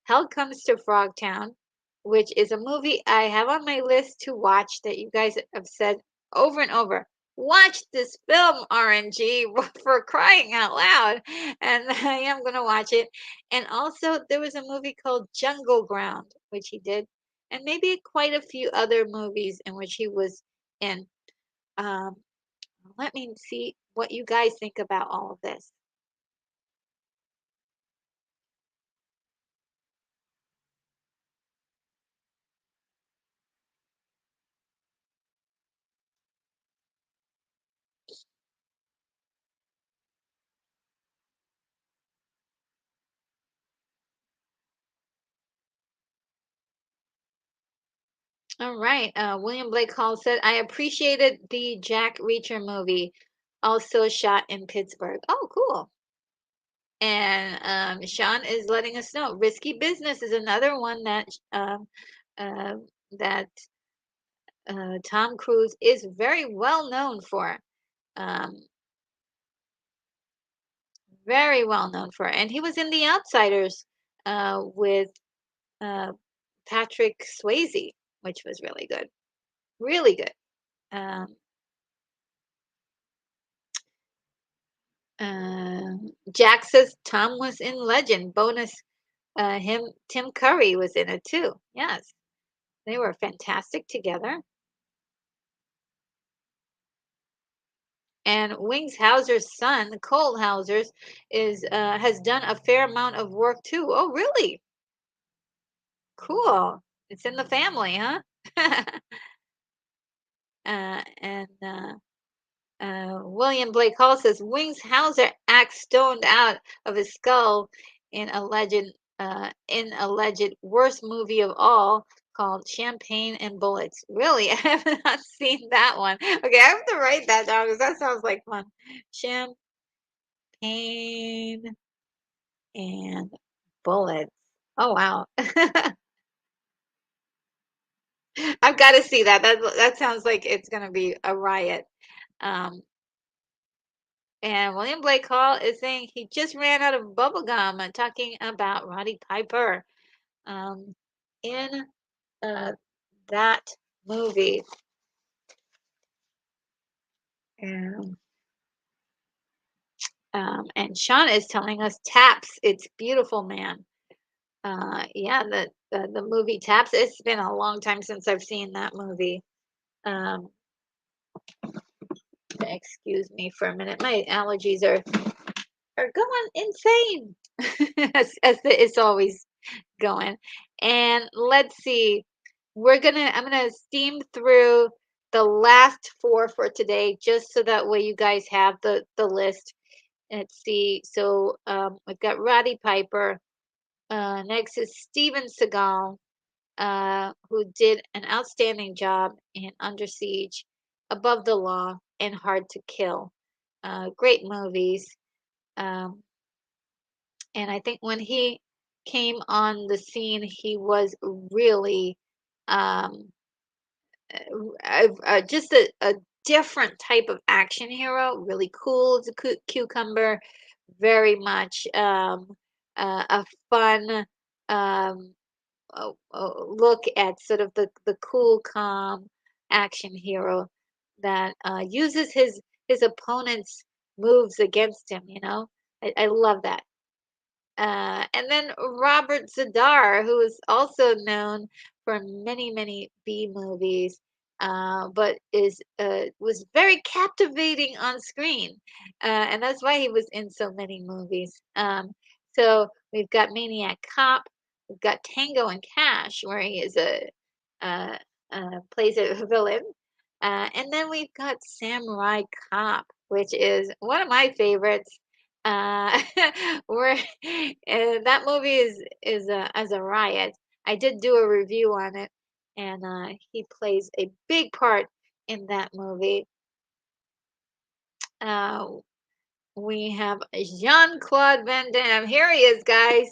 Hell Comes to Frogtown, which is a movie I have on my list to watch that you guys have said over and over. Watch this film, RNG, for crying out loud. And I am going to watch it. And also, there was a movie called Jungle Ground, which he did, and maybe quite a few other movies in which he was in. Um, Let me see what you guys think about all of this. All right. William Blake Hall said, I appreciated the Jack Reacher movie, also shot in Pittsburgh. Oh, cool. And Sean is letting us know Risky Business is another one that uh, that Tom Cruise is very well known for. Um, very well known for. And he was in The Outsiders with uh, Patrick Swayze, which was really good. Really good. Um, uh, Jack says Tom was in Legend. Bonus, Tim Curry was in it too. Yes, they were fantastic together. And Wings Hauser's son, Cole Hauser's, is has done a fair amount of work too. Oh, really? Cool. It's in the family, huh? And William Blake Hall says Wings Hauser acts stoned out of his skull in a alleged worst movie of all called Champagne and Bullets. Really, I have not seen that one. Okay, I have to write that down because that sounds like fun. Champagne and Bullets. Oh wow, I've got to see that. That sounds like it's gonna be a riot. Um, And William Blake Hall is saying he just ran out of bubble gum talking about Roddy Piper um, in uh, that movie. And, and Sean is telling us Taps. It's beautiful, man. Yeah, the movie Taps. It's been a long time since I've seen that movie. Um, excuse me for a minute. My allergies are going insane, as it's always going. And let's see. I'm gonna steam through the last four for today, just so that way you guys have the list. Let's see. So we've got Roddy Piper. Next is Steven Seagal, who did an outstanding job in Under Siege, Above the Law, and Hard to Kill. Great movies. Um, and I think when he came on the scene, he was really um, just a different type of action hero. Really cool as a cucumber, very much a fun um, look at sort of the cool, calm action hero that uses his opponent's moves against him. I love that. And then Robert Zadar, who is also known for many, many B movies, but is was very captivating on screen, and that's why he was in so many movies. So we've got Maniac Cop, we've got Tango and Cash, where he is uh, plays a villain, and then we've got Samurai Cop, which is one of my favorites. Uh, where that movie is as a riot. I did do a review on it, and he plays a big part in that movie. Uh, we have Jean-Claude Van Damme. Here he is, guys.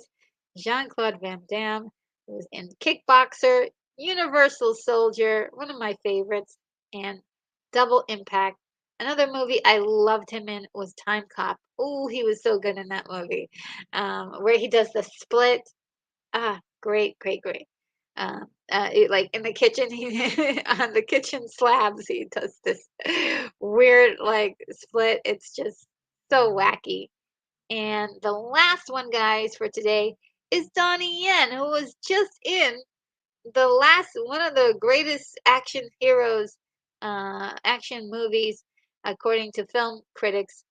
Jean-Claude Van Damme was in Kickboxer, Universal Soldier, one of my favorites, and Double Impact. Another movie I loved him in was Time Cop. Oh, he was so good in that movie, where he does the split. Ah, great, great, great. Like in the kitchen, he on the kitchen slabs, he does this weird like split. It's just so wacky. And the last one, guys, for today is Donnie Yen, who was just in the last one of the greatest action heroes, action movies, according to film critics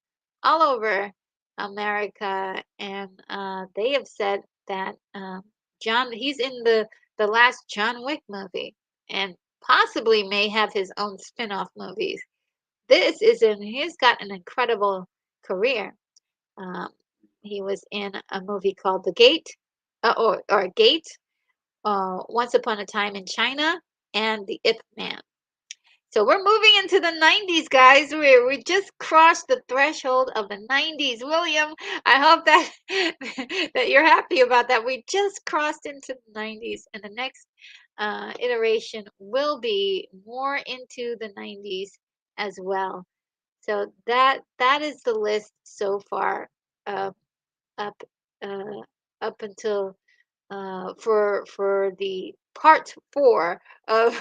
all over America, and they have said that he's in the last John Wick movie, and possibly may have his own spin-off movies. He's got an incredible career. Um, he was in a movie called The Gate, or Gate, Once Upon a Time in China, and The Ip Man. So we're moving into the 90s, guys. We just crossed the threshold of the 90s. William, I hope that that you're happy about that. We just crossed into the 90s, and the next iteration will be more into the 90s as well. So that is the list so far, uh, up uh, up until for the part four of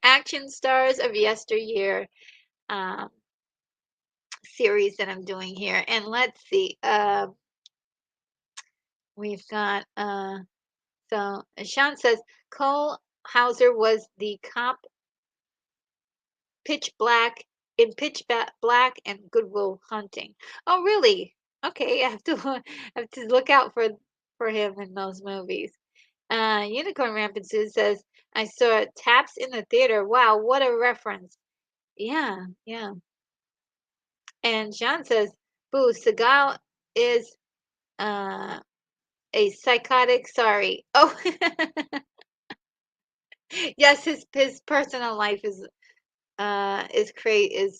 Action Stars of Yesteryear um, series that I'm doing here. And let's see, we've got so Sean says Cole Hauser was the cop Pitch Black in Black and Goodwill Hunting. Oh, really? Okay, I have to I have to look out for him in those movies. Unicorn Rampant says, I saw Taps in the theater. Wow, what a reference. Yeah, yeah. And John says, Boo, Seagal is uh, a psychotic. Sorry. Oh, yes, his personal life is crazy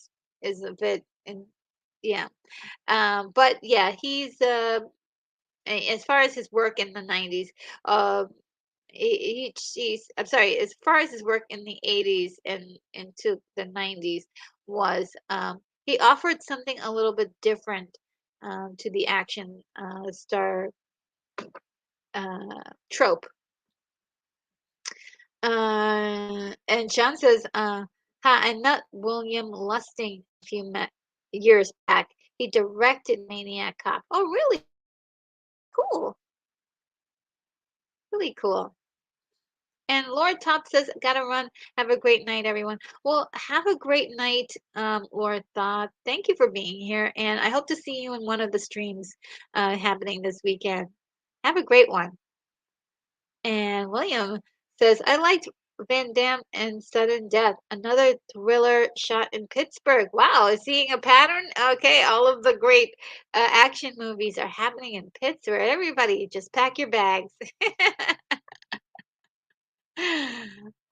is a bit and yeah. But yeah, he's as far as his work in the 90s, uh, I'm sorry, as far as his work in the 80s and into the 90s was, he offered something a little bit different to the action star trope. And Sean says, hi, I met William Lusting a few years back. He directed Maniac Cop. Oh, really? Cool. Really cool. And Lord Top says, gotta run. Have a great night, everyone. Well, have a great night, Lord Top. Thank you for being here. And I hope to see you in one of the streams happening this weekend. Have a great one. And William says, I liked Van Damme and Sudden Death, another thriller shot in Pittsburgh. Wow, seeing a pattern? Okay, all of the great action movies are happening in Pittsburgh. Everybody, just pack your bags.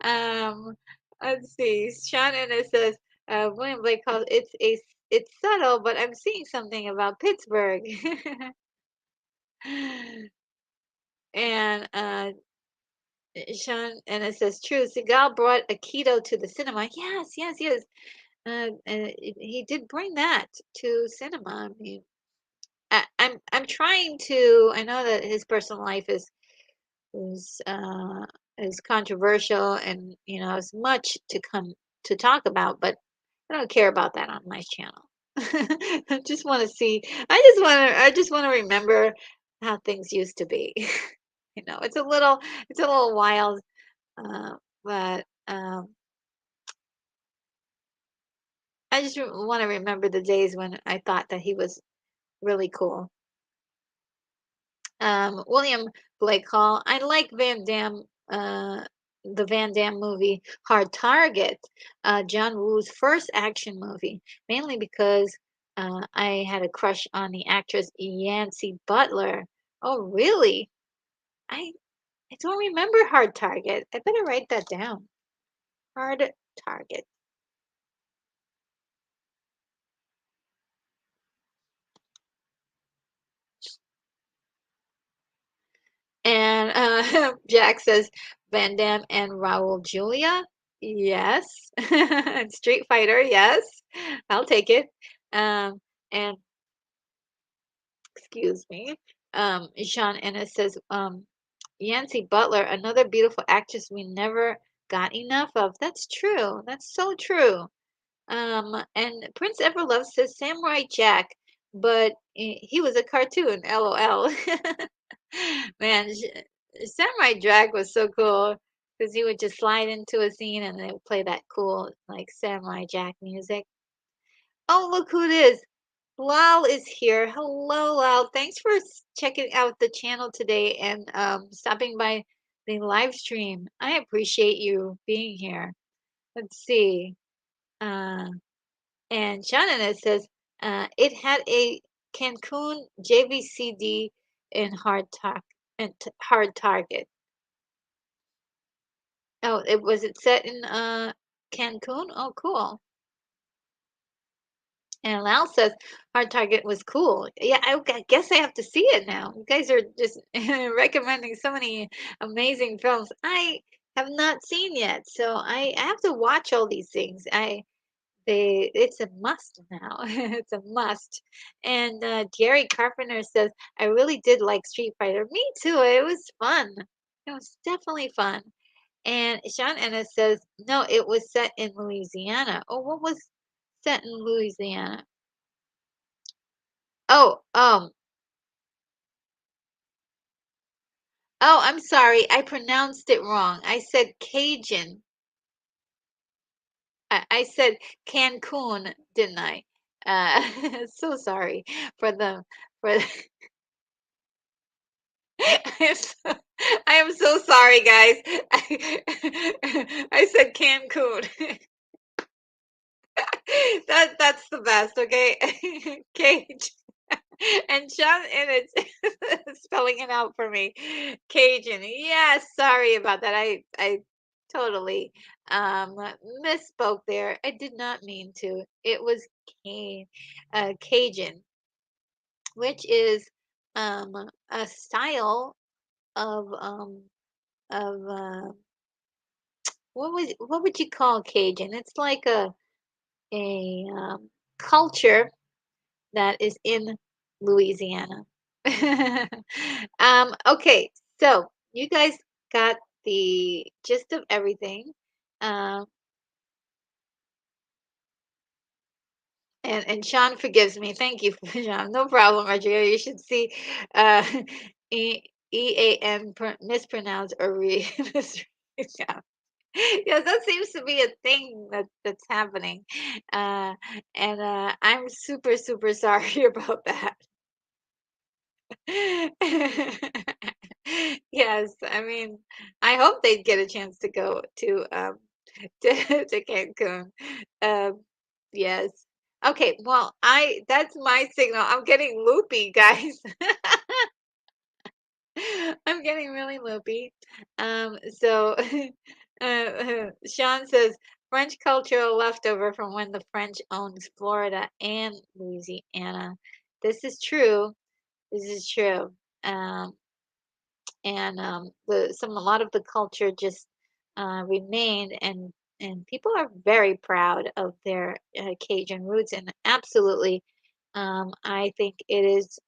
Um, let's see. Sean Ennis says, William Blake calls it's subtle, but I'm seeing something about Pittsburgh. And Sean Ennis says, true. Seagal brought Aikido to the cinema. Yes, yes, yes. He did bring that to cinema. I mean, I'm trying to. I know that his personal life is uh is controversial and is much to come to talk about, but I don't care about that on my channel. I just want to see. I just want to remember how things used to be. It's a little wild, uh, but I just want to remember the days when I thought that he was really cool. William Blake Hall. I like the Van Damme movie Hard Target, John Woo's first action movie, mainly because I had a crush on the actress Yancy Butler. Oh, really? I I don't remember Hard Target. I better write that down. Hard Target. And Jack says Van Damme and Raul Julia. Yes. And Street Fighter. Yes. I'll take it. And excuse me. Sean Ennis says, Yancy Butler, another beautiful actress we never got enough of. That's true. That's so true. And Prince Everlove says Samurai Jack, but he was a cartoon. LOL. Man, Samurai Jack was so cool because he would just slide into a scene and they would play that cool like Samurai Jack music. Oh, look who it is. Lal is here. Hello, Lal. Thanks for checking out the channel today and stopping by the live stream. I appreciate you being here. Let's see. Uh, and Shannon says it had a Cancun JVCD and hard target. Oh, it set in Cancun? Oh, cool. And Lau says Hard Target was cool. Yeah, guess I have to see it now. You guys are just recommending so many amazing films I have not seen yet. So I have to watch all these things. It's a must now. It's a must. And Jerry Carpenter says, I really did like Street Fighter. Me too. It was fun. It was definitely fun. And Sean Ennis says, no, it was set in Louisiana. Oh, what was set in Louisiana? Oh, oh, I'm sorry. I pronounced it wrong. I said Cajun. I said Cancun, didn't I? So sorry for the for I'm so, I am so sorry, guys. I said Cancun. That's the best, okay? Cage. And Sean and it's spelling it out for me. Cajun. Yeah, sorry about that. I totally misspoke there. I did not mean to. It was Cajun, which is um a style of what would you call Cajun? It's like a culture that is in Louisiana. Okay, so you guys got the gist of everything. Um, and Sean forgives me. Thank you, Sean. No problem, Rodrigo. You should see uh, mispronounced or misread. Yeah. Yes, that seems to be a thing that's happening. Uh, and I'm super sorry about that. Yes, I mean, I hope they'd get a chance to go to to Cancun. Um, yes. Okay, well, I that's my signal. I'm getting loopy, guys. I'm getting really loopy. So Sean says French cultural leftover from when the French owned Florida and Louisiana. This is true. This is true. Um, and a lot of the culture just remained, and people are very proud of their Cajun roots, and absolutely, I think it is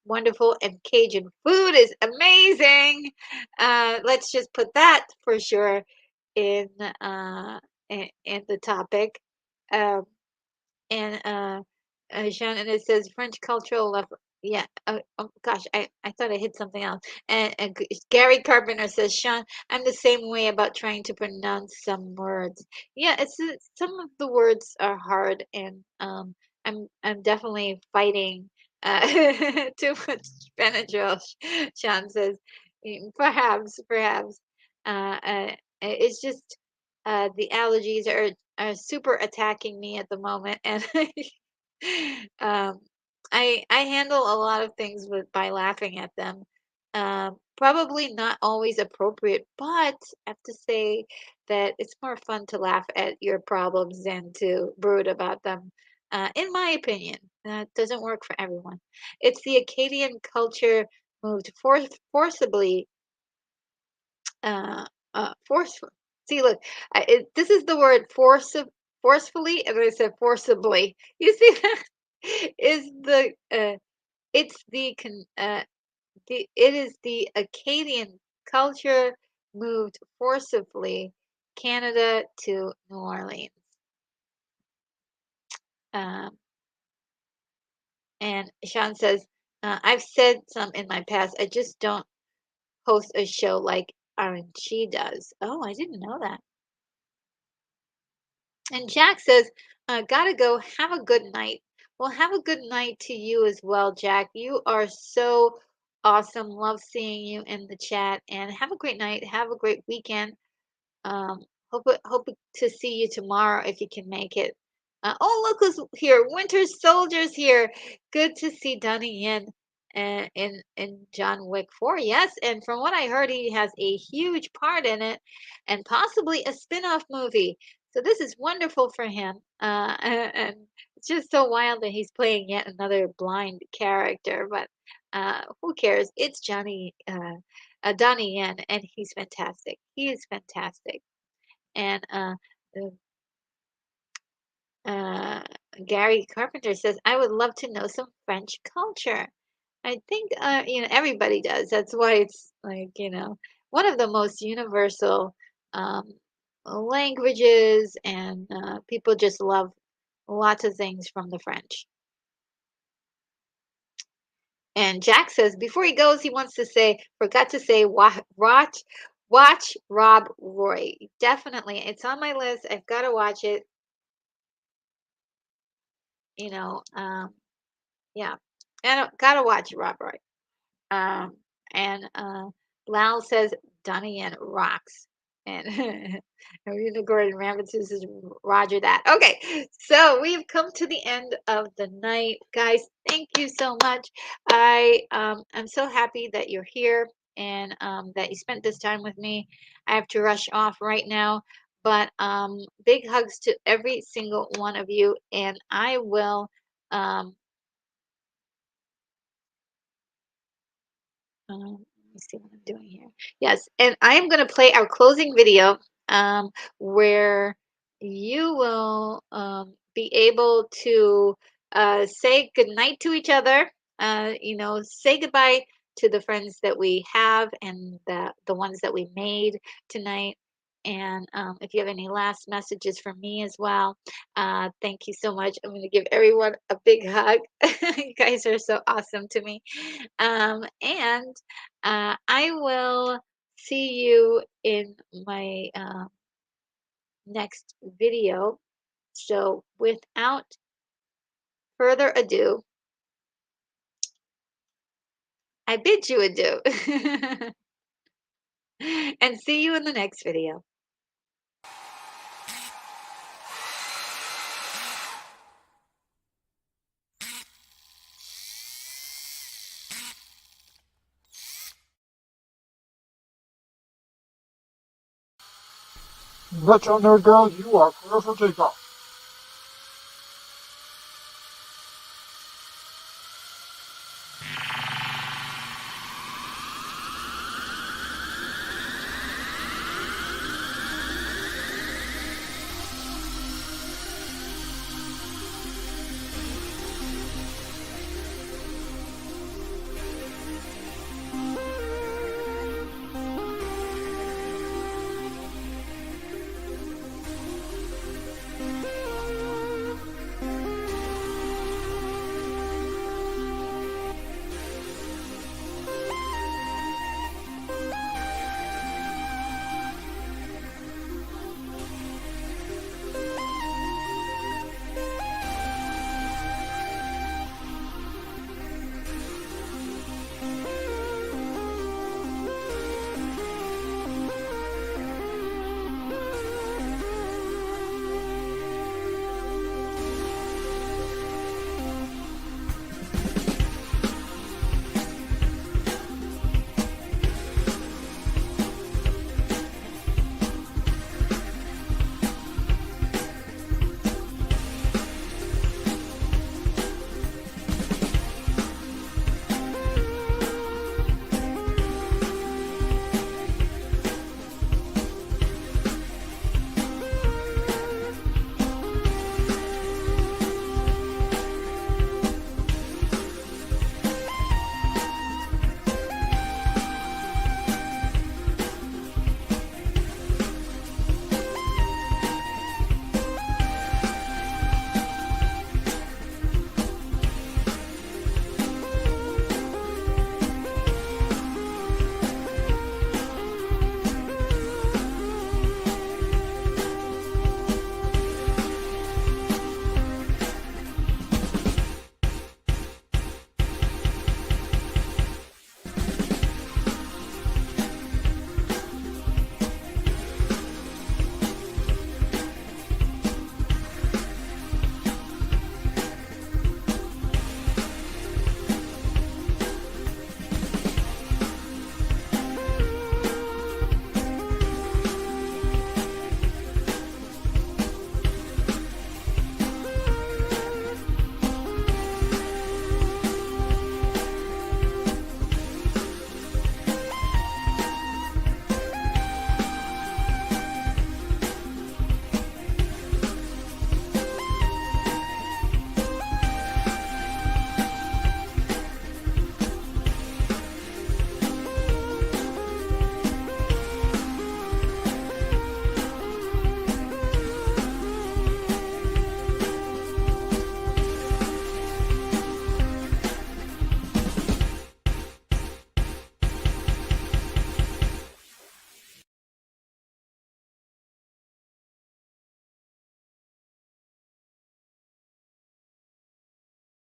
wonderful, and Cajun food is amazing. Let's just put that for sure in in the topic. Um, and Sean, and it says French cultural left. Yeah. Oh gosh, I thought I hit something else. And Gary Carpenter says, Sean, I'm the same way about trying to pronounce some words. Yeah, some of the words are hard, and I'm definitely fighting too much Benadryl. Sean says, perhaps. It's just the allergies are super attacking me at the moment, and um, I handle a lot of things by laughing at them. Probably not always appropriate, but I have to say that it's more fun to laugh at your problems than to brood about them. In my opinion, that doesn't work for everyone. It's the Acadian culture moved forcibly forceful. See, look, this is the word forcefully, and I said forcibly. You see that is it's it is the Acadian culture moved forcibly Canada to New Orleans. Um, and Sean says, I've said some in my past. I just don't host a show like RNG does. Oh, I didn't know that. And Jack says, gotta go. Have a good night. Well, have a good night to you as well, Jack. You are so awesome. Love seeing you in the chat. And have a great night. Have a great weekend. Hope to see you tomorrow if you can make it. Oh, look who's here. Winter Soldier's here. Good to see Donnie Yen in John Wick 4. Yes, and from what I heard, he has a huge part in it and possibly a spin-off movie. So this is wonderful for him. And it's just so wild that he's playing yet another blind character. But who cares? It's Donnie Yen, and he's fantastic. He is fantastic. And uh, uh, Gary Carpenter says, I would love to know some French culture. I think everybody does. That's why it's like, one of the most universal um, languages, and people just love lots of things from the French. And Jack says before he goes, he wants to say, forgot to say, watch Rob Roy. Definitely, it's on my list. I've got to watch it. You know, yeah, and gotta watch Rob Roy. Um, and Lal says Donnie Yen rocks. And Arena Gordon Rambutu says Roger that. Okay, so we've come to the end of the night, guys. Thank you so much. I'm so happy that you're here, and that you spent this time with me. I have to rush off right now, but big hugs to every single one of you, and I will. Um, let me see what I'm doing here. Yes, and I am going to play our closing video, where you will be able to say goodnight to each other. Say goodbye to the friends that we have, and the ones that we made tonight. And if you have any last messages for me as well, thank you so much. I'm going to give everyone a big hug. You guys are so awesome to me. And I will see you in my next video. So without further ado, I bid you adieu. And see you in the next video. Retro Nerd Girl, you are clear for takeoff.